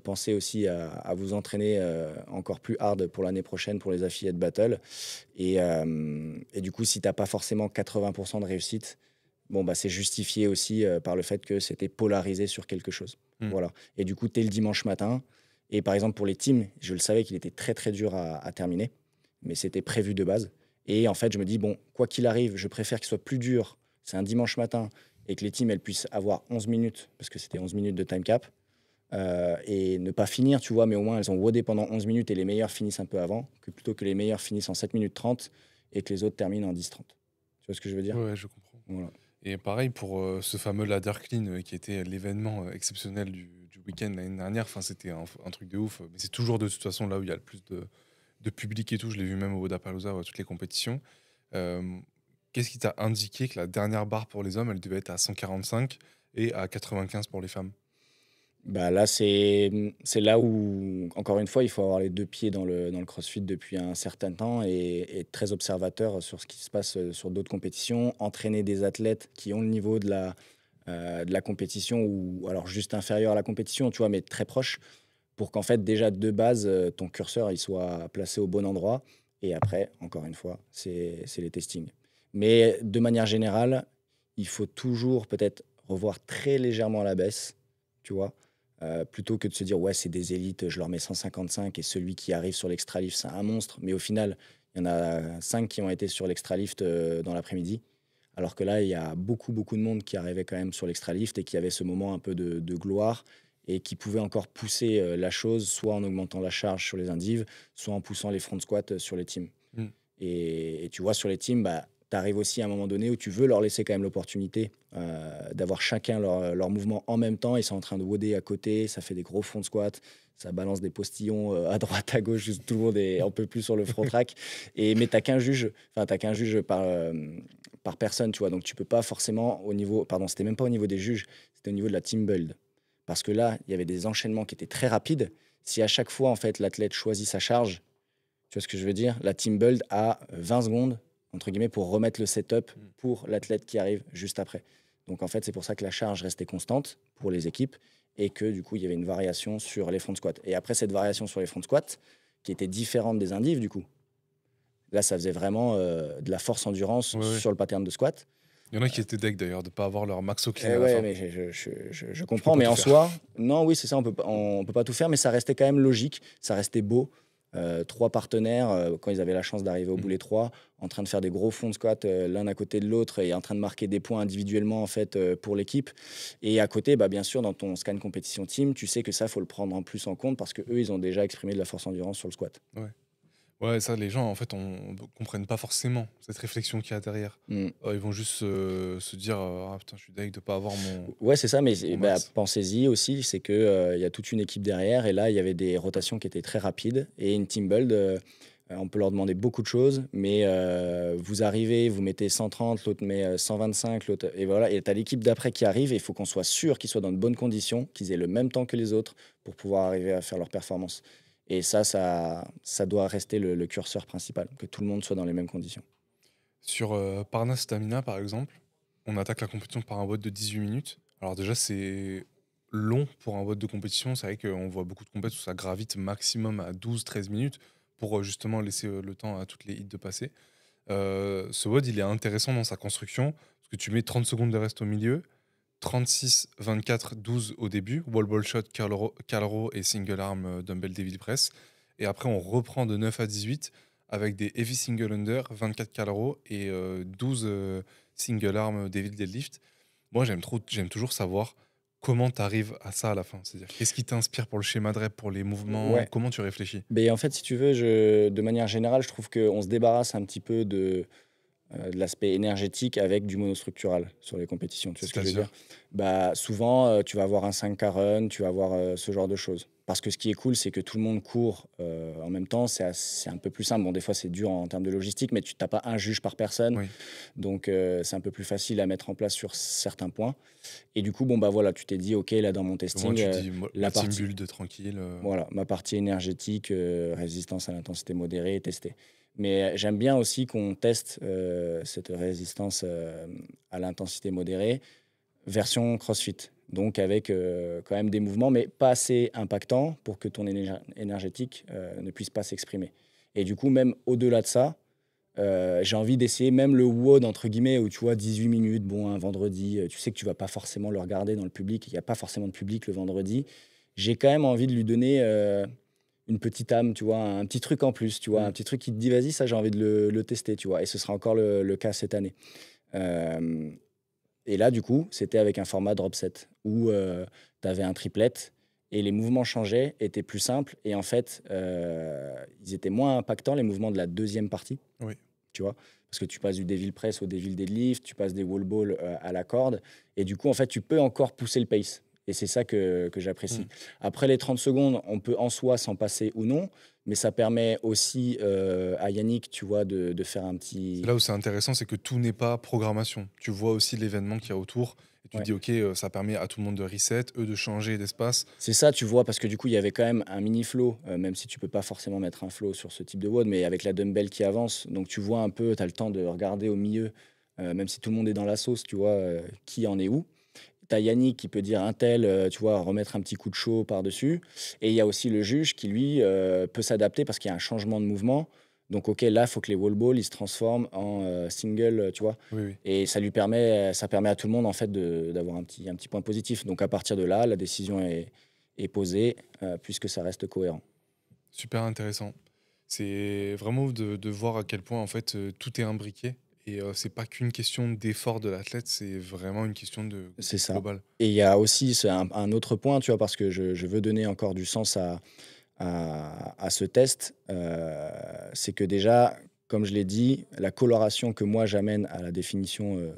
pensez aussi à vous entraîner encore plus hard pour l'année prochaine pour les affiliate battle. Et du coup, si tu n'as pas forcément 80% de réussite, bon, bah, c'est justifié aussi par le fait que c'était polarisé sur quelque chose. Voilà. Et du coup, tu es le dimanche matin. Et par exemple, pour les teams, je le savais qu'il était très, très dur à terminer, mais c'était prévu de base. Et en fait, je me dis, bon, quoi qu'il arrive, je préfère qu'il soit plus dur. C'est un dimanche matin et que les teams, elles puissent avoir 11 minutes, parce que c'était 11 minutes de time cap, et ne pas finir, tu vois, mais au moins elles ont wodé pendant 11 minutes et les meilleurs finissent un peu avant, que plutôt que les meilleurs finissent en 7 minutes 30 et que les autres terminent en 10-30. Tu vois ce que je veux dire? Ouais, je comprends. Voilà. Et pareil pour ce fameux ladder clean qui était l'événement exceptionnel du week-end l'année dernière. Enfin, c'était un truc de ouf. Mais c'est toujours de toute façon là où il y a le plus de public et tout. Je l'ai vu même au Wodapalooza, à toutes les compétitions. Euh, Qu'est-ce qui t'a indiqué que la dernière barre pour les hommes, elle devait être à 145 et à 95 pour les femmes? Bah là, c'est là où, encore une fois, il faut avoir les deux pieds dans le CrossFit depuis un certain temps et être très observateur sur ce qui se passe sur d'autres compétitions, entraîner des athlètes qui ont le niveau de la compétition ou alors juste inférieur à la compétition, tu vois, mais très proche, pour qu'en fait, déjà de base, ton curseur il soit placé au bon endroit. Et après, encore une fois, c'est les testings. Mais de manière générale, il faut toujours peut-être revoir très légèrement à la baisse, tu vois, plutôt que de se dire, ouais, c'est des élites, je leur mets 155 et celui qui arrive sur l'extra lift, c'est un monstre. Mais au final, il y en a 5 qui ont été sur l'extra lift dans l'après-midi. Alors que là, il y a beaucoup, beaucoup de monde qui arrivait quand même sur l'extra lift et qui avait ce moment un peu de gloire et qui pouvait encore pousser la chose, soit en augmentant la charge sur les indives, soit en poussant les front squats sur les teams. Mm. Et tu vois, sur les teams, bah, tu arrives aussi à un moment donné où tu veux leur laisser quand même l'opportunité d'avoir chacun leur mouvement en même temps. Ils sont en train de woder à côté, ça fait des gros front squats, ça balance des postillons à droite, à gauche, juste tout le monde est un peu plus sur le front rack. Mais tu n'as qu'un juge par personne, tu vois. Donc tu peux pas forcément au niveau, pardon, c'était même pas au niveau des juges, c'était au niveau de la team build. Parce que là, il y avait des enchaînements qui étaient très rapides. Si à chaque fois, en fait, l'athlète choisit sa charge, tu vois ce que je veux dire? La team build a 20 secondes, entre guillemets, pour remettre le setup pour l'athlète qui arrive juste après. Donc, en fait, c'est pour ça que la charge restait constante pour les équipes et que, du coup, il y avait une variation sur les front squats. Et après, cette variation sur les front squats, qui était différente des indives, du coup, là, ça faisait vraiment de la force endurance Ouais. sur le pattern de squat. Il y en a qui étaient deg d'ailleurs de ne pas avoir leur maxo clean Eh à la ouais, fin. mais je peux comprends, pas mais tout en faire. soi, non, oui, c'est ça, on peut pas tout faire, mais ça restait quand même logique, ça restait beau. Trois partenaires, quand ils avaient la chance d'arriver au bout les trois, en train de faire des gros fonds de squat l'un à côté de l'autre et en train de marquer des points individuellement en fait pour l'équipe. Et à côté, bah, bien sûr, dans ton scan compétition team, tu sais que ça, faut le prendre en plus en compte parce que eux, ils ont déjà exprimé de la force endurance sur le squat. Ouais, ça, les gens, en fait, on comprennent pas forcément cette réflexion qu'il y a derrière. Mm. Ils vont juste se dire ah putain, je suis deg de pas avoir mon. Ouais, c'est ça, mais Mon bah, max. pensez-y aussi, c'est que il y a toute une équipe derrière, et là, il y avait des rotations qui étaient très rapides, et une team build, on peut leur demander beaucoup de choses, mais vous arrivez, vous mettez 130, l'autre met 125, l'autre, et voilà, et tu as l'équipe d'après qui arrive, et il faut qu'on soit sûr qu'ils soient dans de bonnes conditions, qu'ils aient le même temps que les autres pour pouvoir arriver à faire leur performance. Et ça doit rester le curseur principal, que tout le monde soit dans les mêmes conditions. Sur Parnas Stamina, par exemple, on attaque la compétition par un vote de 18 minutes. Alors déjà, c'est long pour un vote de compétition. C'est vrai qu'on voit beaucoup de compétitions où ça gravite maximum à 12-13 minutes pour justement laisser le temps à toutes les hits de passer. Ce WOD, il est intéressant dans sa construction parce que tu mets 30 secondes de reste au milieu, 36, 24, 12 au début, wall ball shot, curl row et single arm dumbbell devil press. Et après, on reprend de 9 à 18 avec des heavy single under, 24 curl row et 12 single arm devil deadlift. Moi, j'aime toujours savoir comment tu arrives à ça à la fin. C'est-à-dire, qu'est-ce qui t'inspire pour le schéma de rep, pour les mouvements, Ouais. comment tu réfléchis? Mais en fait, si tu veux, de manière générale, je trouve qu'on se débarrasse un petit peu de l'aspect énergétique avec du monostructural sur les compétitions. Tu vois ce que je veux C'est-à-dire? dire? Bah, souvent, tu vas avoir un 5K run, tu vas avoir ce genre de choses. Parce que ce qui est cool, c'est que tout le monde court en même temps. C'est un peu plus simple. Bon, des fois, c'est dur en termes de logistique, mais tu n'as pas un juge par personne. Oui. Donc, c'est un peu plus facile à mettre en place sur certains points. Et du coup, bon, bah voilà, tu t'es dit, OK, là, dans mon Au moins, testing, tu dis, la ma team partie, build tranquille. voilà, ma partie énergétique, résistance à l'intensité modérée est testée. Mais j'aime bien aussi qu'on teste cette résistance à l'intensité modérée version CrossFit. Donc avec quand même des mouvements, mais pas assez impactants pour que ton énergétique ne puisse pas s'exprimer. Et du coup, même au-delà de ça, j'ai envie d'essayer même le WOD, entre guillemets, où tu vois 18 minutes, bon, un vendredi, tu sais que tu vas pas forcément le regarder dans le public, il n'y a pas forcément de public le vendredi. J'ai quand même envie de lui donner une petite âme, tu vois, un petit truc en plus, tu vois, un petit truc qui te dit, vas-y, ça, j'ai envie de le tester, tu vois. Et ce sera encore le cas cette année. Euh, et là, du coup, c'était avec un format drop set où tu avais un triplet et les mouvements changeaient, étaient plus simples. Et en fait, ils étaient moins impactants, les mouvements de la deuxième partie. Oui. Tu vois, parce que tu passes du devil press au devil deadlift, tu passes des wall balls à la corde. Et du coup, en fait, tu peux encore pousser le pace. Et c'est ça que j'apprécie. Après les 30 secondes, on peut en soi s'en passer ou non, mais ça permet aussi à Yannick, tu vois, de faire un petit... C'est là où c'est intéressant, c'est que tout n'est pas programmation. Tu vois aussi l'événement qu'il y a autour. Et tu te Ouais. dis, OK, ça permet à tout le monde de reset, eux de changer d'espace. C'est ça, tu vois, parce que du coup, il y avait quand même un mini flow, même si tu peux pas forcément mettre un flow sur ce type de WOD, mais avec la dumbbell qui avance, donc tu vois un peu, tu as le temps de regarder au milieu, même si tout le monde est dans la sauce, tu vois, qui en est où. Tu as Yannick qui peut dire un tel, tu vois, remettre un petit coup de chaud par-dessus. Et il y a aussi le juge qui, lui, peut s'adapter parce qu'il y a un changement de mouvement. Donc, OK, là, il faut que les wall balls, ils se transforment en single, tu vois. Oui, oui. Et ça permet à tout le monde, en fait, d'avoir un petit point positif. Donc, à partir de là, la décision est posée, puisque ça reste cohérent. Super intéressant. C'est vraiment de voir à quel point, en fait, tout est imbriqué. Et c'est pas qu'une question d'effort de l'athlète, c'est vraiment une question de C'est ça. global. Et il y a aussi c'est un autre point, tu vois, parce que je veux donner encore du sens à ce test. C'est que déjà, comme je l'ai dit, la coloration que moi j'amène à la définition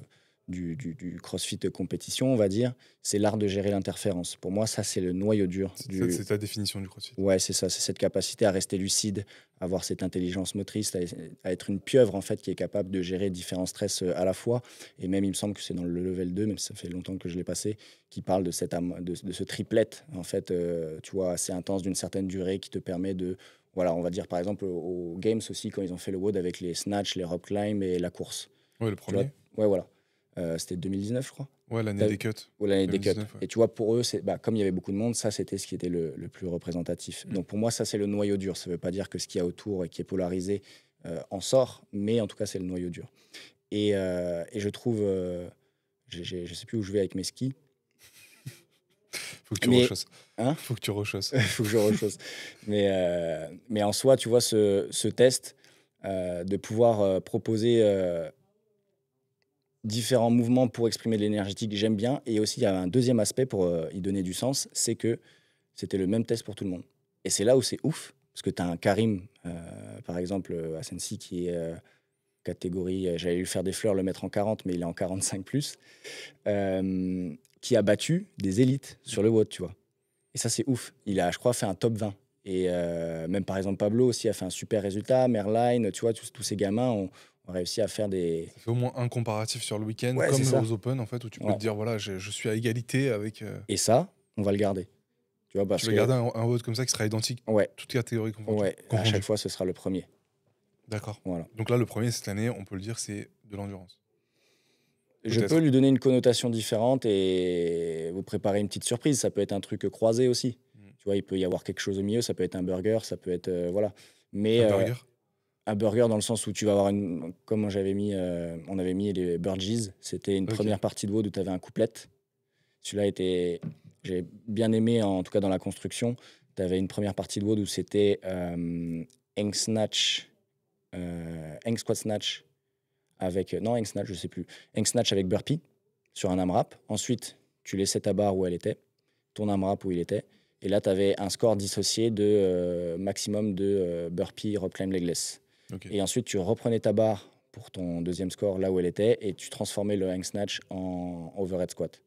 du CrossFit compétition, on va dire, c'est l'art de gérer l'interférence. Pour moi, ça, c'est le noyau dur C'est ta définition du CrossFit. Ouais, c'est ça, c'est cette capacité à rester lucide, à avoir cette intelligence motrice, à être une pieuvre en fait qui est capable de gérer différents stress à la fois. Et même, il me semble que c'est dans le level 2, même si ça fait longtemps que je l'ai passé, qui parle de de ce triplet en fait, tu vois, assez intense d'une certaine durée qui te permet de, voilà, on va dire par exemple aux Games aussi quand ils ont fait le WOD avec les snatch, les rope climb et la course. Ouais, le Tu vois, premier. ouais, voilà. C'était 2019, je crois. Ouais, l'année T'as- des cuts. Ou l'année des cuts. 2019, ouais. Et tu vois, pour eux, comme il y avait beaucoup de monde, ça, c'était ce qui était le plus représentatif. Donc, pour moi, ça, c'est le noyau dur. Ça ne veut pas dire que ce qu'il y a autour et qui est polarisé en sort, mais en tout cas, c'est le noyau dur. Et je trouve, je ne sais plus où je vais avec mes skis. Faut que tu Mais- rechasses. Hein Faut que tu rechasses. Il faut que je rechausse. Mais en soi, tu vois, ce test, de pouvoir proposer différents mouvements pour exprimer de l'énergétique, j'aime bien. Et aussi, il y a un deuxième aspect pour y donner du sens, c'est que c'était le même test pour tout le monde. Et c'est là où c'est ouf, parce que tu as un Karim, par exemple, à Sensi, qui est catégorie, j'allais lui faire des fleurs, le mettre en 40, mais il est en 45 plus, qui a battu des élites sur le WOD, tu vois. Et ça, c'est ouf. Il a, je crois, fait un top 20. Et même, par exemple, Pablo aussi a fait un super résultat. Merline, tu vois, tous ces gamins ont réussi à faire des... Ça fait au moins un comparatif sur le week-end, Ouais, comme c'est ça. aux Open, en fait, où tu peux Ouais. te dire, voilà, je suis à égalité avec. Et ça, on va le garder. Tu vois, parce Tu vas que... garder un vote comme ça qui sera identique, Ouais, toutes catégories confondues. ouais. À chaque fois, ce sera le premier. D'accord. Voilà. Donc là, le premier cette année, on peut le dire, c'est de l'endurance. Je Peut-être. peux lui donner une connotation différente et vous préparer une petite surprise. Ça peut être un truc croisé aussi. Tu vois, il peut y avoir quelque chose au milieu. Ça peut être un burger, ça peut être... voilà. Mais Un burger. un burger dans le sens où tu vas avoir une... Comme on avait mis les Burgers. C'était une Ok. première partie de WOD où tu avais un couplet. Celui-là était... J'ai bien aimé, en tout cas dans la construction. Tu avais une première partie de WOD où c'était hang snatch, hang squat snatch avec... Non, hang snatch, je sais plus. Hang snatch avec burpee sur un AMRAP. Ensuite, tu laissais ta barre où elle était, ton AMRAP où il était. Et là, tu avais un score dissocié de maximum de burpee, rope climb, legless. Ok. Et ensuite, tu reprenais ta barre pour ton deuxième score là où elle était et tu transformais le hang snatch en overhead squat.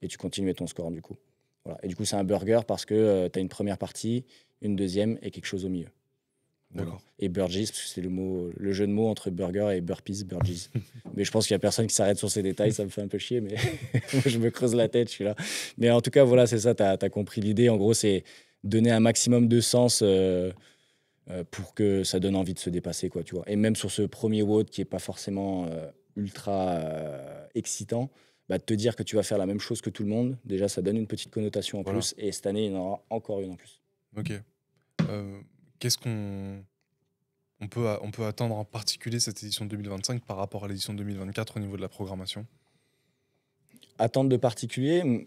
Et tu continuais ton score du coup. Voilà. Et du coup, c'est un burger parce que tu as une première partie, une deuxième et quelque chose au milieu. Voilà. D'accord. Et burgees, parce que c'est le jeu de mots entre burger et burpees, burgees. Mais je pense qu'il n'y a personne qui s'arrête sur ces détails, ça me fait un peu chier, mais moi, je me creuse la tête, je suis là. Mais en tout cas, voilà, c'est ça, tu as compris l'idée. En gros, c'est donner un maximum de sens pour que ça donne envie de se dépasser, quoi, tu vois. Et même sur ce premier WOD qui n'est pas forcément ultra excitant, de te dire que tu vas faire la même chose que tout le monde, déjà, ça donne une petite connotation en Voilà. plus. Et cette année, il y en aura encore une en plus. Ok. Qu'est-ce qu'on peut attendre en particulier cette édition 2025 par rapport à l'édition 2024 au niveau de la programmation? Attente de particulier,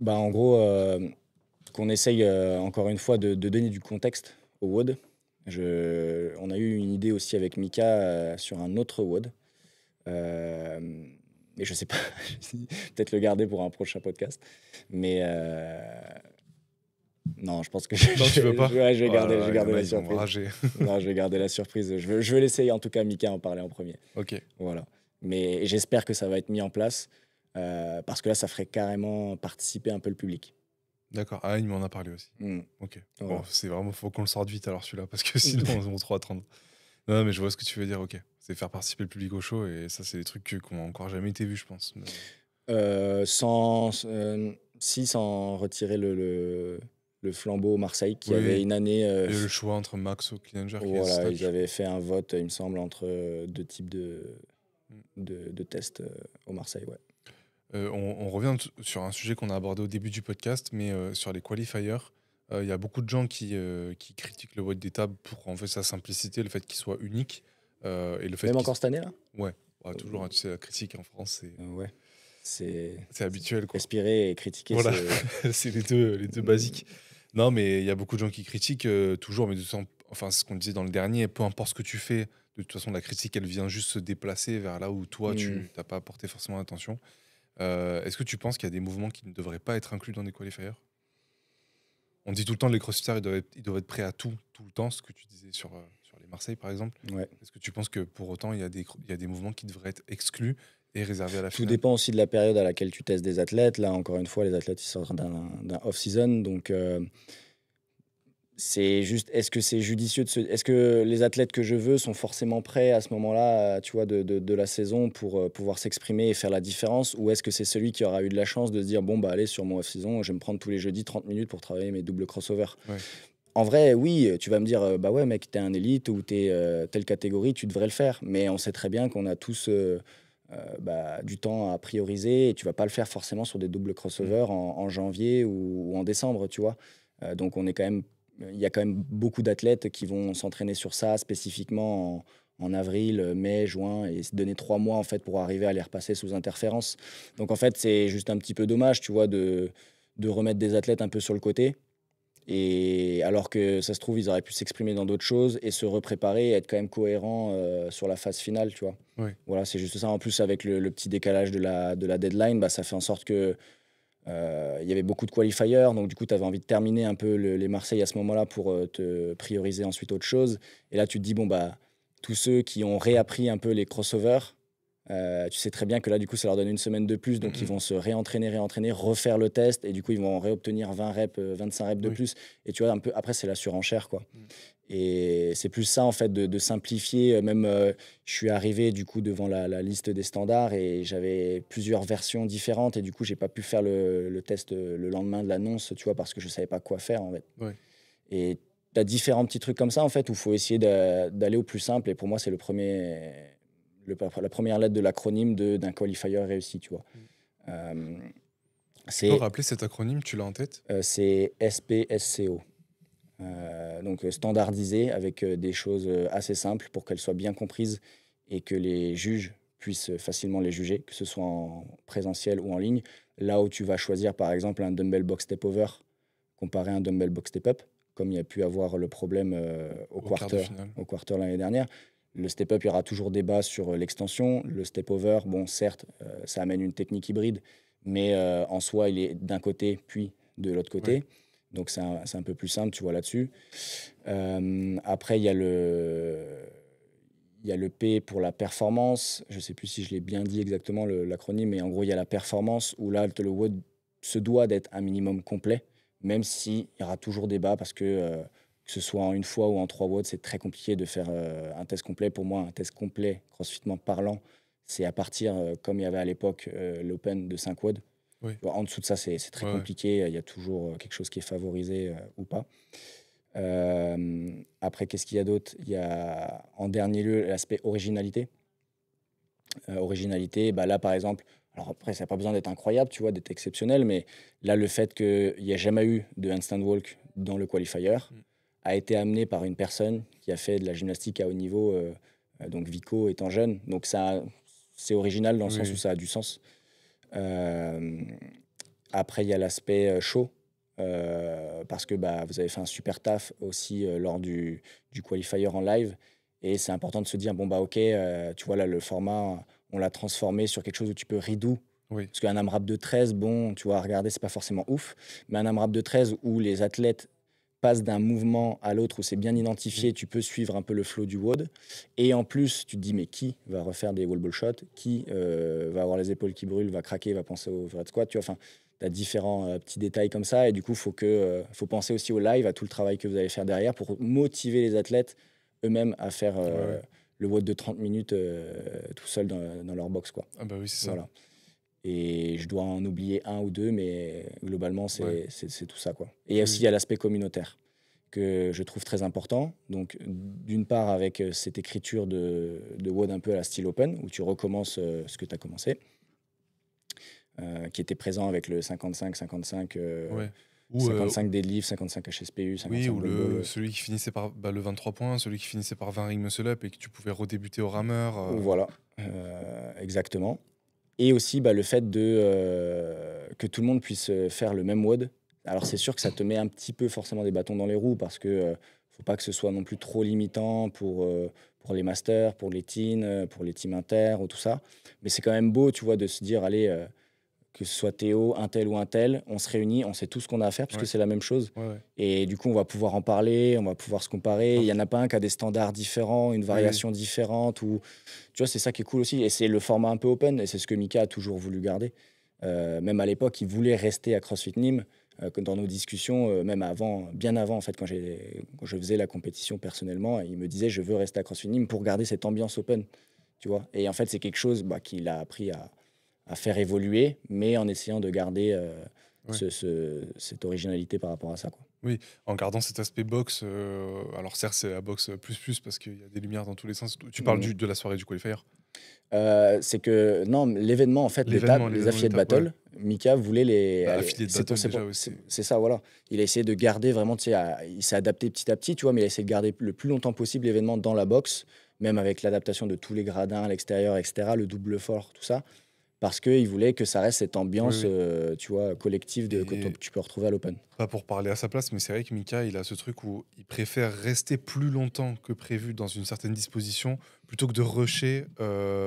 en gros, qu'on essaye encore une fois de donner du contexte au WOD. On a eu une idée aussi avec Mika sur un autre WOD. Et je sais pas, peut-être le garder pour un prochain podcast. Mais non, je pense que Non, tu veux pas? ouais, je vais Oh garder, là je là, vais il y en garder a, la ils vont surprise. rager. Non, je vais garder la surprise. Je vais laisser en tout cas Mika en parler en premier. Ok. Voilà. Mais j'espère que ça va être mis en place parce que là, ça ferait carrément participer un peu le public. D'accord. Ah, il m'en a parlé aussi. Ok. Voilà. Bon, c'est vraiment, faut qu'on le sorte vite alors celui-là, parce que sinon, on va trop attendre. Non, mais je vois ce que tu veux dire, ok. C'est faire participer le public au show, et ça, c'est des trucs qui n'ont encore jamais été vus, je pense. Sans retirer le flambeau Marseille, qui Oui. avait une année. Et le choix entre Max ou Cleanger qui est Voilà, Snatch. ils avaient fait un vote, il me semble, entre deux types de tests au Marseille. Ouais. On revient sur un sujet qu'on a abordé au début du podcast, mais sur les qualifiers, il y a beaucoup de gens qui critiquent le vote des tables pour en fait sa simplicité, le fait qu'il soit unique. Et le fait Même qu'il- encore cette année, là Ouais, toujours, hein, tu sais, la critique en France, Ouais. C'est c'est habituel, quoi. respirer et critiquer. Voilà. c'est- C'est les deux basiques. Non, mais il y a beaucoup de gens qui critiquent toujours, mais enfin, ce qu'on disait dans le dernier, peu importe ce que tu fais, de toute façon, la critique, elle vient juste se déplacer vers là où toi, tu n'as pas apporté forcément attention. Est-ce que tu penses qu'il y a des mouvements qui ne devraient pas être inclus dans des qualifiers? On dit tout le temps que les crossfitters, ils doivent être prêts à tout le temps, ce que tu disais sur les Marseille, par exemple. Ouais. Est-ce que tu penses que pour autant, il y a des mouvements qui devraient être exclus et réservés à la Tout finale? dépend aussi de la période à laquelle tu testes des athlètes. Là, encore une fois, les athlètes, ils sortent d'un off-season. Donc, c'est juste, est-ce que c'est judicieux est-ce que les athlètes que je veux sont forcément prêts à ce moment-là, tu vois, de la saison pour pouvoir s'exprimer et faire la différence? Ou est-ce que c'est celui qui aura eu de la chance de se dire, bon, bah, allez, sur mon off-season, je vais me prendre tous les jeudis 30 minutes pour travailler mes doubles crossovers? Ouais. En vrai, oui, tu vas me dire, bah ouais, mec, t'es un élite ou t'es telle catégorie, tu devrais le faire. Mais on sait très bien qu'on a tous du temps à prioriser et tu vas pas le faire forcément sur des doubles crossovers en janvier ou en décembre, tu vois. Donc il y a quand même beaucoup d'athlètes qui vont s'entraîner sur ça spécifiquement en avril, mai, juin et se donner 3 mois en fait pour arriver à les repasser sous interférence. Donc en fait, c'est juste un petit peu dommage, tu vois, de remettre des athlètes un peu sur le côté. Et alors que ça se trouve, ils auraient pu s'exprimer dans d'autres choses et se repréparer et être quand même cohérents sur la phase finale, tu vois. Ouais. Voilà, c'est juste ça. En plus, avec le petit décalage de la deadline, bah, ça fait en sorte que il y avait beaucoup de qualifiers. Donc, du coup, tu avais envie de terminer un peu les Marseille à ce moment-là pour te prioriser ensuite autre chose. Et là, tu te dis, bon, bah, tous ceux qui ont réappris un peu les crossovers, tu sais très bien que là, du coup, ça leur donne une semaine de plus. Donc, ils vont se réentraîner, refaire le test. Et du coup, ils vont réobtenir 20 reps, 25 reps de Oui. plus. Et tu vois, un peu après, c'est la surenchère, quoi. Et c'est plus ça, en fait, de simplifier. Même, je suis arrivé, du coup, devant la liste des standards et j'avais plusieurs versions différentes. Et du coup, j'ai pas pu faire le test le lendemain de l'annonce, tu vois, parce que je savais pas quoi faire, en fait. Ouais. Et tu as différents petits trucs comme ça, en fait, où il faut essayer d'aller au plus simple. Et pour moi, c'est la première lettre de l'acronyme d'un qualifier réussi, tu vois. Tu peux rappeler cet acronyme, tu l'as en tête? C'est SPSCO. Donc standardisé avec des choses assez simples pour qu'elles soient bien comprises et que les juges puissent facilement les juger, que ce soit en présentiel ou en ligne. Là où tu vas choisir par exemple un dumbbell box step over comparé à un dumbbell box step up, comme il y a pu avoir le problème au quart de finale. quarter l'année dernière. Le step up, il y aura toujours débat sur l'extension. Le step over, bon, certes, ça amène une technique hybride, mais en soi, il est d'un côté puis de l'autre côté. Ouais. Donc c'est un peu plus simple, tu vois, là-dessus. Après, il y a le P pour la performance. Je ne sais plus si je l'ai bien dit exactement, l'acronyme, mais en gros, il y a la performance où là, le WOD se doit d'être un minimum complet, même s'il y aura toujours débat parce que ce soit en une fois ou en 3 WOD, c'est très compliqué de faire un test complet. Pour moi, un test complet, crossfitement parlant, c'est à partir, comme il y avait à l'époque, l'Open de 5 WOD. Oui. Bon, en dessous de ça, c'est très compliqué. Il y a toujours quelque chose qui est favorisé ou pas. Après, qu'est-ce qu'il y a d'autre? Il y a en dernier lieu l'aspect originalité. Originalité, bah là par exemple, Alors après, ça n'a pas besoin d'être incroyable, tu vois, d'être exceptionnel, mais là, le fait qu'il n'y a jamais eu de handstand walk dans le qualifier a été amené par une personne qui a fait de la gymnastique à haut niveau, donc Vico étant jeune. Donc ça, c'est original dans le sens où Oui. ça a du sens. Euh, Après, il y a l'aspect show, parce que bah, vous avez fait un super taf aussi lors du qualifier en live. Et c'est important de se dire, bon, bah ok, tu vois, là, le format, on l'a transformé sur quelque chose où tu peux redo. Oui. Parce qu'un AMRAP de 13, bon, tu vois, à regarder, c'est pas forcément ouf. Mais un AMRAP de 13 où les athlètes passent d'un mouvement à l'autre, où c'est bien identifié, tu peux suivre un peu le flow du WOD. Et en plus, tu te dis, mais qui va refaire des wall ball shots? Qui va avoir les épaules qui brûlent, va craquer, va penser au overhead squat? Tu vois, enfin, tu as différents petits détails comme ça. Et du coup, faut penser aussi au live, à tout le travail que vous allez faire derrière pour motiver les athlètes eux-mêmes à faire Ouais. le WOD de 30 minutes tout seul dans leur box, quoi. Ah bah oui, c'est ça. Voilà. Et je dois en oublier un ou deux, mais globalement, Ouais. c'est tout ça, quoi. Et aussi, il y a l'aspect communautaire que je trouve très important. Donc, d'une part, avec cette écriture de WOD un peu à la style open, où tu recommences ce que tu as commencé, qui était présent avec le 55-55, Ouais. Ou, 55 deadlift, 55 HSPU, oui, 55 ou block ball. celui qui finissait par le 23 points, celui qui finissait par 20 ring muscle up et que tu pouvais redébuter au rameur. Voilà, exactement. Et aussi bah, le fait que tout le monde puisse faire le même WOD. Alors c'est sûr que ça te met un petit peu forcément des bâtons dans les roues parce que faut pas que ce soit non plus trop limitant pour les masters, pour les teens, pour les teams inter ou tout ça. Mais c'est quand même beau, tu vois, de se dire, allez, que ce soit Théo, un tel ou un tel, on se réunit, on sait tout ce qu'on a à faire parce que Ouais. c'est la même chose. Ouais, ouais. Et du coup, on va pouvoir en parler, on va pouvoir se comparer. Il y en a pas un qui a des standards différents, une variation différente. Ou... Tu vois, c'est ça qui est cool aussi. Et c'est le format un peu open. Et c'est ce que Mika a toujours voulu garder. Même à l'époque, il voulait rester à CrossFit Nîmes. Que dans nos discussions, même avant, bien avant, en fait, quand je faisais la compétition personnellement, il me disait je veux rester à CrossFit Nîmes pour garder cette ambiance open. Tu vois. Et en fait, c'est quelque chose bah, qu'il a appris à faire évoluer, mais en essayant de garder Ouais. cette originalité par rapport à ça, quoi. Oui, en gardant cet aspect box. Alors certes, c'est la box plus parce qu'il y a des lumières dans tous les sens. Tu parles de la soirée du qualifier. C'est que, non, l'événement, en fait, L'événement, les affiliés de l'étape, battle, Mika voulait les. Bah, aller- affilié de c'est pour- battle, c'est pour- déjà, ouais, c'est ça, voilà. Il a essayé de garder vraiment, tu sais, il s'est adapté petit à petit, tu vois, mais il a essayé de garder le plus longtemps possible l'événement dans la box, même avec l'adaptation de tous les gradins à l'extérieur, etc., le double fort, tout ça, parce qu'il voulait que ça reste cette ambiance, Oui. tu vois, collective que Et- tu peux retrouver à l'open. Pas pour parler à sa place, mais c'est vrai que Mika, il a ce truc où il préfère rester plus longtemps que prévu dans une certaine disposition plutôt que de rusher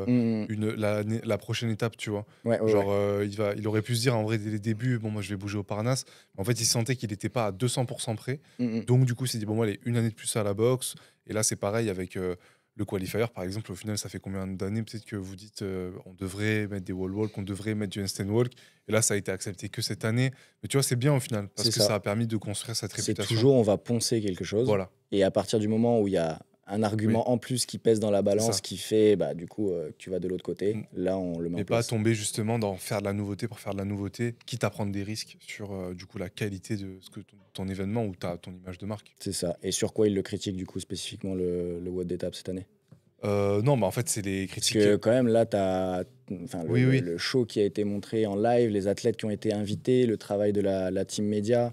Mm, la prochaine étape, tu vois. ouais, ouais, Genre, ouais. il aurait pu se dire en vrai dès les débuts, bon, moi je vais bouger au Parnasse. En fait, il sentait qu'il n'était pas à 200% prêt. Mm, mm. Donc, du coup, il s'est dit, bon, moi, allez, une année de plus à la boxe. Et là, c'est pareil avec le qualifier, par exemple. Au final, ça fait combien d'années peut-être que vous dites on devrait mettre des wall walk, qu'on devrait mettre du handstand walk. Et là, ça a été accepté que cette année. Mais tu vois, c'est bien au final, parce C'est que ça. ça a permis de construire cette C'est réputation. toujours, on va poncer quelque chose. Voilà. Et à partir du moment où il y a un argument en plus qui pèse dans la balance, ça. qui fait, bah, du coup, que tu vas de l'autre côté, Mm. là, on le met Et en pas place. tomber justement dans faire de la nouveauté pour faire de la nouveauté, quitte à prendre des risques sur du coup la qualité de ce que ton événement ou ton image de marque. C'est ça. Et sur quoi il le critique, du coup, spécifiquement, le WOD d'étape cette année? Non, mais en fait, c'est des Parce critiques. que quand même, là, tu as Oui. le show qui a été montré en live, les athlètes qui ont été invités, le travail de la team média,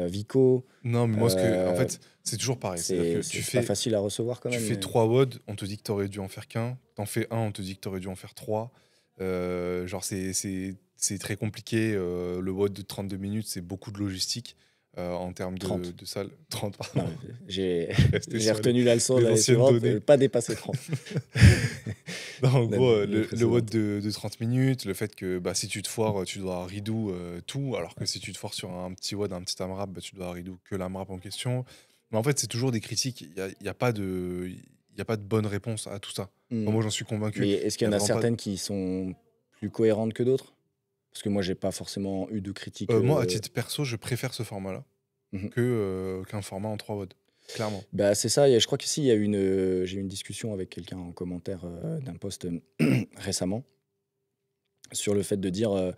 Vico. Non, mais moi, en Euh, fait, c'est toujours pareil. C'est-à-dire que c'est pas facile à recevoir quand tu même. fais mais- 3 WOD, on te dit que tu aurais dû en faire qu'un. T'en fais un, on te dit que tu aurais dû en faire 3. Genre, c'est très compliqué. Le WOD de 32 minutes, c'est beaucoup de logistique en termes 30. de salle. 30, pardon. Non, j'ai Resté j'ai sur retenu la leçon de les l'année anciennes suivante, données. pas dépasser 30. Non, en La- gros, l'année le WOD précédente. de 30 minutes, le fait que bah, si tu te foires, tu dois redo tout, alors que si tu te foires sur un petit WOD, un petit AMRAP, bah, tu dois redo que l'AMRAP en question. Mais en fait, c'est toujours des critiques. Il y a pas de bonne réponse à tout ça. Enfin, Mm. moi, j'en suis convaincu. Mais est-ce qu'il y en Il y a a vraiment pas- certaines qui sont plus cohérentes que d'autres? Parce que moi, j'ai pas forcément eu de critiques. Moi, à titre perso, je préfère ce format-là Mhm. qu'un format en 3 WOD. Clairement. Bah, c'est ça. Je crois qu'ici, j'ai eu une discussion avec quelqu'un en commentaire d'un post récemment sur le fait de dire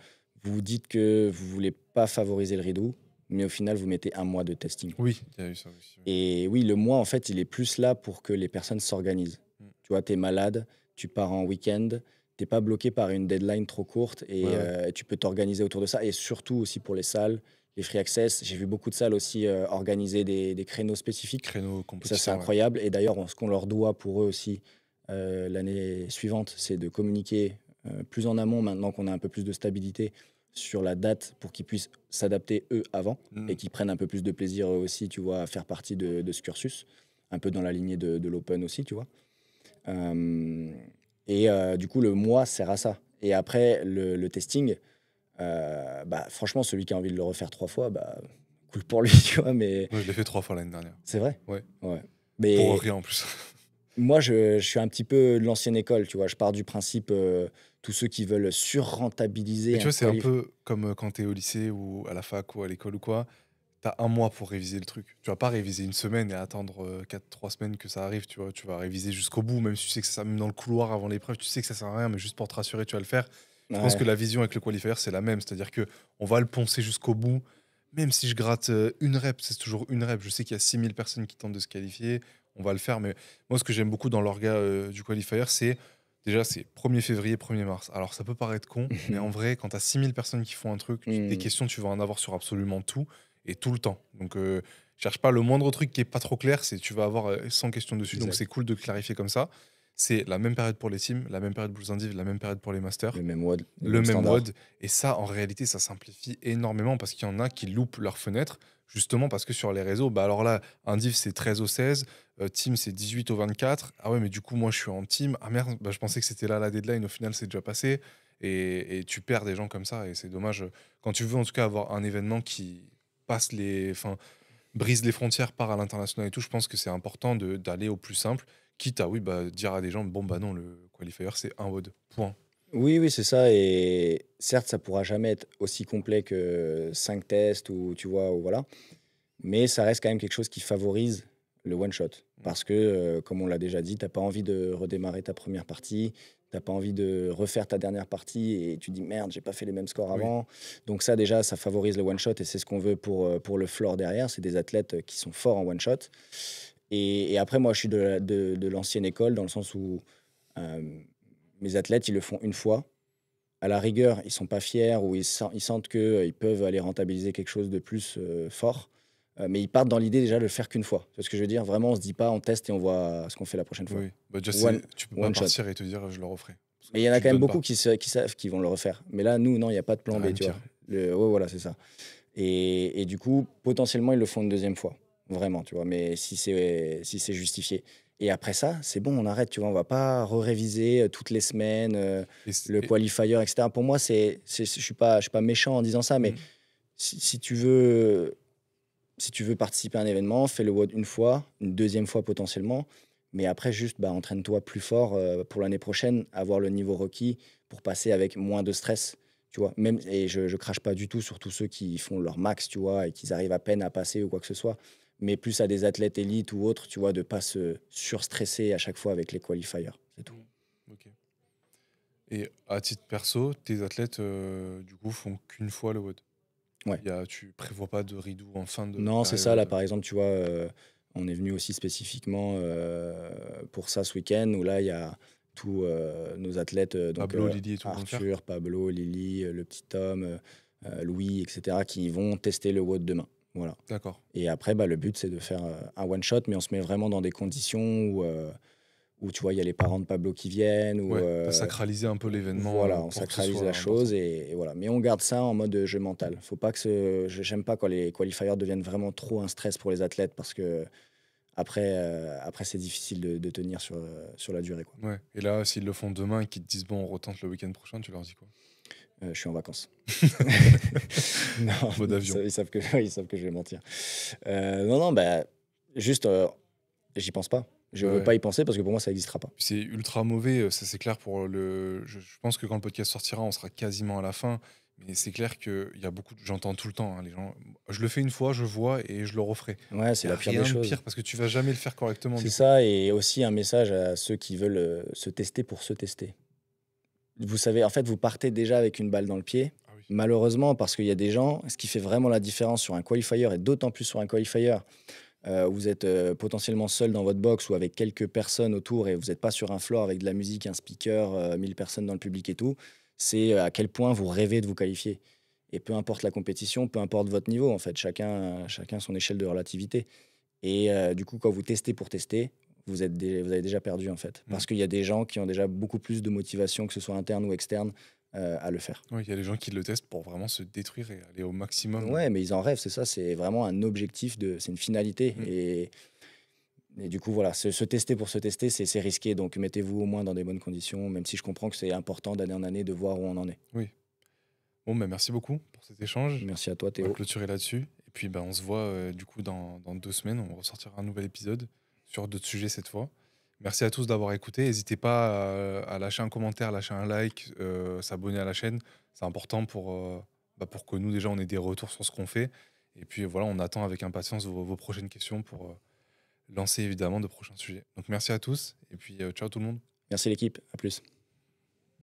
vous dites que vous voulez pas favoriser le redo, mais au final, vous mettez un mois de testing. Oui, il y a eu ça aussi. Oui. Et oui, le mois, en fait, il est plus là pour que les personnes s'organisent. Mm. Tu vois, tu es malade, tu pars en week-end, t'es pas bloqué par une deadline trop courte et, Ouais, ouais. tu peux t'organiser autour de ça. Et surtout aussi pour les salles, les free access. J'ai vu beaucoup de salles aussi organiser des créneaux spécifiques. Créneau Et ça, c'est compétition, ouais. incroyable. Et d'ailleurs, ce qu'on leur doit pour eux aussi l'année suivante, c'est de communiquer plus en amont, maintenant qu'on a un peu plus de stabilité, sur la date pour qu'ils puissent s'adapter eux avant et Mm. qu'ils prennent un peu plus de plaisir eux aussi, tu vois, à faire partie de ce cursus, un peu dans la lignée de l'open aussi, tu vois. Euh, du coup, le mois sert à ça. Et après, le testing, bah, franchement, celui qui a envie de le refaire 3 fois, bah, cool pour lui, tu vois, mais Moi, je l'ai fait 3 fois l'année dernière. c'est vrai. Ouais. Ouais. Pour Mais rien en plus. moi, je suis un petit peu de l'ancienne école, tu vois. Je pars du principe, tous ceux qui veulent Mais sur-rentabiliser tu un vois, c'est un qualif. peu comme quand t'es au lycée ou à la fac ou à l'école ou quoi. T'as un mois pour réviser le truc. Tu vas pas réviser une semaine et attendre 3 semaines que ça arrive, tu vois. Tu vas réviser jusqu'au bout, même si tu sais que ça, même dans le couloir avant l'épreuve, tu sais que ça sert à rien, mais juste pour te rassurer, tu vas le faire. Je pense que Ouais. la vision avec le qualifier, c'est la même. C'est-à-dire que on va le poncer jusqu'au bout. Même si je gratte une rep, c'est toujours une rep. Je sais qu'il y a 6000 personnes qui tentent de se qualifier. On va le faire. Mais moi, ce que j'aime beaucoup dans l'orga du qualifier, c'est déjà, c'est 1er février, 1er mars. Alors, ça peut paraître con, mais en vrai, quand tu as 6000 personnes qui font un truc, des Hmm, questions, tu vas en avoir sur absolument tout et tout le temps. Donc, cherche pas le moindre truc qui est pas trop clair, c'est tu vas avoir 100 questions dessus. Donc, c'est exact. cool de clarifier comme ça. C'est la même période pour les teams, la même période pour les indiv, la même période pour les masters, Le le même même standard. WOD. Et ça, en réalité, ça simplifie énormément parce qu'il y en a qui loupent leur fenêtre, justement parce que sur les réseaux, bah alors là, indiv, c'est 13 au 16, team, c'est 18 au 24. Ah ouais, mais du coup, moi, je suis en team. Ah merde, bah, je pensais que c'était là la deadline. Au final, c'est déjà passé. Et tu perds des gens comme ça. Et c'est dommage. Quand tu veux, en tout cas, avoir un événement qui passe enfin, brise les frontières, part à l'international et tout, je pense que c'est important d'aller au plus simple. Quitte à, oui, bah, dire à des gens, bon, bah non, le qualifier, c'est un WOD. Point. Oui, oui, c'est ça. Et certes, ça pourra jamais être aussi complet que 5 tests ou tu vois, ou voilà. Mais ça reste quand même quelque chose qui favorise le one shot. Mm. Parce que, comme on l'a déjà dit, t'as pas envie de redémarrer ta première partie, t'as pas envie de refaire ta dernière partie et tu dis merde, j'ai pas fait les mêmes scores Oui. avant. Donc ça déjà, ça favorise le one shot et c'est ce qu'on veut pour le floor derrière. C'est des athlètes qui sont forts en one shot. Et après, moi, je suis de l'ancienne école dans le sens où euh, mes athlètes, ils le font une fois. À la rigueur, ils sont pas fiers ou ils sentent qu'ils peuvent aller rentabiliser quelque chose de plus fort. Mais ils partent dans l'idée déjà de le faire qu'une fois. C'est ce que je veux dire. Vraiment, on se dit pas, on teste et on voit ce qu'on fait la prochaine fois. Oui. Bah, déjà, One, tu peux pas one shot. partir et te dire, je le referai. Parce Mais que il y en a tu te quand même donnes beaucoup pas. qui savent qu'ils vont le refaire. Mais là, nous, non, il n'y a pas de T'as plan B, rien de tu vois. pire. Ouais, voilà, c'est ça. Et du coup, potentiellement, ils le font une deuxième fois. Vraiment, tu vois. Mais si c'est justifié. Et après ça, c'est bon, on arrête, tu vois. On va pas réviser toutes les semaines Et, le qualifier, etc. Pour moi, je suis pas méchant en disant ça, mais mm. si tu veux participer à un événement, fais le WOD une fois, une deuxième fois potentiellement. Mais après, juste bah, entraîne-toi plus fort pour l'année prochaine, avoir le niveau requis pour passer avec moins de stress. Tu vois, même, et je crache pas du tout sur tous ceux qui font leur max, tu vois, et qui arrivent à peine à passer ou quoi que ce soit. Mais plus à des athlètes élites ou autres, tu vois, de pas se surstresser à chaque fois avec les qualifiers. C'est tout. Ok. Et à titre perso, tes athlètes, du coup, font qu'une fois le WOD. Ouais. Tu prévois pas de redo en fin de Non, c'est ça. Là, période. par exemple, tu vois, on est venu aussi spécifiquement pour ça ce week-end, où là, il y a tous nos athlètes, donc Pablo, Lily et tout vont le faire. Arthur, Pablo, Lily, le petit Tom, Louis, etc., qui vont tester le WOD demain. Voilà. D'accord. Et après, bah, le but, c'est de faire un one-shot, mais on se met vraiment dans des conditions où tu vois, il y a les parents de Pablo qui viennent, ou Ouais, t'as sacralisé un peu l'événement voilà, on pour que ce sacralise la soit chose important. et voilà. Mais on garde ça en mode jeu mental. Faut pas que j'aime pas quand les qualifiers deviennent vraiment trop un stress pour les athlètes parce que après c'est difficile de tenir sur la durée, quoi. Ouais. Et là, s'ils le font demain et qu'ils te disent, bon, on retente le week-end prochain, tu leur dis quoi? Je suis en vacances. Non, Mode ils avion. savent, ils savent que, ils savent que je vais mentir. Non, non, bah, juste, j'y pense pas. Je veux Ouais. pas y penser parce que pour moi, ça n'existera pas. C'est ultra mauvais, ça c'est clair pour le. Je pense que quand le podcast sortira, on sera quasiment à la fin. Mais c'est clair qu'il y a beaucoup. J'entends tout le temps, hein, les gens. Je le fais une fois, je vois et je le referai. Ouais, Il c'est n'y a la pire des rien de choses. pire parce que tu vas jamais le faire correctement C'est du coup. ça, et aussi un message à ceux qui veulent se tester pour se tester. Vous savez, en fait, vous partez déjà avec une balle dans le pied. Ah oui. Malheureusement, parce qu'il y a des gens, ce qui fait vraiment la différence sur un qualifier, et d'autant plus sur un qualifier, vous êtes potentiellement seul dans votre box ou avec quelques personnes autour et vous n'êtes pas sur un floor avec de la musique, un speaker, 1000 personnes dans le public et tout, c'est à quel point vous rêvez de vous qualifier. Et peu importe la compétition, peu importe votre niveau, en fait, chacun son échelle de relativité. Et du coup, quand vous testez pour tester, vous avez déjà perdu, en fait. Mm. Parce qu'il y a des gens qui ont déjà beaucoup plus de motivation, que ce soit interne ou externe, à le faire. Ouais, il y a des gens qui le testent pour vraiment se détruire et aller au maximum. Ouais, mais ils en rêvent, c'est ça, c'est vraiment un objectif, c'est une finalité. Mm. Et du coup, voilà, se tester pour se tester, c'est risqué. Donc, mettez-vous au moins dans des bonnes conditions, même si je comprends que c'est important d'année en année de voir où on en est. Oui. Bon, bah, merci beaucoup pour cet échange. Merci à toi, On va Théo. clôturer là-dessus. Et puis, bah, on se voit du coup dans 2 semaines. On ressortira un nouvel épisode sur d'autres sujets cette fois. Merci à tous d'avoir écouté. N'hésitez pas à lâcher un commentaire, lâcher un like, s'abonner à la chaîne. C'est important pour que nous, déjà, on ait des retours sur ce qu'on fait. Et puis voilà, on attend avec impatience vos prochaines questions pour lancer évidemment de prochains sujets. Donc merci à tous et puis ciao tout le monde. Merci l'équipe, à plus.